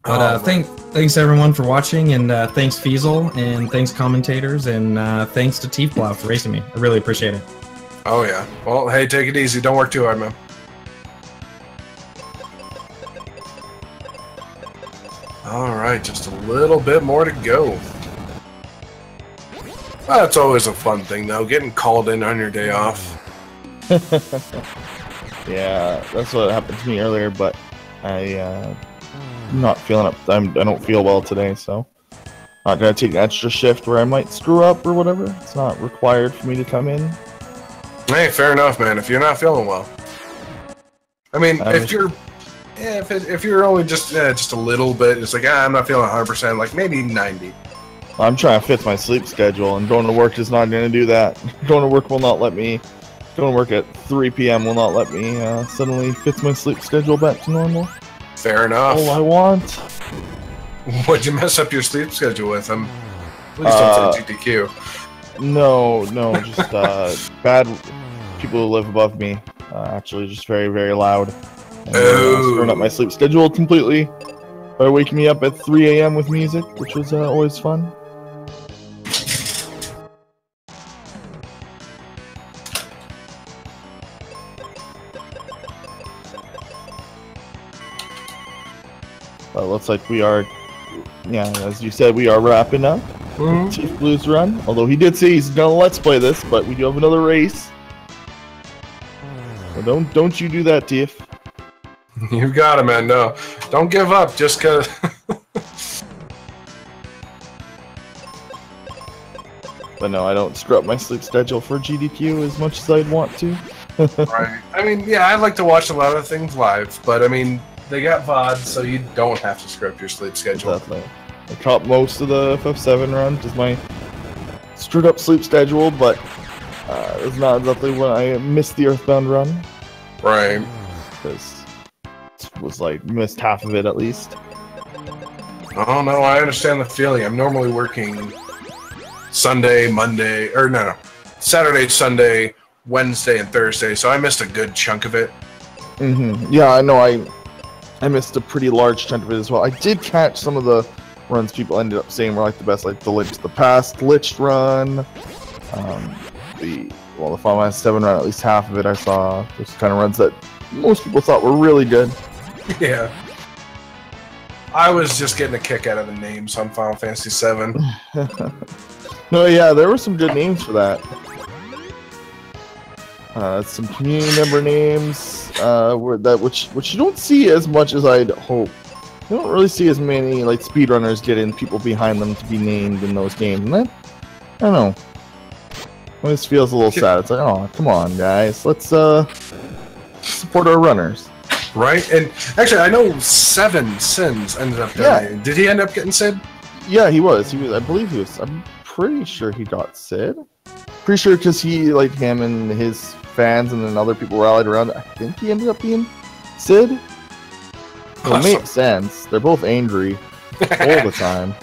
But thanks everyone for watching, and thanks Feasel, and thanks commentators, and thanks to TiefBlau for racing me. I really appreciate it. Oh yeah. Well, hey, take it easy. Don't work too hard, man. Alright, just a little bit more to go. That's always a fun thing, though, getting called in on your day off. Yeah, that's what happened to me earlier, but I'm not feeling up. I don't feel well today, so not gonna take an extra shift where I might screw up or whatever. It's not required for me to come in. Hey, fair enough, man. If you're not feeling well, I mean, if you're only just a little bit, it's like I'm not feeling 100%, like maybe 90. I'm trying to fit my sleep schedule, and going to work is not gonna do that. Going to work will not let me. Going to work at 3 p.m. will not let me suddenly fit my sleep schedule back to normal. Fair enough. All I want. What'd you mess up your sleep schedule with? Please don't say GDQ. No, just bad people who live above me. Actually, just very, very loud. And, screwing up my sleep schedule completely by waking me up at 3 a.m. with music, which was always fun. But it looks like we are, yeah, as you said, we are wrapping up TiefBlau's run. Although he did say he's gonna let's play this, but we do have another race. So don't you do that, Tief. You got it, man. No, don't give up just cause. But no, I don't screw up my sleep schedule for GDQ as much as I'd want to. Right. I mean, yeah, I like to watch a lot of things live, but I mean, they got VOD, so you don't have to screw up your sleep schedule. Definitely. I caught most of the FF7 run, just my screwed up sleep schedule, but it's not exactly when I missed the Earthbound run. Right. Because it was like, missed half of it at least. Oh no, I understand the feeling. I'm normally working Sunday, Monday, or no, Saturday, Sunday, Wednesday, and Thursday, so I missed a good chunk of it. Yeah, I know. I missed a pretty large chunk of it as well. I did catch some of the runs people ended up saying were like the best, like the past Lich run, the Final Fantasy 7 run. At least half of it I saw. Those kind of runs that most people thought were really good. Yeah. I was just getting a kick out of the names on Final Fantasy 7. No, yeah, there were some good names for that. Some community member names, which you don't see as much as I'd hope. You don't really see as many like speedrunners getting people behind them to be named in those games, and that, I don't know. It always feels a little sad. It's like, oh, come on, guys, let's support our runners. Right, and actually, I know Seven Sins ended up getting. Yeah. Did he end up getting Sid? Yeah, he was. I believe he was. I'm pretty sure he got Sid. Pretty sure because he, like, him and his fans and then other people rallied around. I think he ended up being Sid. It makes sense. They're both angry all the time.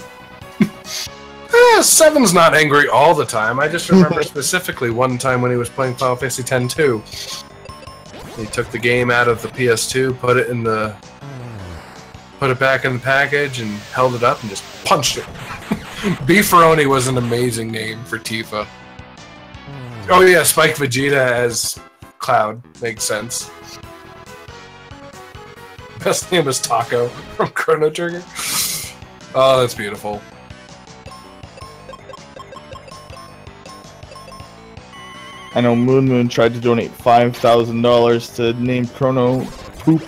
Seven's not angry all the time. I just remember specifically one time when he was playing Final Fantasy X-2. He took the game out of the PS2, put it back in the package, and held it up and just punched it. Beefaroni was an amazing name for Tifa. Oh yeah, Spike Vegeta as Cloud makes sense. Best name is Taco from Chrono Trigger. Oh, that's beautiful. I know Moon Moon tried to donate $5,000 to name Chrono Poop.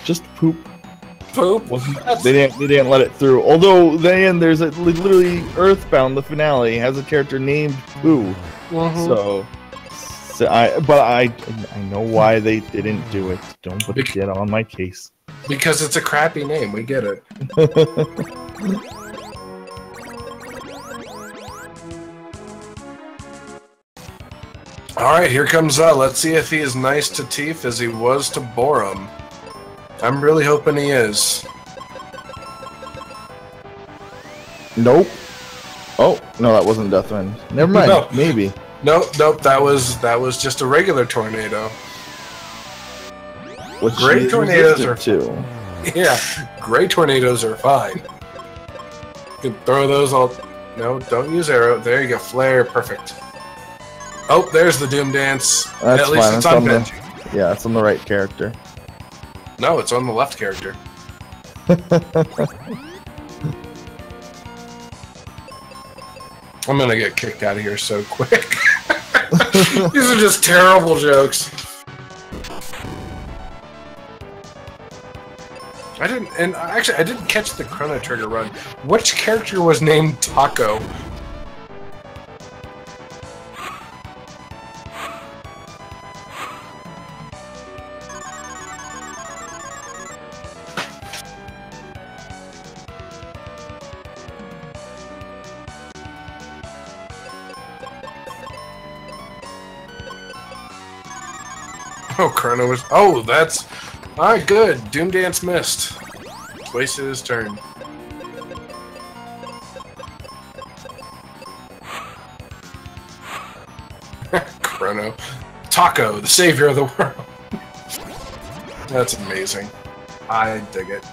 Just Poop. Poop. They didn't let it through. Although then there's literally Earthbound, the finale, has a character named Pooh. So I know why they didn't do it. Don't put it on my case. Because it's a crappy name. We get it. All right, here comes let's see if he is nice to Tief as he was to Boarum. I'm really hoping he is. Nope. Oh no, that wasn't Deathwind. Never mind. No. Maybe. Nope. That was just a regular tornado. Which great tornadoes are too. Yeah, great tornadoes are fine. You can throw those all. No, don't use arrow. There you go. Flare. Perfect. Oh, there's the Doom Dance. That's At least fine. it's on Benji. Yeah, it's on the right character. No, it's on the left character. I'm gonna get kicked out of here so quick. These are just terrible jokes. I didn't catch the Chrono Trigger run. Which character was named Taco? Oh, Chrono was. Oh, that's. Alright, good. Doom Dance missed. Wasted his turn. Chrono. Taco, the savior of the world. That's amazing. I dig it.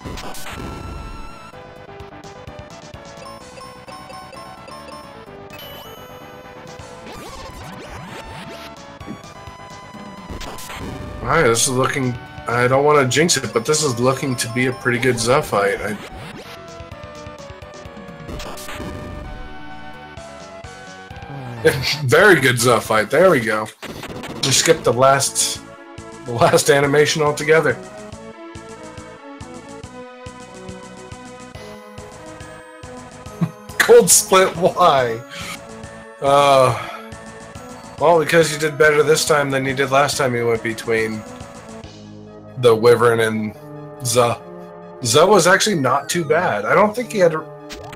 Alright, this is looking... I don't want to jinx it, but this is looking to be a pretty good Zuh fight. Very good Zuh fight. There we go. We skipped the last animation altogether. Cold split, why? Well, because you did better this time than you did last time you went between the Wyvern and Zuh. Zuh was actually not too bad. I don't think he had to...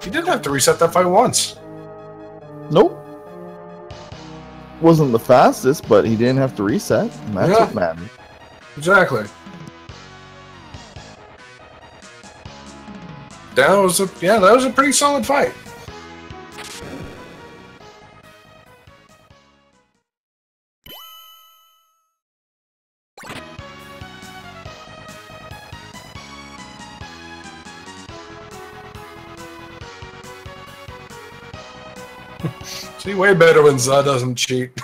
He didn't have to reset that fight once. Nope. Wasn't the fastest, but he didn't have to reset. And that's what mattered. Exactly. That was a pretty solid fight. See, way better when Zuh doesn't cheat.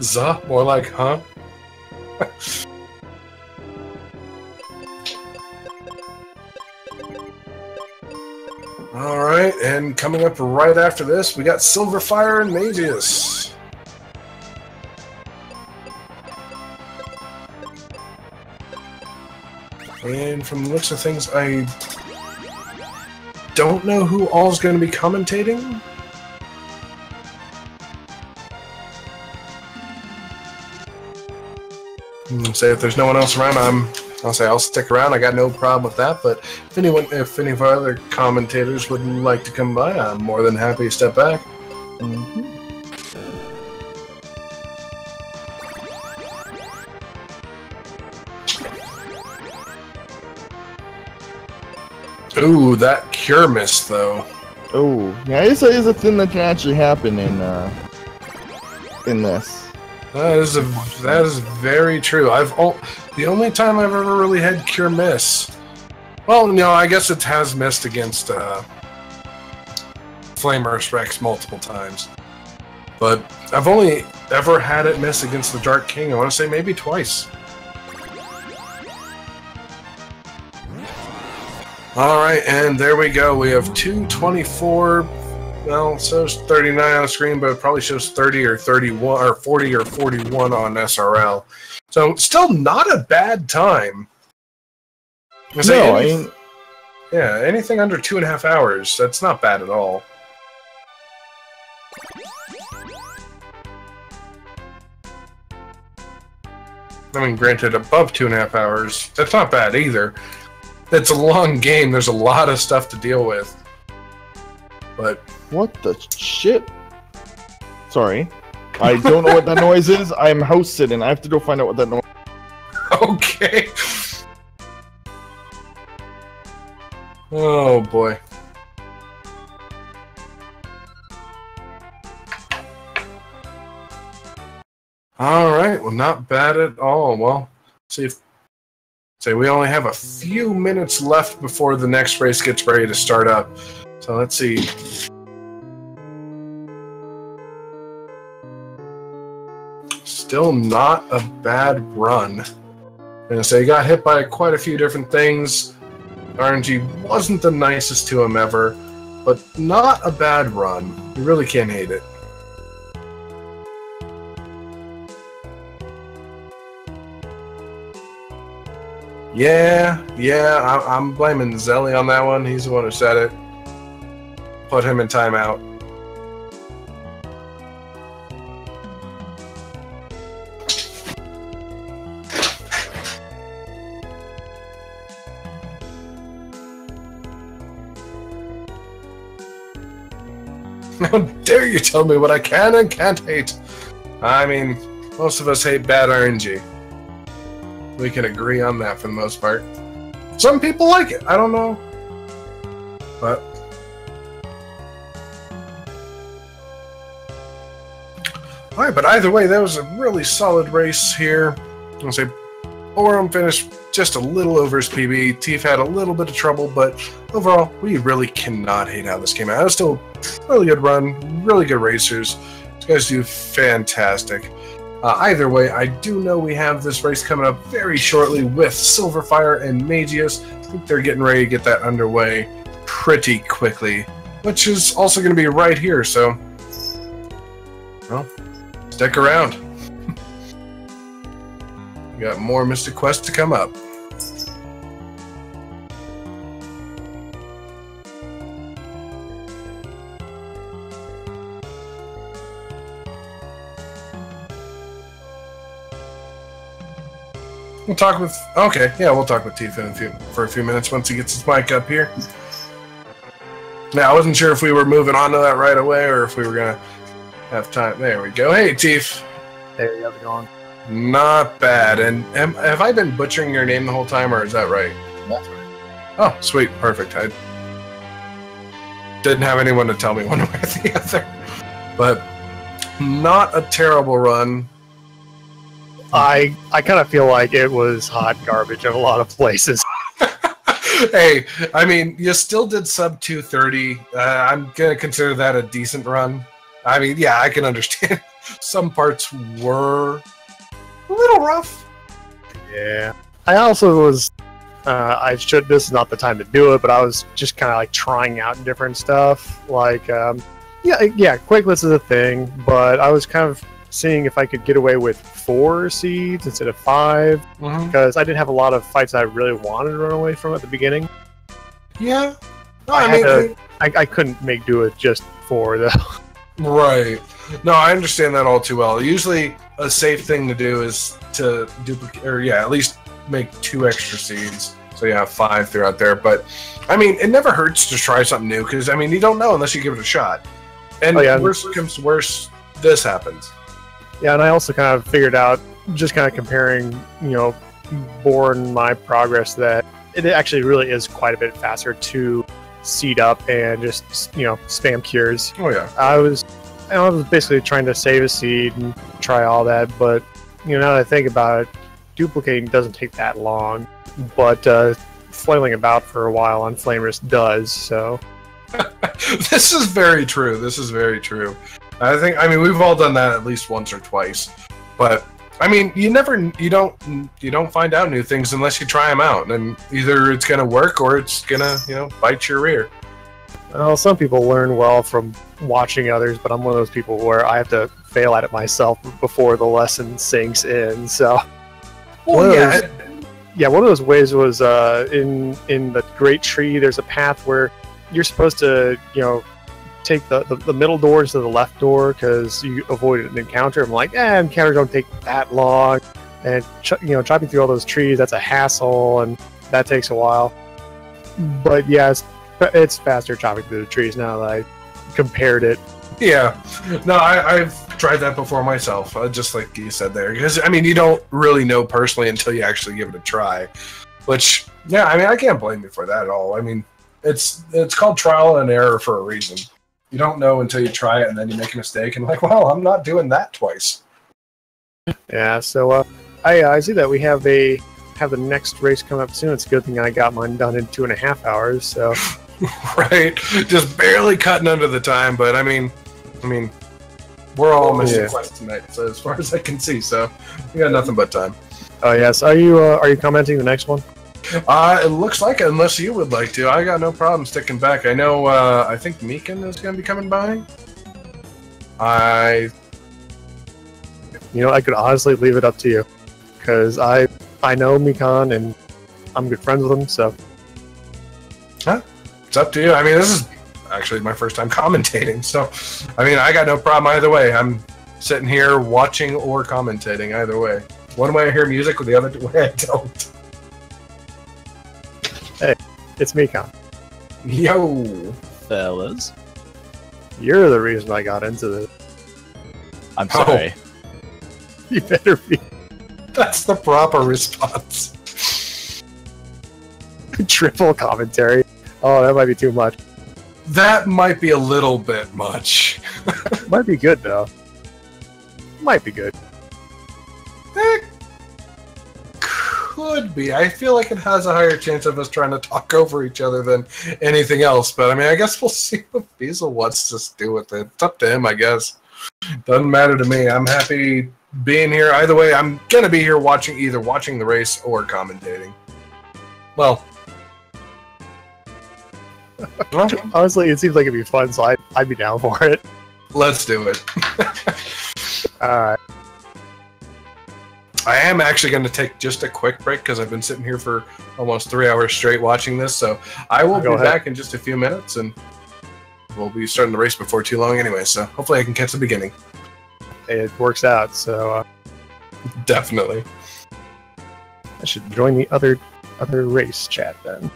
Zuh? More like, huh? Alright, and coming up right after this, we got Silverfire and Magius. And from the looks of things, I don't know who all's going to be commentating. Say if there's no one else around, I'll stick around. I got no problem with that. But if any of our other commentators would like to come by, I'm more than happy to step back. Ooh, that cure miss though. Oh, yeah, it's a thing that can actually happen in this. That is very true. The only time I've ever really had cure miss. Well, no, I guess it has missed against Flamer's Rex multiple times, but I've only ever had it miss against the Dark King. I want to say maybe twice. All right, and there we go. We have 224 Well, it shows 39 on the screen, but it probably shows 30 or 31 or 40 or 41 on SRL. So still not a bad time. No, I mean, yeah, anything under 2.5 hours, that's not bad at all. I mean, granted, above 2.5 hours, that's not bad either. It's a long game. There's a lot of stuff to deal with. But what the shit? Sorry. I don't know what that noise is. I'm house sitting. I have to go find out what that noise is. Okay. Oh, boy. Alright, well, not bad at all. Well, see if... Say we only have a few minutes left before the next race gets ready to start up. So let's see. Still not a bad run. And so he got hit by quite a few different things. RNG wasn't the nicest to him ever, but not a bad run. You really can't hate it. Yeah, I'm blaming Zelly on that one. He's the one who said it. Put him in timeout. How dare you tell me what I can and can't hate? I mean, most of us hate bad RNG. We can agree on that for the most part. Some people like it. I don't know. But alright, but either way, that was a really solid race here. I'm gonna say Boarum finished just a little over his PB. Tief had a little bit of trouble, but overall, we really cannot hate how this came out. It was still a really good run, really good racers. These guys do fantastic. Either way, I do know we have this race coming up very shortly with Silverfire and Magius. I think they're getting ready to get that underway pretty quickly, which is also going to be right here, so, well, stick around. We got more Mystic Quest to come up. We'll talk with... Okay, yeah, we'll talk with Tief for a few minutes once he gets his mic up here. Now, I wasn't sure if we were moving on to that right away or if we were going to have time. There we go. Hey, Tief. Hey, how's it going? Not bad. And have I been butchering your name the whole time, or is that right? That's right. Oh, sweet. Perfect. I didn't have anyone to tell me one way or the other. But not a terrible run. I kind of feel like it was hot garbage in a lot of places. Hey, I mean, you still did sub 230. I'm going to consider that a decent run. I mean, yeah, I can understand. Some parts were a little rough. Yeah. I also was, this is not the time to do it, but I was just kind of like trying out different stuff. Like, yeah, Quakeless is a thing, but I was kind of seeing if I could get away with 4 seeds instead of 5, because I didn't have a lot of fights I really wanted to run away from at the beginning. Yeah. No, I couldn't make do with just 4, though. Right. No, I understand that all too well. Usually, a safe thing to do is to duplicate, or yeah, at least make 2 extra seeds, so you have 5 throughout there. But, I mean, it never hurts to try something new, because, I mean, you don't know unless you give it a shot. And worse comes to worse, this happens. Yeah, and I also kind of figured out, just kind of comparing, Boarum my progress, that it actually really is quite a bit faster to seed up and just, spam cures. Oh, yeah. I was basically trying to save a seed and try all that, but, now that I think about it, duplicating doesn't take that long, but flailing about for a while on Flamerous does, so... This is very true. This is very true. I mean, we've all done that at least once or twice, but I mean, you don't find out new things unless you try them out, and either it's gonna work or it's gonna, bite your rear. Well, some people learn well from watching others, but I'm one of those people where I have to fail at it myself before the lesson sinks in. So, Well, yeah. one of those ways was in the Great Tree. There's a path where you're supposed to, take the middle doors to the left door because you avoid an encounter. I'm like, encounters don't take that long, and chopping through all those trees, that's a hassle, and that takes a while. But yeah, it's faster chopping through the trees now that I compared it. Yeah, no, I've tried that before myself, just like you said there. Because, I mean, you don't really know personally until you actually give it a try. Which, yeah, I mean, I can't blame you for that at all. I mean, it's called trial and error for a reason. You don't know until you try it, and then you make a mistake, and like, well, I'm not doing that twice. Yeah, so I see that we have the next race coming up soon. It's a good thing I got mine done in 2.5 hours. So, right, just barely cutting under the time, but I mean, we're all missing quests tonight, so as far as I can see, so we got nothing but time. Oh yes, are you commenting the next one? It looks like it, unless you would like to. I got no problem sticking back. I know. I think Meekin is going to be coming by. I could honestly leave it up to you, because I know Mikan and I'm good friends with him. So, it's up to you. I mean, this is actually my first time commentating, so I mean, I got no problem either way. I'm sitting here watching or commentating either way. One way I hear music, the other way I don't. Hey, it's Mikan. Yo, fellas. You're the reason I got into this. I'm sorry. You better be. That's the proper response. Triple commentary. Oh, that might be too much. That might be a little bit much. Might be good though. Might be good. It could be. I feel like it has a higher chance of us trying to talk over each other than anything else. But I mean, I guess we'll see what Beazle wants to do with it. It's up to him, I guess. Doesn't matter to me. I'm happy being here. Either way, I'm gonna be here watching the race or commentating. Well, honestly, it seems like it'd be fun, so I'd be down for it. Let's do it. Alright. I am actually going to take just a quick break because I've been sitting here for almost 3 hours straight watching this. So I will be back in just a few minutes, and we'll be starting the race before too long anyway. So hopefully I can catch the beginning. It works out, so definitely. I should join the other race chat then.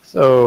So